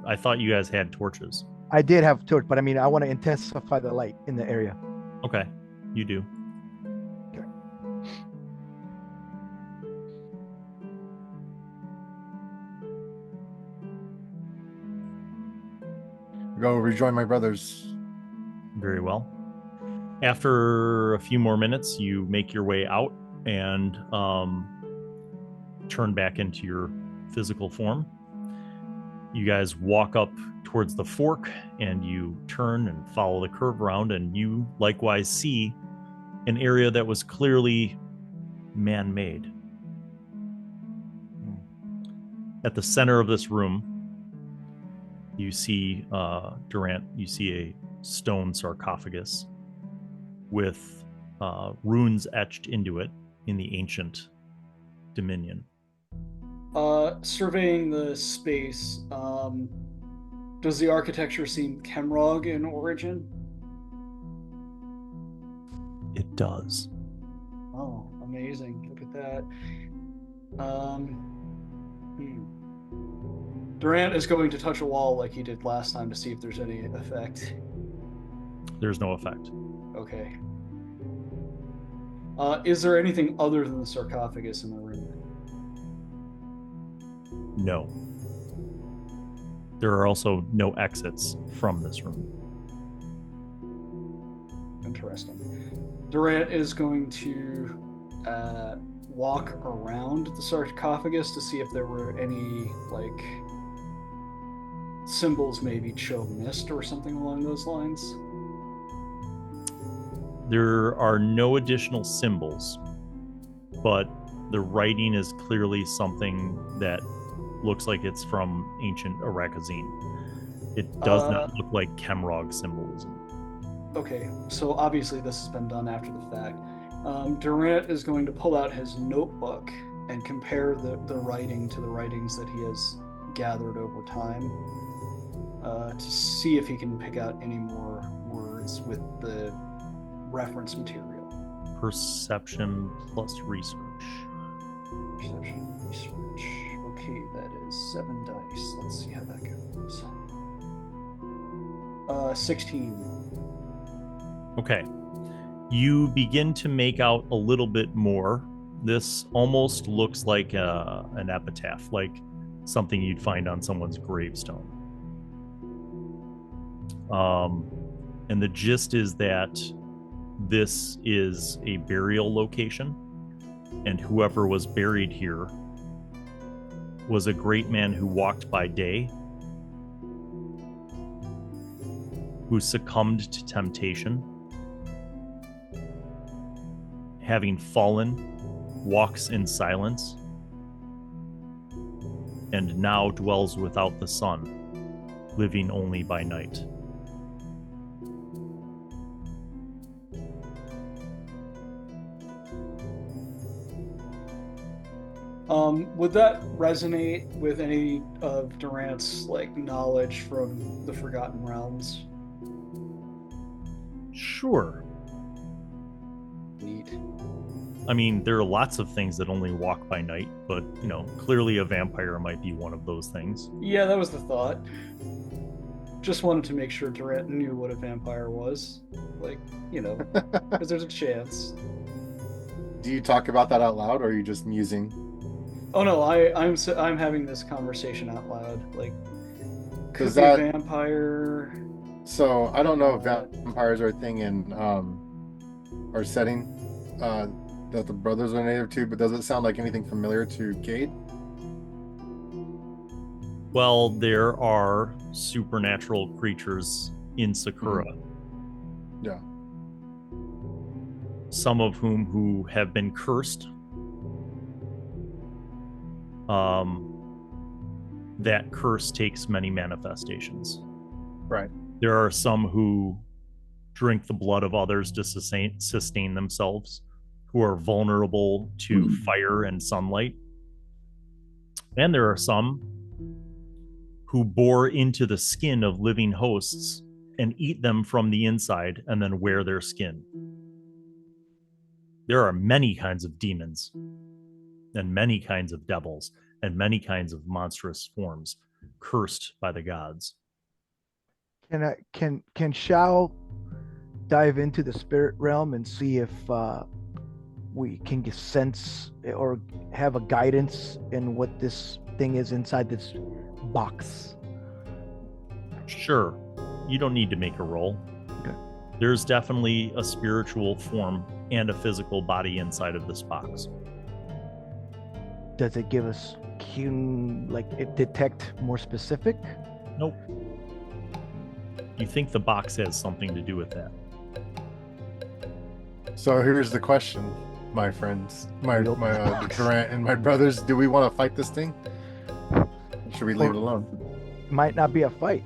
I thought you guys had torches. I did have torch, but I mean, I want to intensify the light in the area. Okay, you do. Okay. Go rejoin my brothers. Very well. After a few more minutes, you make your way out and turn back into your physical form. You guys walk up towards the fork and you turn and follow the curve around, and you likewise see an area that was clearly man-made. At the center of this room, you see, Durant, you see a stone sarcophagus with runes etched into it in the ancient dominion. Surveying the space, does the architecture seem Kemrog in origin? It does. Oh, amazing. Look at that. Durant is going to touch a wall like he did last time to see if there's any effect. There's no effect. Okay. Is there anything other than the sarcophagus in the room? No. There are also no exits from this room. Interesting. Durant is going to walk around the sarcophagus to see if there were any, like, symbols maybe Cho missed or something along those lines. There are no additional symbols, but the writing is clearly something that looks like it's from ancient Arakazine. It does not look like Kemrog symbolism. Okay, so obviously this has been done after the fact. Durant is going to pull out his notebook and compare the writing to the writings that he has gathered over time to see if he can pick out any more words with the reference material. Perception plus research. Perception, research. Okay, that is 7 dice. Let's see how that goes. 16. Okay. You begin to make out a little bit more. This almost looks like an epitaph, like something you'd find on someone's gravestone. And the gist is that this is a burial location, and whoever was buried here was a great man who walked by day, who succumbed to temptation, having fallen, walks in silence, and now dwells without the sun, living only by night. Would that resonate with any of Durant's knowledge from the Forgotten Realms? Sure. Neat. I mean, there are lots of things that only walk by night, but, clearly a vampire might be one of those things. Yeah, that was the thought. Just wanted to make sure Durant knew what a vampire was. Because there's a chance. Do you talk about that out loud, or are you just musing? Oh no, I'm having this conversation out loud. Could be that a vampire? So I don't know if vampires are a thing in our setting that the brothers are native to, but does it sound like anything familiar to Cade? Well, there are supernatural creatures in Sacura. Mm-hmm. Yeah. Some of who have been cursed. That curse takes many manifestations. Right. There are some who drink the blood of others to sustain themselves, who are vulnerable to fire and sunlight. And there are some who bore into the skin of living hosts and eat them from the inside and then wear their skin. There are many kinds of demons and many kinds of devils and many kinds of monstrous forms cursed by the gods. Can Shao dive into the spirit realm and see if we can get sense or have a guidance in what this thing is inside this box? Sure. You don't need to make a roll. Okay. There's definitely a spiritual form and a physical body inside of this box. does it give us it detect more specific? Nope. You think the box has something to do with that? So here's the question, my friends, my Durant and my brothers. Do we want to fight this thing? Or should we leave it alone? It might not be a fight.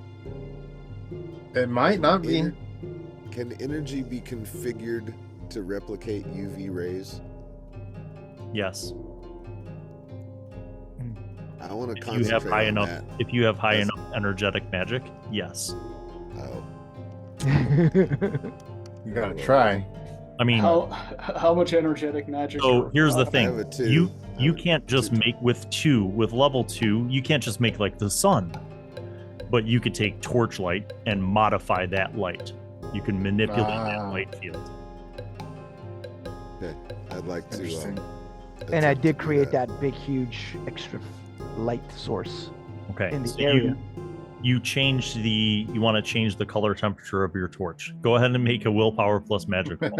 It might not be. Can energy be configured to replicate UV rays? Yes. I want to If you have high enough, if you have high enough energetic magic, yes. Oh. You gotta try. I mean, how much energetic magic? So here's the thing: you can't just make with level 2. You can't just make like the sun, but you could take torchlight and modify that light. You can manipulate that light field. Okay, I'd like to. And I did create that big, huge extra light source. Okay, in the area. You want to change the color temperature of your torch. Go ahead and make a willpower plus magic roll.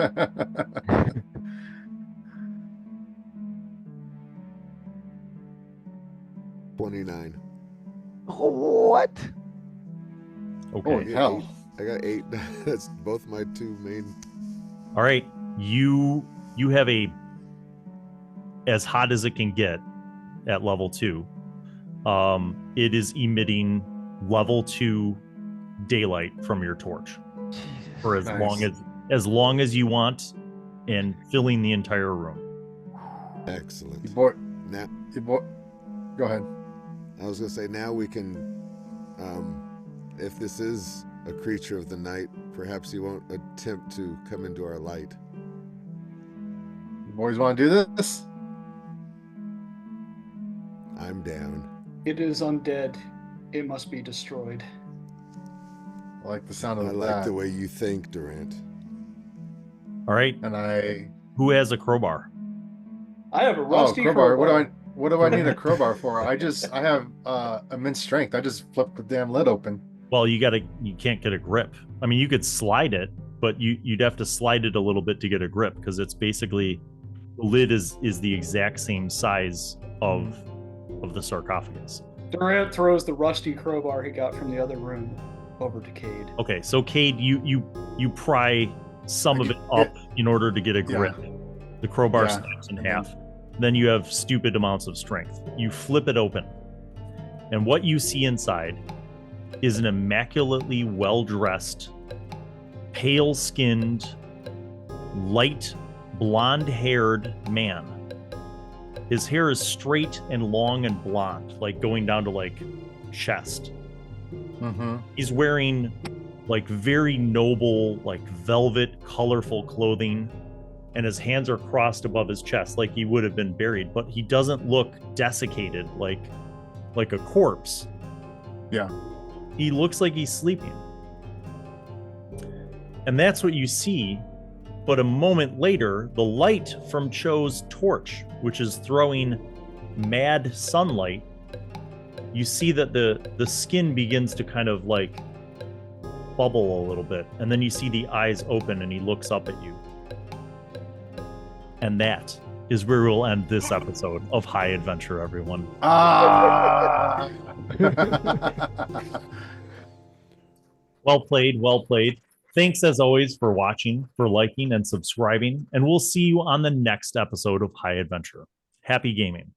29. What? Okay. Holy hell. I got 8. That's both my 2 main. All right. You have a as hot as it can get at level 2. It is emitting level 2 daylight from your torch for as long as you want, and filling the entire room. Excellent. Go ahead. I was gonna say, now we can, if this is a creature of the night, perhaps he won't attempt to come into our light. You boys want to do this? I'm down. It is undead. It must be destroyed. I like the sound of that. I like the way you think, Durant. All right. And who has a crowbar? I have a rusty crowbar. What do I need a crowbar for? I have immense strength. I just flipped the damn lid open. Well, you can't get a grip. I mean, you could slide it, but you'd have to slide it a little bit to get a grip, because it's basically, the lid is the exact same size of the sarcophagus. Durant throws the rusty crowbar he got from the other room over to Cade. Okay, so Cade, you pry some of it up in order to get a grip. Yeah. The crowbar snaps in half. Then you have stupid amounts of strength. You flip it open, and what you see inside is an immaculately well-dressed, pale-skinned, light blonde-haired man. His hair is straight and long and blonde, like going down to like chest. Mm-hmm. He's wearing like very noble, like velvet, colorful clothing, and his hands are crossed above his chest like he would have been buried, but he doesn't look desiccated like a corpse. Yeah. He looks like he's sleeping. And that's what you see. But a moment later, the light from Cho's torch, which is throwing mad sunlight, you see that the skin begins to kind of like bubble a little bit. And then you see the eyes open and he looks up at you. And that is where we'll end this episode of High Adventure, everyone. Well played, well played. Thanks as always for watching, for liking and subscribing, and we'll see you on the next episode of High Adventure. Happy gaming.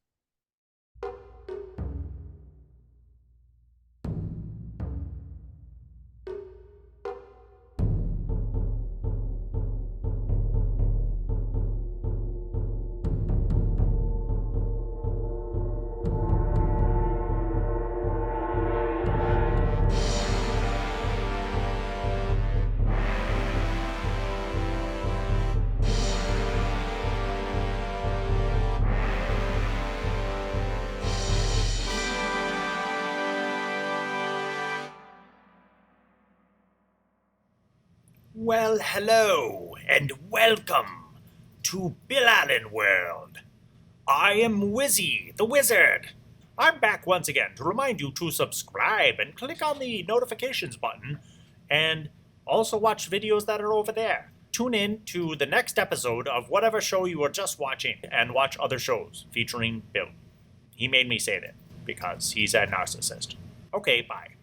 Well, hello, and welcome to Blayne Allen World. I am Wizzy, the Wizard. I'm back once again to remind you to subscribe and click on the notifications button, and also watch videos that are over there. Tune in to the next episode of whatever show you are just watching, and watch other shows featuring Bill. He made me say that because he's a narcissist. Okay, bye.